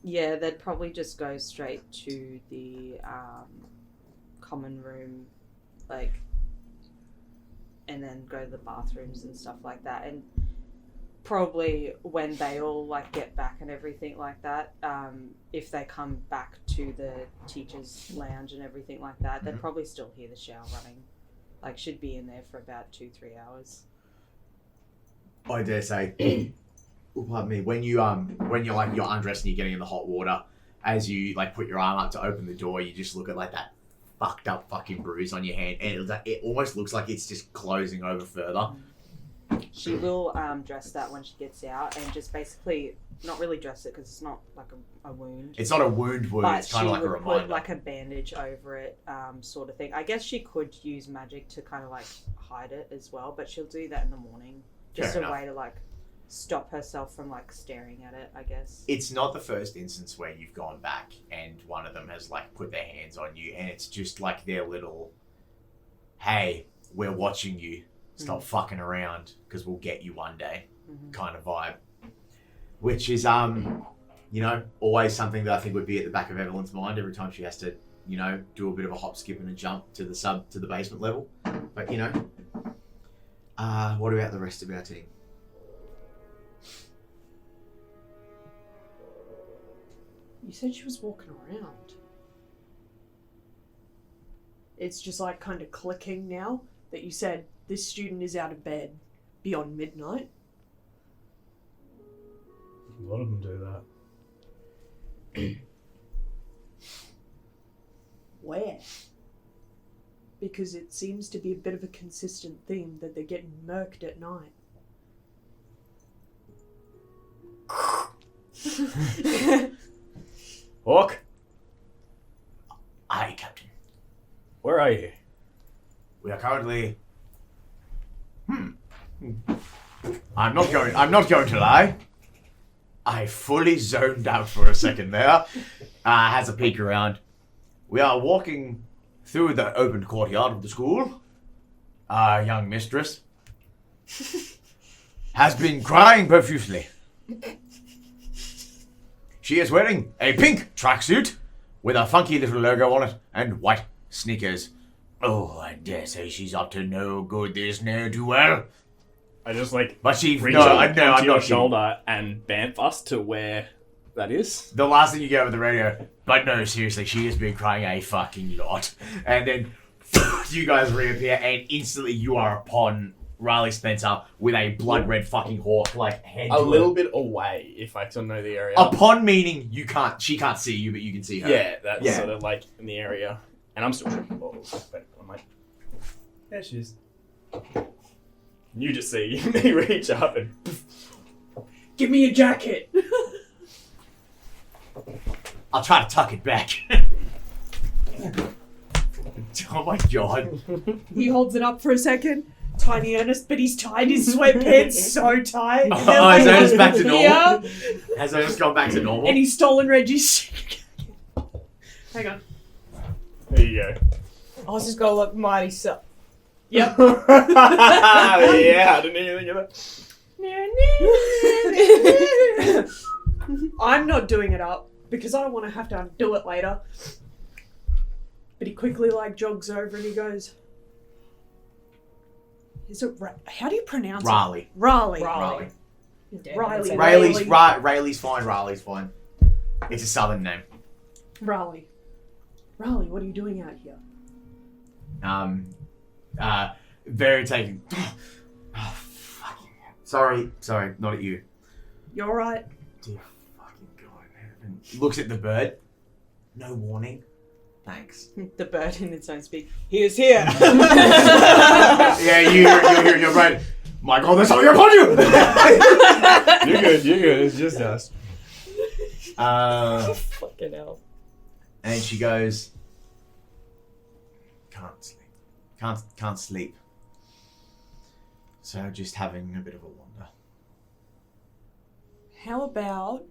Yeah, they'd probably just go straight to the common room, and then go to the bathrooms and stuff like that. And probably when they all get back and everything like that, if they come back to the teachers' lounge and everything like that, they'd probably still hear the shower running. Should be in there for about 2-3 hours. I dare say, pardon me, when you're undressed and you're getting in the hot water, as you put your arm up to open the door, you just look at that fucked up fucking bruise on your hand, and it almost looks like it's just closing over further. She will dress that when she gets out, and just basically not really dress it because it's not a wound. It's not a wound, But it's kind of like a she reminder. would put a bandage over it, sort of thing. I guess she could use magic to kind of hide it as well, but she'll do that in the morning, just Fair a enough. way to stop herself from staring at it, I guess. It's not the first instance where you've gone back and one of them has put their hands on you, and it's just their little, "Hey, we're watching you. Stop fucking around because we'll get you one day," kind of vibe. Which is, always something that I think would be at the back of Evelyn's mind every time she has to, do a bit of a hop, skip, and a jump to the basement level. But what about the rest of our team? You said she was walking around. It's just kind of clicking now that you said this student is out of bed beyond midnight. A lot of them do that. Where? Because it seems to be a bit of a consistent theme that they're getting murked at night. Hawk, Aye, Captain. where are you? We are currently. I'm not going to lie. I fully zoned out for a second there. Has a peek around. We are walking through the open courtyard of the school. Our young mistress has been crying profusely. She is wearing a pink tracksuit with a funky little logo on it and white sneakers. Oh, I dare say she's up to no good this ne'er-do-well. I just But she, reach no, up I know, onto I'm your not kidding. shoulder and bamf us to where that is. The last thing you get over the radio, but no, seriously, she has been crying a fucking lot. And then you guys reappear, and instantly you are upon Riley Spencer with a blood red fucking hawk head. A little bit away, if I still know the area. Upon meaning she can't see you, but you can see her. Yeah, that's Yeah. sort of in the area. And I'm still tripping balls, but I'm There she is. you just see me reach up and Give me your jacket! I'll try to tuck it back. Oh my god. He holds it up for a second. Tiny Ernest, but he's tied his sweatpants so tight. And Oh, they're is Ernest back to normal? here, Has Ernest gone back to normal? and he's stolen Reggie's. Hang on. there you go. I was just gonna look mighty so. Yep. Yeah, I didn't hear anything of that. I'm not doing it up because I don't want to have to undo it later. But he quickly jogs over and he goes, "Is it how do you pronounce Raleigh. it?" Raleigh. Raleigh. Riley. Rayleigh's fine. Raleigh's fine. It's a southern name. Raleigh. Raleigh, what are you doing out here? Very taken. Oh, fucking hell. Sorry, not at you. You alright? Dear fucking God, man. Looks at the bird. No warning. Thanks. The bird in its own speak. He is here. Yeah, you hear in your brain, my God, there's something upon you! You're good. It's just us. Fucking hell. And she goes, can't sleep. Can't sleep. So just having a bit of a wander. How about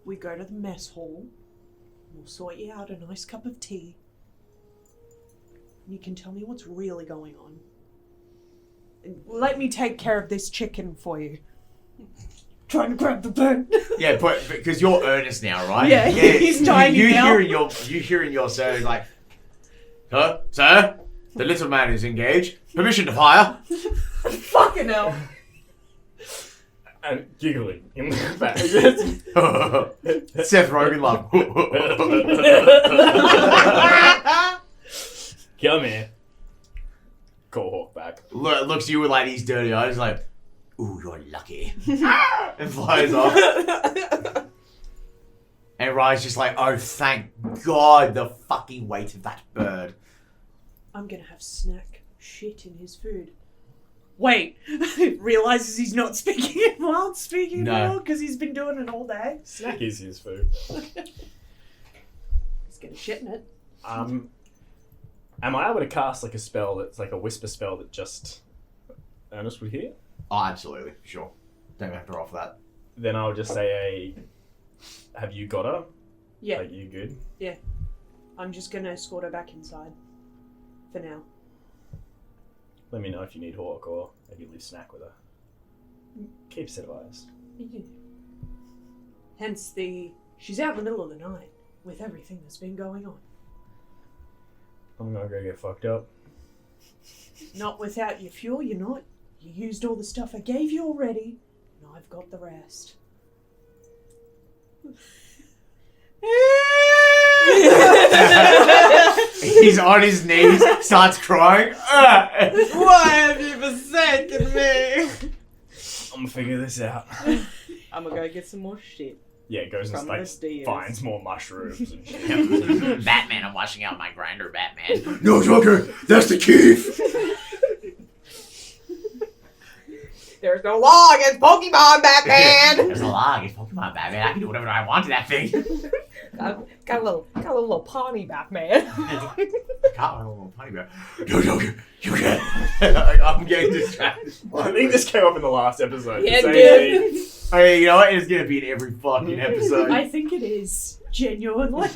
we go to the mess hall? We'll sort you out a nice cup of tea. And you can tell me what's really going on. And let me take care of this chicken for you. Trying to grab the bird. Yeah, but because you're Ernest now, right? Yeah, he's tiny you now. You hearing your sir like, sir, the little man is engaged. Permission to fire. Fucking hell. And giggling in the back. Seth Rogen laugh. Come here. Call Hawk back. Looks at you with like these dirty eyes, like, ooh, you're lucky, and flies off. And Ryan's just like, oh, thank God, the fucking weight of that bird. I'm gonna have snack shit in his food. Wait, realizes he's not speaking it while speaking No. anymore because he's been doing it all day. Snack is his food. He's gonna shit in it. Am I able to cast like a spell that's like a whisper spell that just Ernest would hear? Oh, absolutely, sure. Don't have to roll for that. Then I'll just say have you got her? Yeah, Like, you good? I'm just gonna escort her back inside. For now. Let me know if you need Hawk or maybe leave Snack with her. Keep a set of eyes. Hence she's out in the middle of the night with everything that's been going on. I'm gonna go get fucked up. Not without your fuel, you're not. You used all the stuff I gave you already, and I've got the rest. He's on his knees, starts crying. Why have you forsaken me? I'm gonna figure this out. I'm gonna go get some more shit. Yeah, goes and From like the stairs. finds more mushrooms and shit. Batman, I'm washing out my grinder, Batman. No, Joker, that's the key. There's no law against Pokemon, Batman! There's a law against Pokemon, Batman. I can do whatever I want to that thing. Got a little pawnee, Batman. God, a little tiny bit. No, Joker, you can. I'm getting distracted. I think this came up in the last episode. Yeah, The it same did. thing. Okay, you know what? It's gonna be in every fucking episode. I think it is. Genuinely.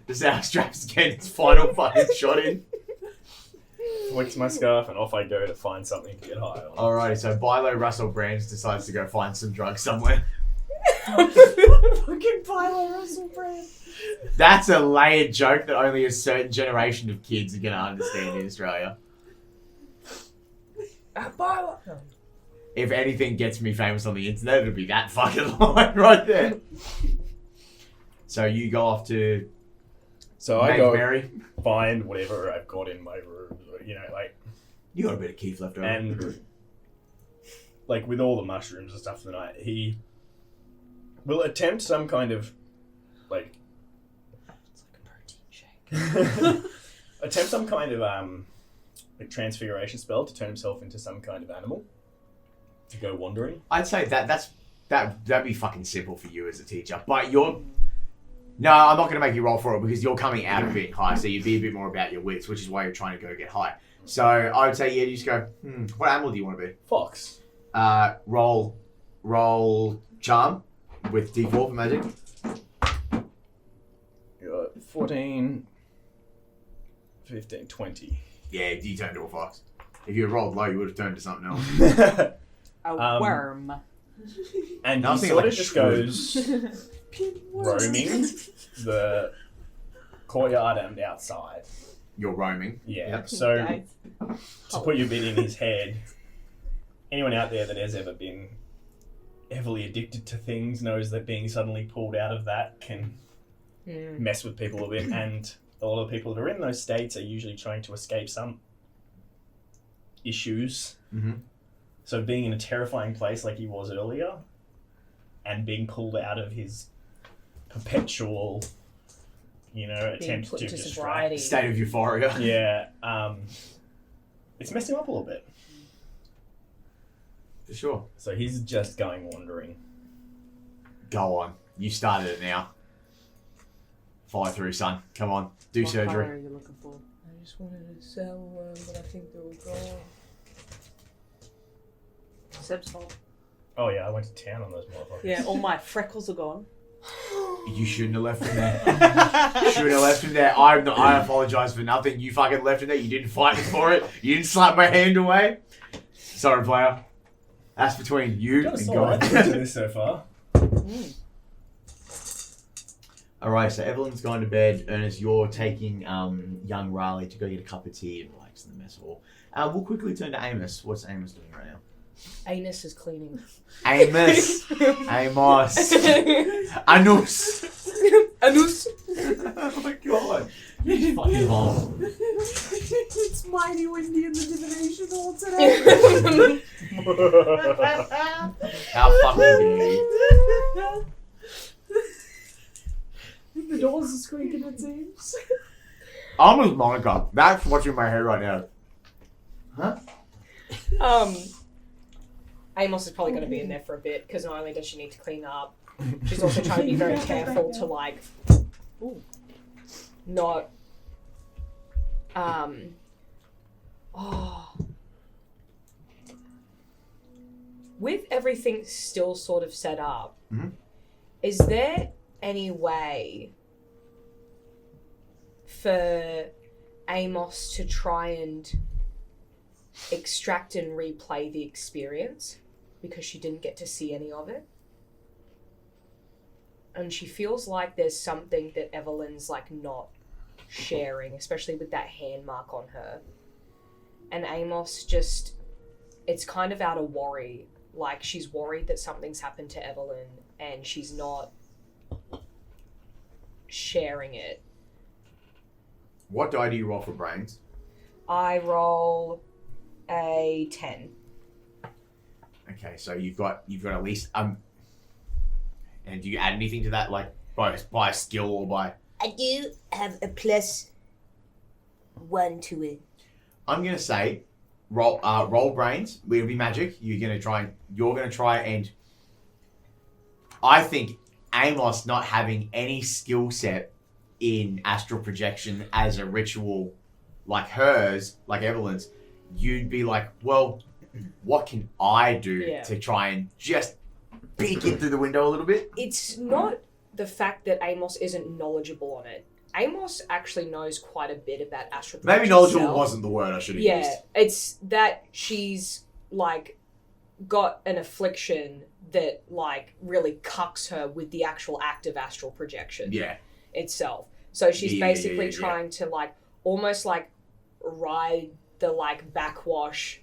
The sound straps getting its final fucking shot in. Flicks my scarf and off I go to find something to get high on. Alrighty, so Bilo Russell Brands decides to go find some drugs somewhere. Fucking Philo Russell Brand. That's a layered joke that only a certain generation of kids are gonna understand in Australia. If anything gets me famous on the internet, it'll be that fucking line right there. So you go off to So I go Mary. find whatever I've got in my room. You know, like, You got a bit of Keith left over. and like with all the mushrooms and stuff tonight, he will attempt some kind of like It's like a protein shake. attempt some kind of like transfiguration spell to turn himself into some kind of animal to go wandering. I'd say that'd be fucking simple for you as a teacher. But no, I'm not going to make you roll for it because you're coming out of being high, so you'd be a bit more about your wits, which is why you're trying to go get high. So I would say, yeah, you just go, what animal do you want to be? Fox. Roll charm with D4 for magic. You got 14, 15, 20. Yeah, you turned to a fox. If you had rolled low, you would have turned to something else. A worm. And No, I'm he thinking sort like of a just shrew. goes roaming the courtyard and outside. You're roaming. Yeah. Yep. So Nice. to put your bit in his head, anyone out there that has ever been heavily addicted to things knows that being suddenly pulled out of that can mess with people a bit, and a lot of people that are in those states are usually trying to escape some issues. Mm-hmm. So being in a terrifying place like he was earlier and being pulled out of his perpetual, Being attempt put to to distract. sobriety. State of euphoria. Yeah, it's messed him up a little bit. For sure. So he's just going wandering. Go on. You started it now. Follow through, son. Come on. Do What colour surgery. are you looking for? I just wanted to sell one, but I think they're all gone. Seb's fault. Oh yeah, I went to town on those motherfuckers. Yeah, all my freckles are gone. You shouldn't have left him there. Shouldn't have left him there. I apologise for nothing. You fucking left him there. You didn't fight me for it. You didn't slap my hand away. Sorry, player. That's between you Got a and solid God. to this so far. Alright, so Evelyn's going to bed. Ernest, you're taking young Riley to go get a cup of tea and relax in the mess hall. We'll quickly turn to Amos. What's Amos doing right now? Anus is cleaning. Amos. Amos. Anus. Anus. Oh my god. You fucking evolved. It's mighty windy in the divination hall today. How fucking dare you? The doors are squeaking, it seems. I'm with Monica. That's what's in my head right now. Huh? Amos is probably going to be in there for a bit because not only does she need to clean up, she's also trying to be very careful to not with everything still sort of set up. Mhm. Is there any way for Amos to try and extract and replay the experience because she didn't get to see any of it? And she feels like there's something that Evalyn's not sharing, especially with that hand mark on her. And Amos it's kind of out of worry. She's worried that something's happened to Evalyn and she's not sharing it. What die do you roll for brains? I roll a 10. Okay, so you've got at least and do you add anything to that, by skill or by? I do have a +1 to it. I'm gonna say, roll brains. It'll be magic. You're gonna try and. I think Amos not having any skill set in astral projection as a ritual like hers, like Evelyn's, you'd be like, well, what can I do to try and just peek in through the window a little bit? It's not the fact that Amos isn't knowledgeable on it. Amos actually knows quite a bit about astral projection. Maybe knowledgeable itself. wasn't the word I should have used. Yeah, it's that she's got an affliction that really cucks her with the actual act of astral projection itself. So she's basically trying to almost ride the backwash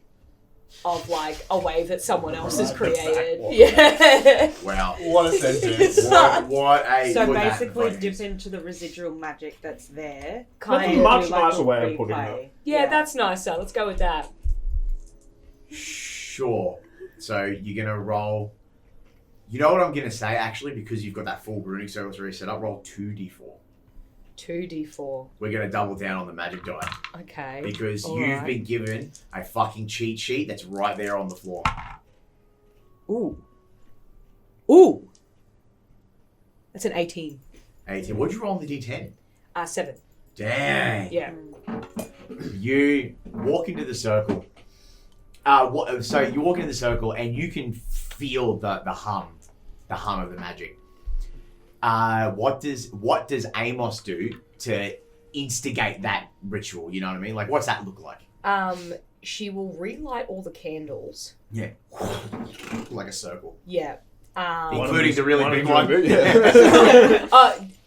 of a wave that someone else has created. Yeah. Wow. What a sentence. what a So what that basically fucking dip is. into the residual magic that's there. That's a and much do, nicer a way of putting replay. it. Yeah, that's nicer. Let's go with that. Sure. So you're gonna roll. You know what I'm gonna say actually, because you've got that full runic circle already set up. Roll 2d4. 2d4. We're gonna double down on the magic die Okay. because All you've right. been given a fucking cheat sheet that's right there on the floor. Ooh. Ooh. That's an 18. 18. What'd you roll on the d10? 7. Dang. Yeah. You walk into the circle. So you walk into the circle and you can feel the hum of the magic. What does Amos do to instigate that ritual? You know what I mean? What's that look like? She will relight all the candles. Yeah, like a circle, Yeah. including the really big one.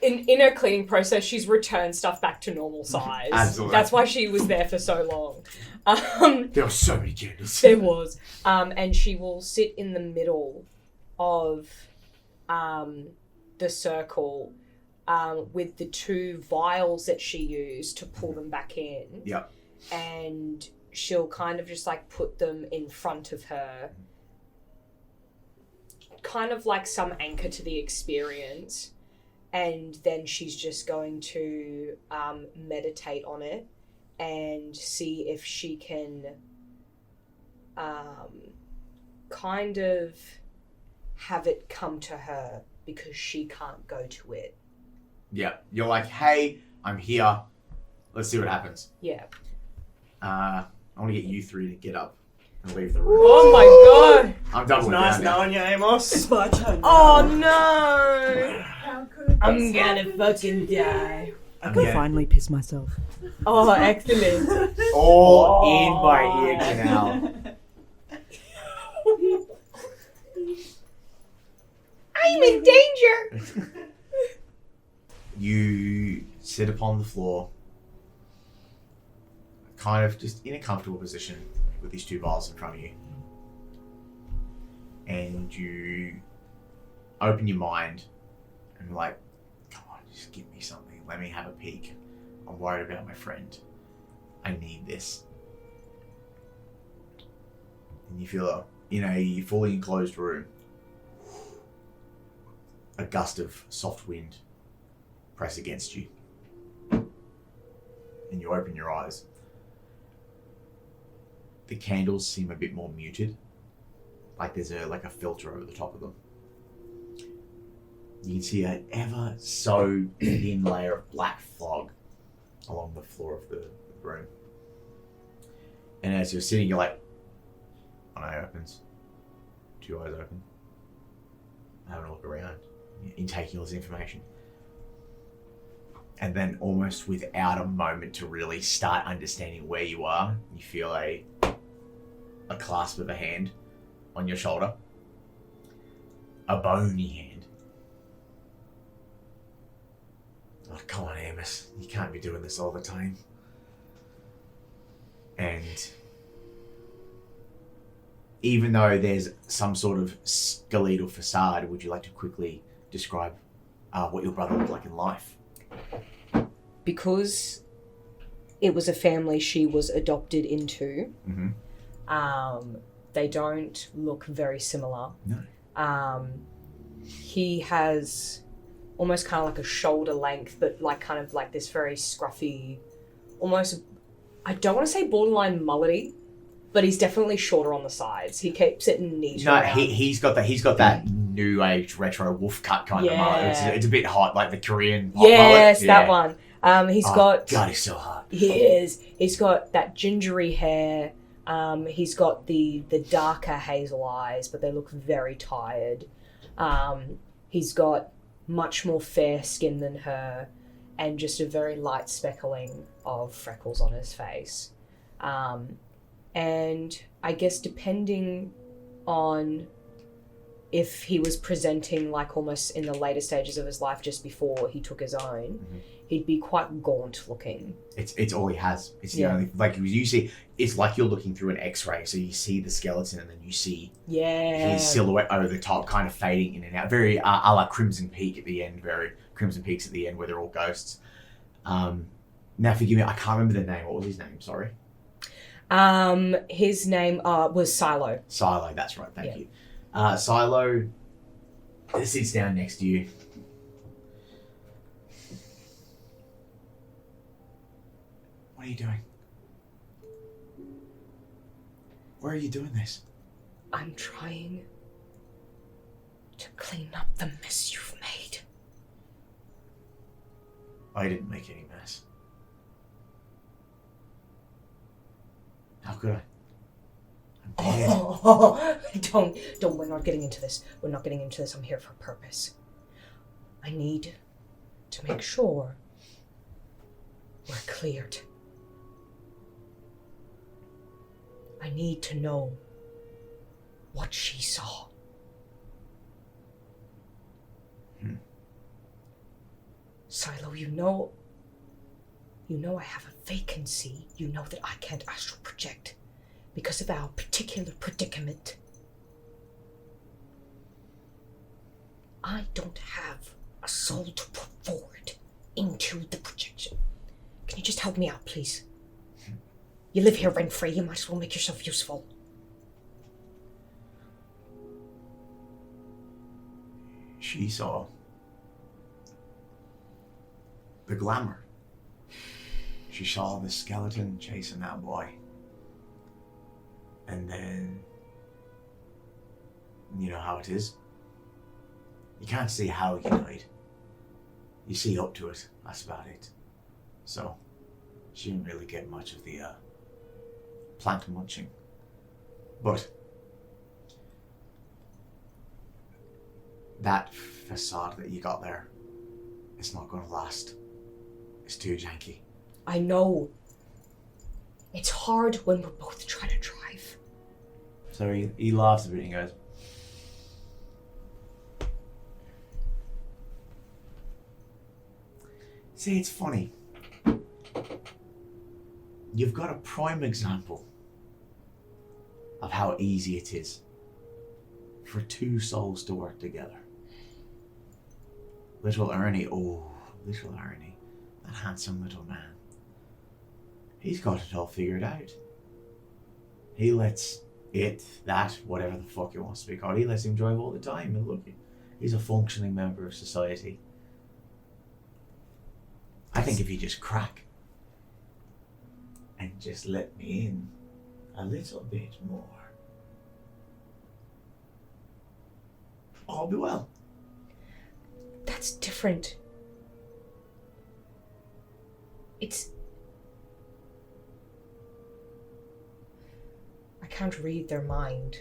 In her cleaning process, she's returned stuff back to normal size. Absolutely. That's why she was there for so long. There were so many candles. There was. And she will sit in the middle of the circle with the 2 vials that she used to pull them back in. Yep. And she'll kind of just put them in front of her. Kind of like some anchor to the experience. and then she's just going to meditate on it and see if she can kind of have it come to her because she can't go to it. Yeah. You're like, hey, I'm here. Let's see what happens. Yeah. I want to get you three to get up and leave the room. Oh my god! I'm doubling Nice down now. knowing you, Amos. It's my turn. Oh no! How could I'm gonna fucking die. I can Yeah. finally piss myself. Oh, excellent. All in my ear canal. I'm in danger! You sit upon the floor, kind of just in a comfortable position with these two vials in front of you. And you open your mind and you're like, come on, just give me something. Let me have a peek. I'm worried about my friend. I need this. And you feel in a fully enclosed room, a gust of soft wind press against you. And you open your eyes. The candles seem a bit more muted. Like there's a filter over the top of them. You can see an ever so thin layer of black fog along the floor of the room. And as you're sitting, you're like, one eye opens, two eyes open. Having a look around, intaking all this information. And then almost without a moment to really start understanding where you are, you feel a clasp of a hand on your shoulder. A bony hand. Oh, come on, Amos. You can't be doing this all the time. And even though there's some sort of skeletal facade, would you like to quickly describe what your brother looked like in life? Because it was a family she was adopted into, they don't look very similar. No. He has almost kind of like a shoulder length, but like kind of like this very scruffy, almost, I don't want to say borderline mullety, but he's definitely shorter on the sides. He keeps it neat. No, he's got that new age retro wolf cut kind of mullet. It's a bit hot, like the Korean hot mullet. Yes, that one. He's got. God, he's so hot. He is. He's got that gingery hair. He's got the darker hazel eyes, but they look very tired. He's got much more fair skin than her, and just a very light speckling of freckles on his face. And I guess depending on if he was presenting like almost in the later stages of his life just before he took his own, he'd be quite gaunt looking. It's all he has. It's the only, like you see, it's like you're looking through an X-ray, so you see the skeleton and then you see his silhouette over the top, kind of fading in and out. Very a la Crimson Peak at the end, very Crimson Peaks at the end where they're all ghosts. Now forgive me, I can't remember the name. What was his name? Sorry. His name was Silo. Silo, that's right. Thank you. Silo sits down next to you. What are you doing? Why are you doing this? I'm trying to clean up the mess you've made. I didn't make any mess. How could I? I'm dead. Oh, don't, we're not getting into this. We're not getting into this. I'm here for a purpose. I need to make sure we're cleared. I need to know what she saw. Silo, you know I have a vacancy. You know that I can't astral project because of our particular predicament. I don't have a soul to put forward into the projection. Can you just help me out, please? You live here rent-free, you might as well make yourself useful. She saw the glamour. She saw the skeleton chasing that boy. And then, you know how it is. You can't see how he died. You see up to it, that's about it. So, she didn't really get much of the plant munching. But that facade that you got there, it's not going to last. It's too janky. I know. It's hard when we're both trying to drive. So he laughs a bit and goes, see, it's funny. You've got a prime example of how easy it is for two souls to work together. Little Ernie, that handsome little man. He's got it all figured out. He lets whatever the fuck it wants to be called, he lets him drive all the time. And look, he's a functioning member of society. I think if you just crack and just let me in a little bit more, all be well. That's different. I can't read their mind,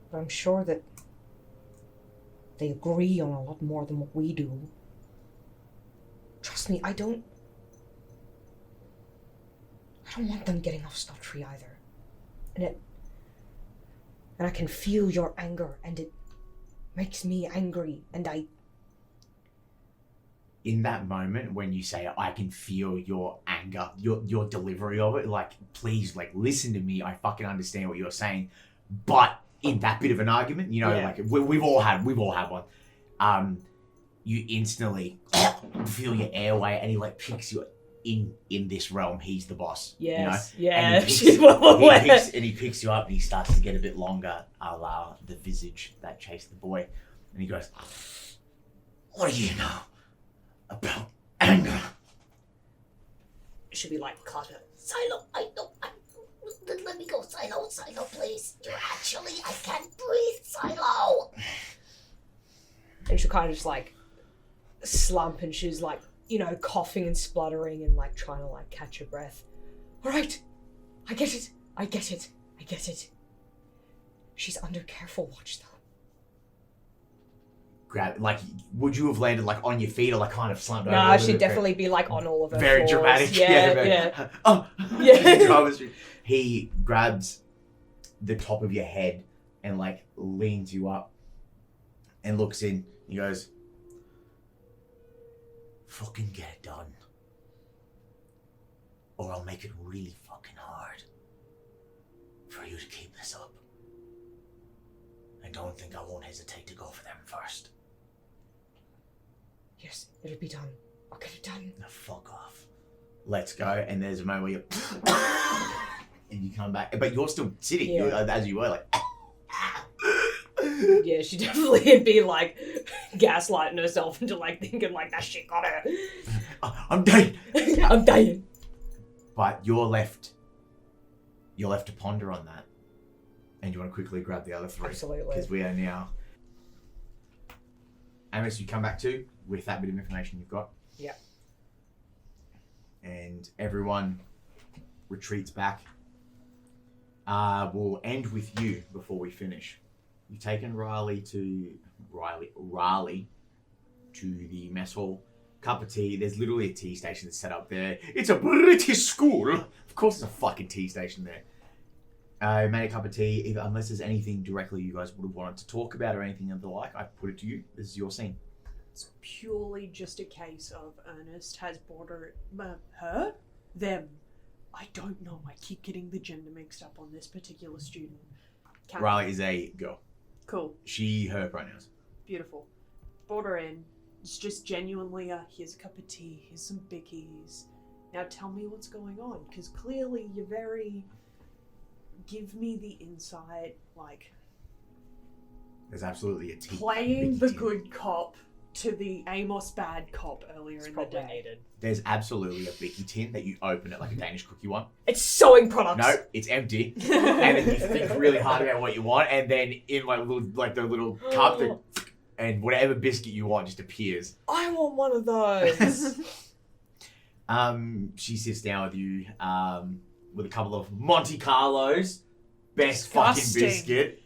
but I'm sure that they agree on a lot more than what we do. Trust me, I don't want them getting off scot-free either. And I can feel your anger, and it makes me angry, and in that moment when you say, I can feel your anger, your delivery of it, like, please, like, listen to me, I fucking understand what you're saying. But in that bit of an argument, you know, like, we've all had one. You instantly feel your airway, and he, like, picks you in this realm. He's the boss. Yes, you know? yeah. And he picks you up, and he starts to get a bit longer, a la the visage that chased the boy. And he goes, what do you know about anger? It should be like Carter. Silo, let me go, Silo, please. I can't breathe, Silo. And she'll kind of just like slump, and she's like, you know, coughing and spluttering and like trying to like catch her breath. All right, I get it. She's under careful watch though. Grab, like, would you have landed like on your feet or like kind of slumped over? Nah, she'd definitely be like on all of her very fours. dramatic. Yeah. Oh, Yeah. He grabs the top of your head and like leans you up and looks in. He goes, fucking get it done, or I'll make it really fucking hard for you to keep this up. I don't think I won't hesitate to go for them first. Yes, it'll be done. I'll get it done. Now fuck off. Let's go. And there's a moment where you and you come back, but you're still sitting. Yeah. You're, as you were, like. Yeah, she definitely would be like gaslighting herself into like thinking like that shit got her. I'm dying. I'm dying. But you're left to ponder on that. And you want to quickly grab the other three. Absolutely. Because we are now. Amos, you come back to with that bit of information you've got. Yeah. And everyone retreats back. We'll end with you before we finish. You've taken Raleigh to the mess hall. Cup of tea. There's literally a tea station set up there. It's a British school. Of course, there's a fucking tea station there. Made a cup of tea. Unless there's anything directly you guys would have wanted to talk about or anything of the like, I put it to you. This is your scene. It's purely just a case of Ernest has brought them. I don't know. I keep getting the gender mixed up on this particular student. Riley is a girl. Cool. She, her pronouns. Beautiful. Brought her in. It's just genuinely here's a cup of tea, here's some bickies. Now tell me what's going on, because clearly you're very... Give me the insight, like... There's absolutely a tea. Playing the good cop to the Amos bad cop earlier It's in the probably day. needed. There's absolutely a Bicky tin that you open it like a Danish cookie one. It's sewing products. No, it's empty. And then you think really hard about what you want, and then in the little cup, and whatever biscuit you want just appears. I want one of those. She sits down with you with a couple of Monte Carlos. Best Disgusting. fucking biscuit.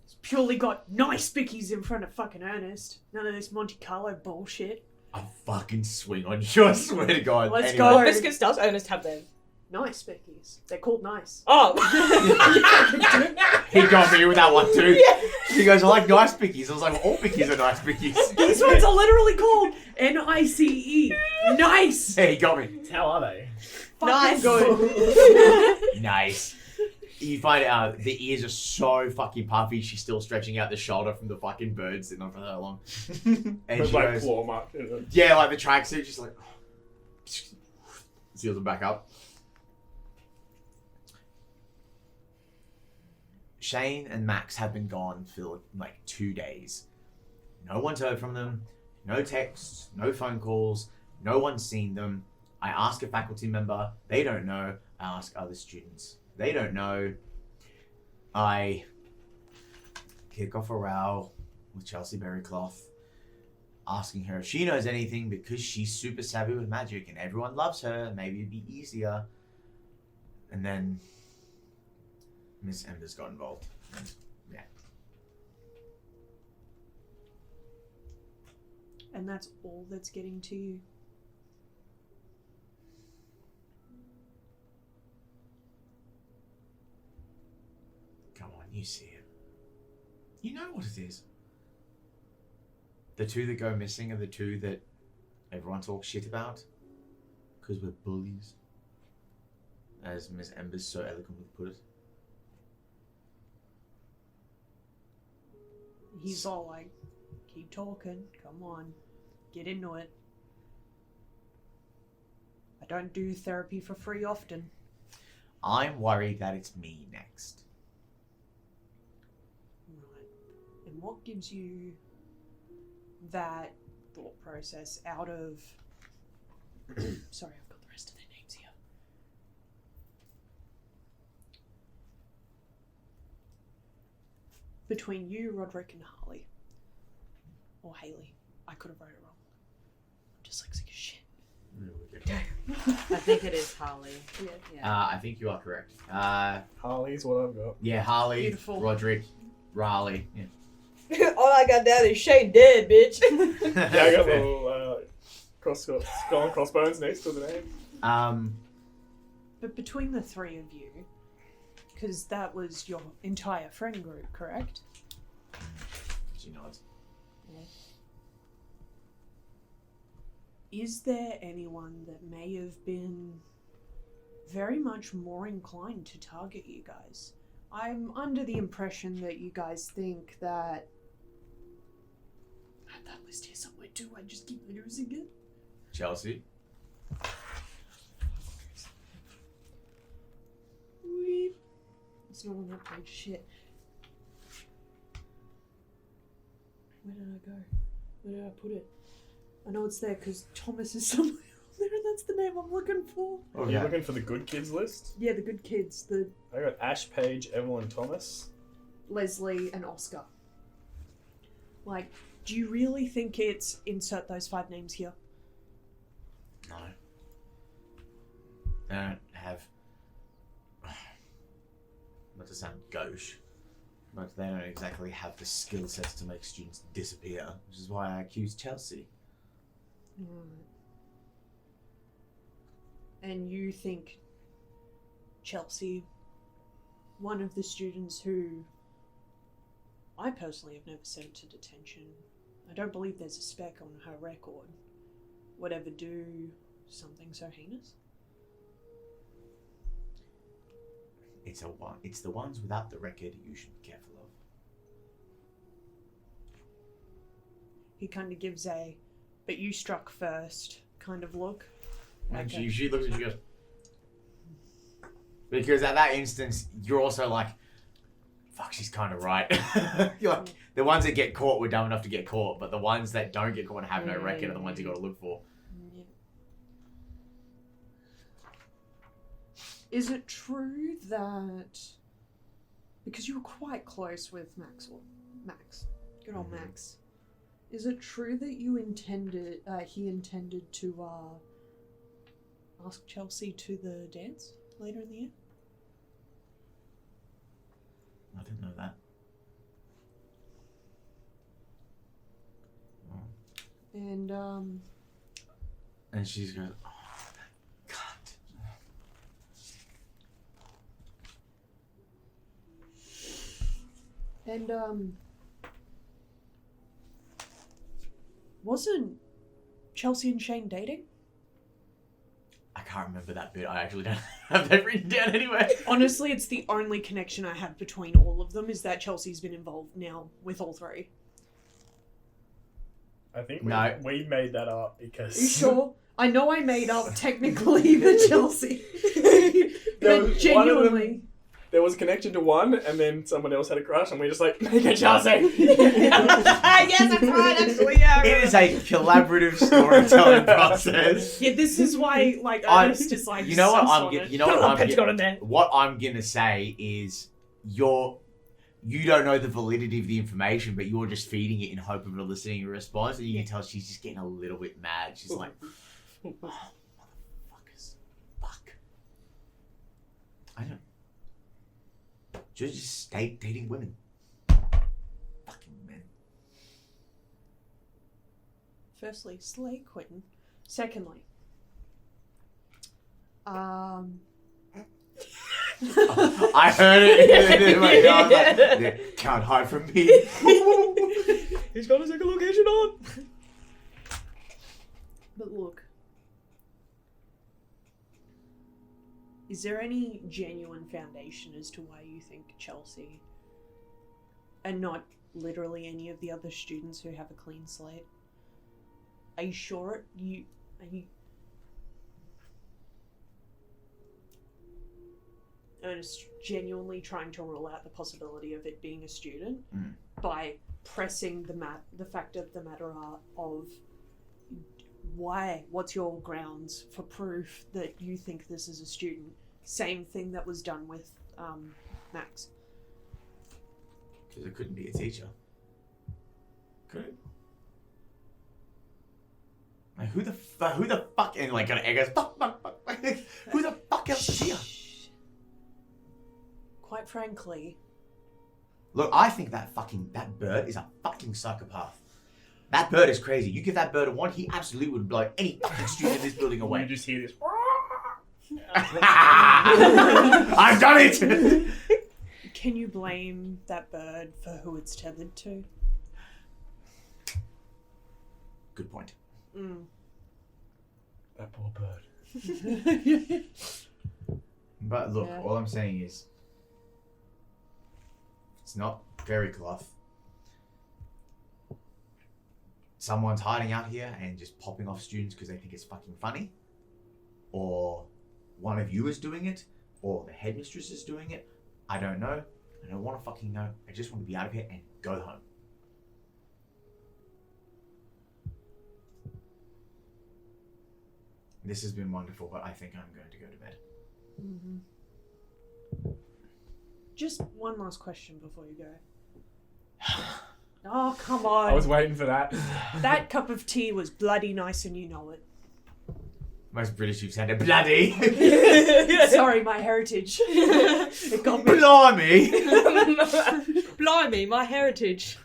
It's purely got nice bickies in front of fucking Ernest. None of this Monte Carlo bullshit. I'll fucking swing on you, I swear to God. Let's Anyway. go. What biscuits does Ernest have then? Nice bickies. They're called nice. Oh. He got me with that one too. He goes, I like nice bickies. I was like, well, all bickies are nice bickies. These ones are literally called NICE. Nice. Yeah, he got me. How are they? Fucking good. Nice. You find out the ears are so fucking puffy, she's still stretching out the shoulder from the fucking bird sitting on for that long. And With she like goes, claw mark. You know. yeah, like the tracksuit, just like, seals them back up. Shane and Max have been gone for like 2 days. No one's heard from them. No texts, no phone calls. No one's seen them. I ask a faculty member. They don't know. I ask other students. They don't know. I kick off a row with Chelsea Berrycloth, asking her if she knows anything because she's super savvy with magic and everyone loves her. Maybe it'd be easier. And then Miss Embers got involved. Yeah. And that's all that's getting to you. Come on, you see it. You know what it is. The two that go missing are the two that everyone talks shit about. Because we're bullies. As Miss Embers so eloquently put it. He's all like, keep talking, come on, get into it. I don't do therapy for free often. I'm worried that it's me next. Right. And what gives you that thought process out of... Sorry, I've got the rest of their names here. Between you, Roderick, and Harley. Or Haley. I could have wrote it wrong. I'm dyslexic as shit. I think it is Harley. Yeah. I think you are correct. Harley's what I've got. Yeah, Harley, Beautiful. Roderick, Raleigh. Yeah. All I got down is Shane dead, bitch. Yeah, I got a little skull and crossbones next to the name. But between the three of you, because that was your entire friend group, correct? She nods. Is there anyone that may have been very much more inclined to target you guys? I'm under the impression that you guys think that... I have that list here somewhere too, I just keep losing it. Chelsea. Weep. It's not on that page, shit. Where did I go? Where did I put it? I know it's there because Thomas is somewhere on there and that's the name I'm looking for. Are you looking for the good kids list? Yeah, the good kids, the I got Ash, Paige, Evalyn, Thomas. Leslie and Oscar. Like, do you really think it's insert those 5 names here? No. They don't have... Not to sound gauche, but they don't exactly have the skill sets to make students disappear, which is why I accused Chelsea. And you think Chelsea, one of the students who I personally have never sent to detention, I don't believe there's a speck on her record, would ever do something so heinous? It's the ones without the record you should be careful of. He kind of gives a, but you struck first kind of look. And Okay. she looks at you and goes... Because at that instance, you're also like, fuck, she's kind of right. You're like, The ones that get caught were dumb enough to get caught, but the ones that don't get caught and have no record are the ones you got to look for. Is it true that because you were quite close with Max, good old Max, is it true that he intended to ask Chelsea to the dance later in the year? I didn't know that. And she's going, oh, God. And wasn't Chelsea and Shane dating? I can't remember that bit. I actually don't have that written down anyway. Honestly, it's the only connection I have between all of them is that Chelsea's been involved now with all three. I think No. we made that up because... Are you sure? I know I made up technically the Chelsea. There but was genuinely. There was a connection to one, and then someone else had a crush, and we just like, make it Chelsea! Yes, that's right, actually, yeah. It is a collaborative storytelling process. Yeah, this is why, like, Ernest is like, you know what sus I'm on get, it. you know what I'm Pentagon in there. what I'm gonna say is you don't know the validity of the information, but you're just feeding it in hope of eliciting a response, and you can tell she's just getting a little bit mad. She's like, oh, motherfuckers, fuck. I don't. Just stay dating women. Fucking men. Firstly, slay Quentin. Secondly, I heard it in my ear. I was like, "Yeah, can't hide from me. He's got his echolocation on! but look, is there any genuine foundation as to why you think Chelsea, and not literally any of the other students who have a clean slate? Are you sure? Are you? Ernest genuinely trying to rule out the possibility of it being a student by pressing the fact of the matter of why? What's your grounds for proof that you think this is a student? Same thing that was done with Max. Because it couldn't be a teacher. Could it? Like, who the fuck, and like, it goes, fuck, who the fuck else is here? Quite frankly, Look, I think that bird is a fucking psychopath. That bird is crazy. You give that bird a wand, he absolutely would blow any fucking student in this building You away. just hear this... I've done it! can you blame that bird for who it's tethered to? Good point. That poor bird. But look, Yeah. all I'm saying is, it's not fairy cloth. Someone's hiding out here and just popping off students because they think it's fucking funny, or one of you is doing it, or the headmistress is doing it. I don't know. I don't want to fucking know. I just want to be out of here and go home. This has been wonderful, but I think I'm going to go to bed. Just one last question before you go. Oh, come on. I was waiting for that. That cup of tea was bloody nice and you know it. Most British you've sounded bloody. Sorry, my heritage. It got me. Blimey. Blimey, my heritage.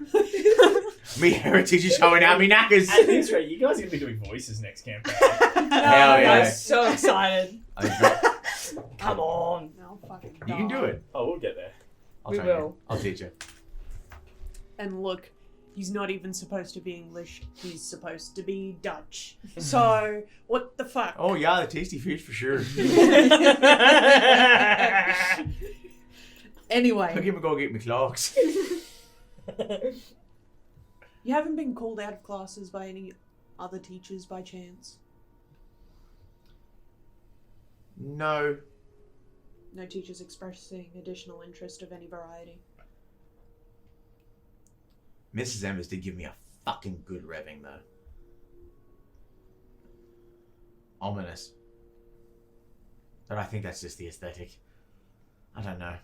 Me heritage is showing out me knackers. At this rate, you guys are going to be doing voices next campaign. Hell yeah. I'm so excited. Come on. No, fucking You can do it. Oh, we'll get there. I'll We train you. will. I'll teach you. And look, he's not even supposed to be English. He's supposed to be Dutch. So, what the fuck? Oh yeah, the tasty fish for sure. Anyway, I'll give him a go get me clocks. you haven't been called out of classes by any other teachers by chance? No. No teachers expressing additional interest of any variety? Mrs. Embers did give me a fucking good revving, though. Ominous. But I think that's just the aesthetic. I don't know.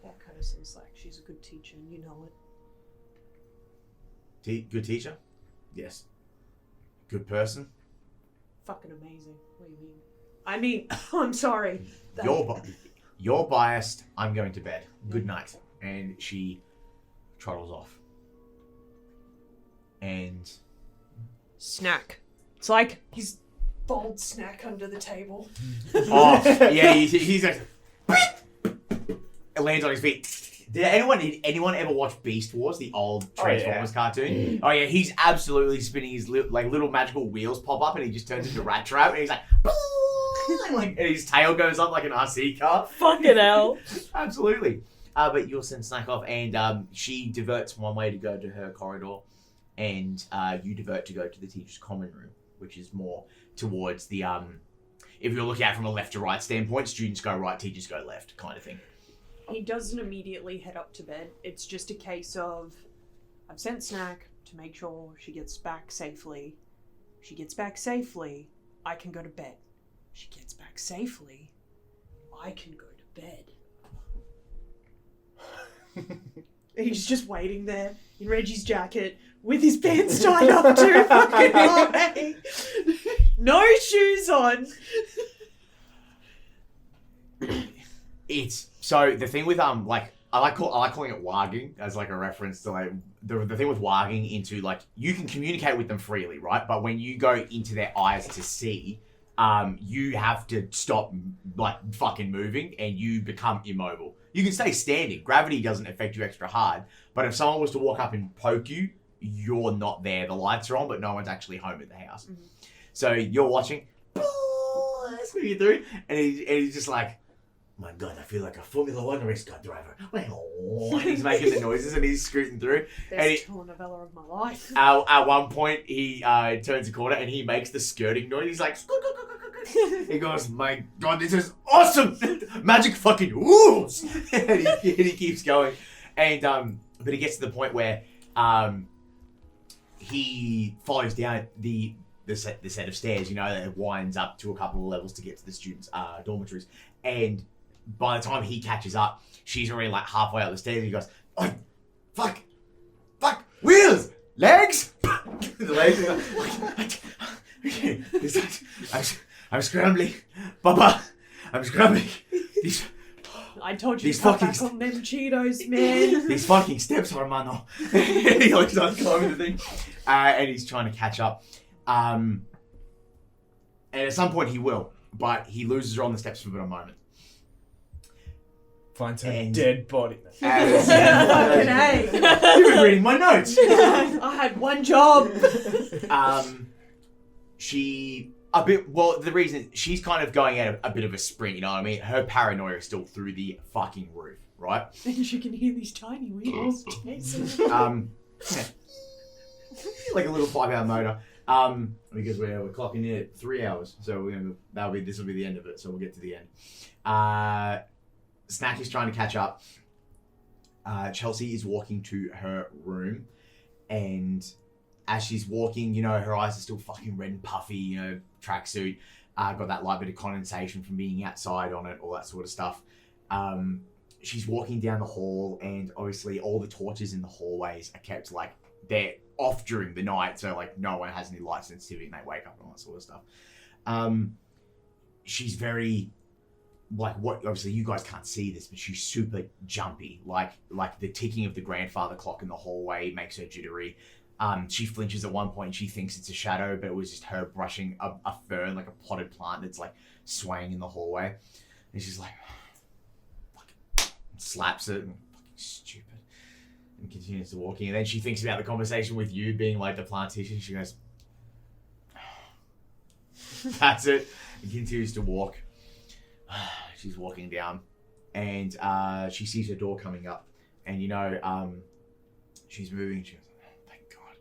That kind of seems like she's a good teacher, and you know it. Good teacher? Yes. Good person? Fucking amazing. What do you mean? I mean, I'm sorry. You're biased. I'm going to bed. Good night. And she trottles off. And Snack. It's like his bold snack under the table. oh yeah, he's like it lands on his feet. Did anyone ever watch Beast Wars, the old Transformers cartoon? Oh yeah, he's absolutely spinning his little magical wheels pop up, and he just turns into Rat Trap, and he's like, and his tail goes up like an RC car. Fucking hell. Absolutely. But you'll send Snack off, and she diverts one way to go to her corridor, and you divert to go to the teacher's common room, which is more towards the if you're looking at it from a left to right standpoint, students go right, teachers go left, kind of thing. He doesn't immediately head up to bed. It's just a case of, I've sent Snack to make sure she gets back safely. She gets back safely, I can go to bed. She gets back safely, I can go to bed. He's just waiting there in Reggie's jacket with his pants tied up too fucking high. No shoes on. It's so the thing with like I like calling it warging as like a reference to like the thing with warging into like you can communicate with them freely, right? But when you go into their eyes to see, you have to stop like fucking moving and you become immobile. You can stay standing. Gravity doesn't affect you extra hard, but if someone was to walk up and poke you, you're not there. The lights are on, but no one's actually home at the house. Mm-hmm. So you're watching, swinging through, and he's just like, my God, I feel like a Formula One race car driver. And he's making the noises and he's scooting through. Best telenovela of my life. At one point, he turns a corner and he makes the skirting noise. He's like, he goes, my God, this is awesome! Magic fucking rules! And he keeps going. And but he gets to the point where he follows down the set of stairs, you know, that winds up to a couple of levels to get to the students' dormitories. And by the time he catches up, she's already like halfway up the stairs. And he goes, oh, fuck, wheels, legs. The legs. I'm scrambling, Papa. I'm scrambling. I told you to cut back on them Cheetos, man. These fucking steps, hermano. He like starts climbing the thing, and he's trying to catch up. And at some point he will, but he loses her on the steps for a moment. Finds her dead body. Fucking A. You've been reading my notes. I had one job. The reason she's kind of going at a bit of a sprint, you know what I mean? Her paranoia is still through the fucking roof, right? And you can hear these tiny wheels chasing. Like a little 5-hour motor. Because we're clocking in at 3 hours, so this will be the end of it. So we'll get to the end. Snack is trying to catch up. Chelsea is walking to her room, and as she's walking, you know, her eyes are still fucking red and puffy. You know, tracksuit, got that light bit of condensation from being outside on it, all that sort of stuff. She's walking down the hall, and obviously all the torches in the hallways are kept like they're off during the night, so like no one has any light sensitivity and they wake up and all that sort of stuff. She's very like what obviously you guys can't see this, but she's super jumpy. Like the ticking of the grandfather clock in the hallway makes her jittery. She flinches at one point and she thinks it's a shadow, but it was just her brushing a fern, like a potted plant that's like swaying in the hallway. And she's like fucking slaps it and fucking stupid. And continues to walking, and then she thinks about the conversation with you being like the plantician. She goes, that's it, and continues to walk. She's walking down, and she sees her door coming up, and you know, she's moving. She goes, thank God.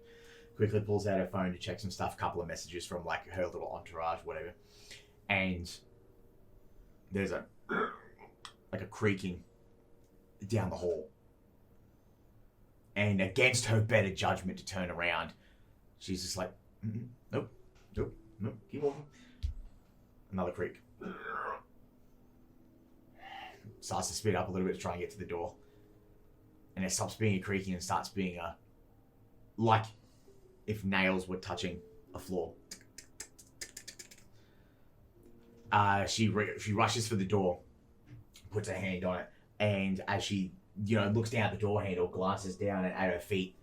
Quickly pulls out her phone to check some stuff, a couple of messages from like her little entourage, whatever, and there's a creaking down the hall. And against her better judgment to turn around, she's just like, nope, keep walking. Another creak. Starts to speed up a little bit to try and get to the door. And it stops being a creaking and starts being a, like if nails were touching a floor. She rushes for the door, puts her hand on it, and as she, looks down at the door handle, glances down, and at her feet,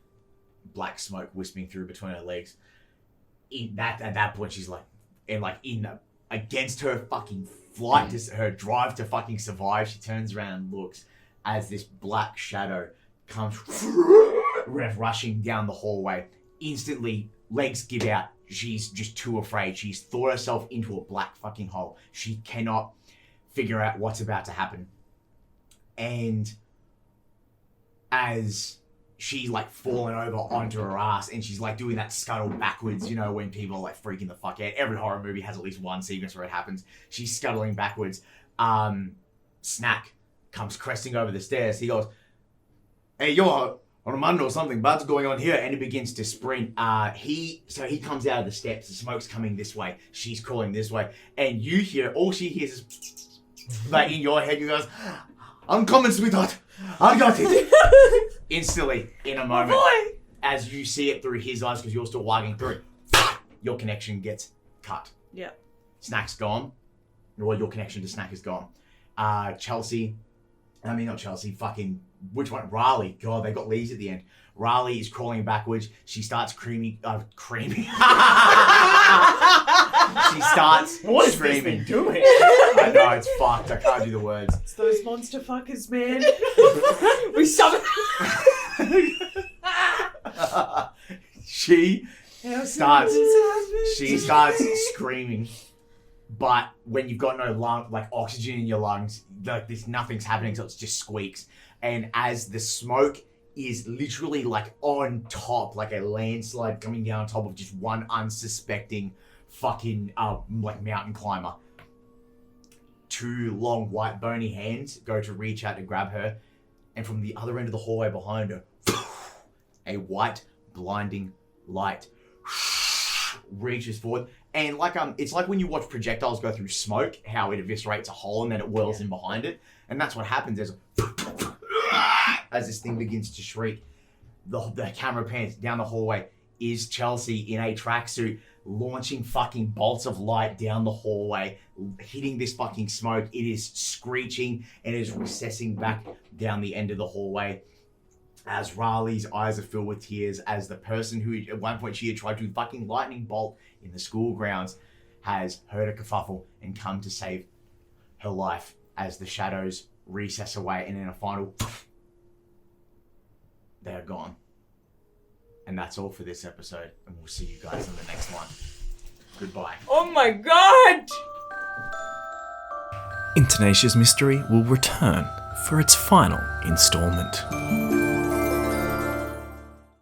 black smoke wisping through between her legs. At that point, she's like, against her fucking flight, her drive to fucking survive, she turns around and looks as this black shadow comes rushing down the hallway. Instantly, legs give out. She's just too afraid. She's thought herself into a black fucking hole. She cannot figure out what's about to happen. And as she's falling over onto her ass and she's doing that scuttle backwards, when people are freaking the fuck out. Every horror movie has at least one sequence where it happens. She's scuttling backwards. Snack comes cresting over the stairs. He goes, "Hey, yo, Armando, something bad's going on here," and he begins to sprint. He comes out of the steps. The smoke's coming this way. She's crawling this way, and you hear, all she hears is in your head. You goes, "I'm coming, sweetheart. I got it." Instantly, in a moment, as you see it through his eyes, because you're still walking through, your connection gets cut. Yeah. Snack's gone. Well, your connection to Snack is gone. Not Chelsea. Fucking, which one? Riley. God, they got Lee's at the end. Riley is crawling backwards. She starts screaming. She starts What is screaming. this thing doing? I know, it's fucked. I can't do the words. It's those monster fuckers, man. We summon. She starts screaming. But when you've got no oxygen in your lungs, nothing's happening, so it's just squeaks. And as the smoke is literally on top, like a landslide coming down on top of just one unsuspecting fucking mountain climber. Two long white bony hands go to reach out to grab her, and from the other end of the hallway behind her, a white blinding light reaches forward. And it's like when you watch projectiles go through smoke, how it eviscerates a hole and then it whirls in behind it. And that's what happens as this thing begins to shriek. The camera pans down the hallway. Is Chelsea in a tracksuit launching fucking bolts of light down the hallway, hitting this fucking smoke. It is screeching and is recessing back down the end of the hallway. As Riley's eyes are filled with tears, as the person who at one point she had tried to fucking lightning bolt in the school grounds has heard a kerfuffle and come to save her life as the shadows recess away, and in a final, they are gone. And that's all for this episode, and we'll see you guys in the next one. Goodbye. Oh my god! Intonatia's Mystery will return for its final installment.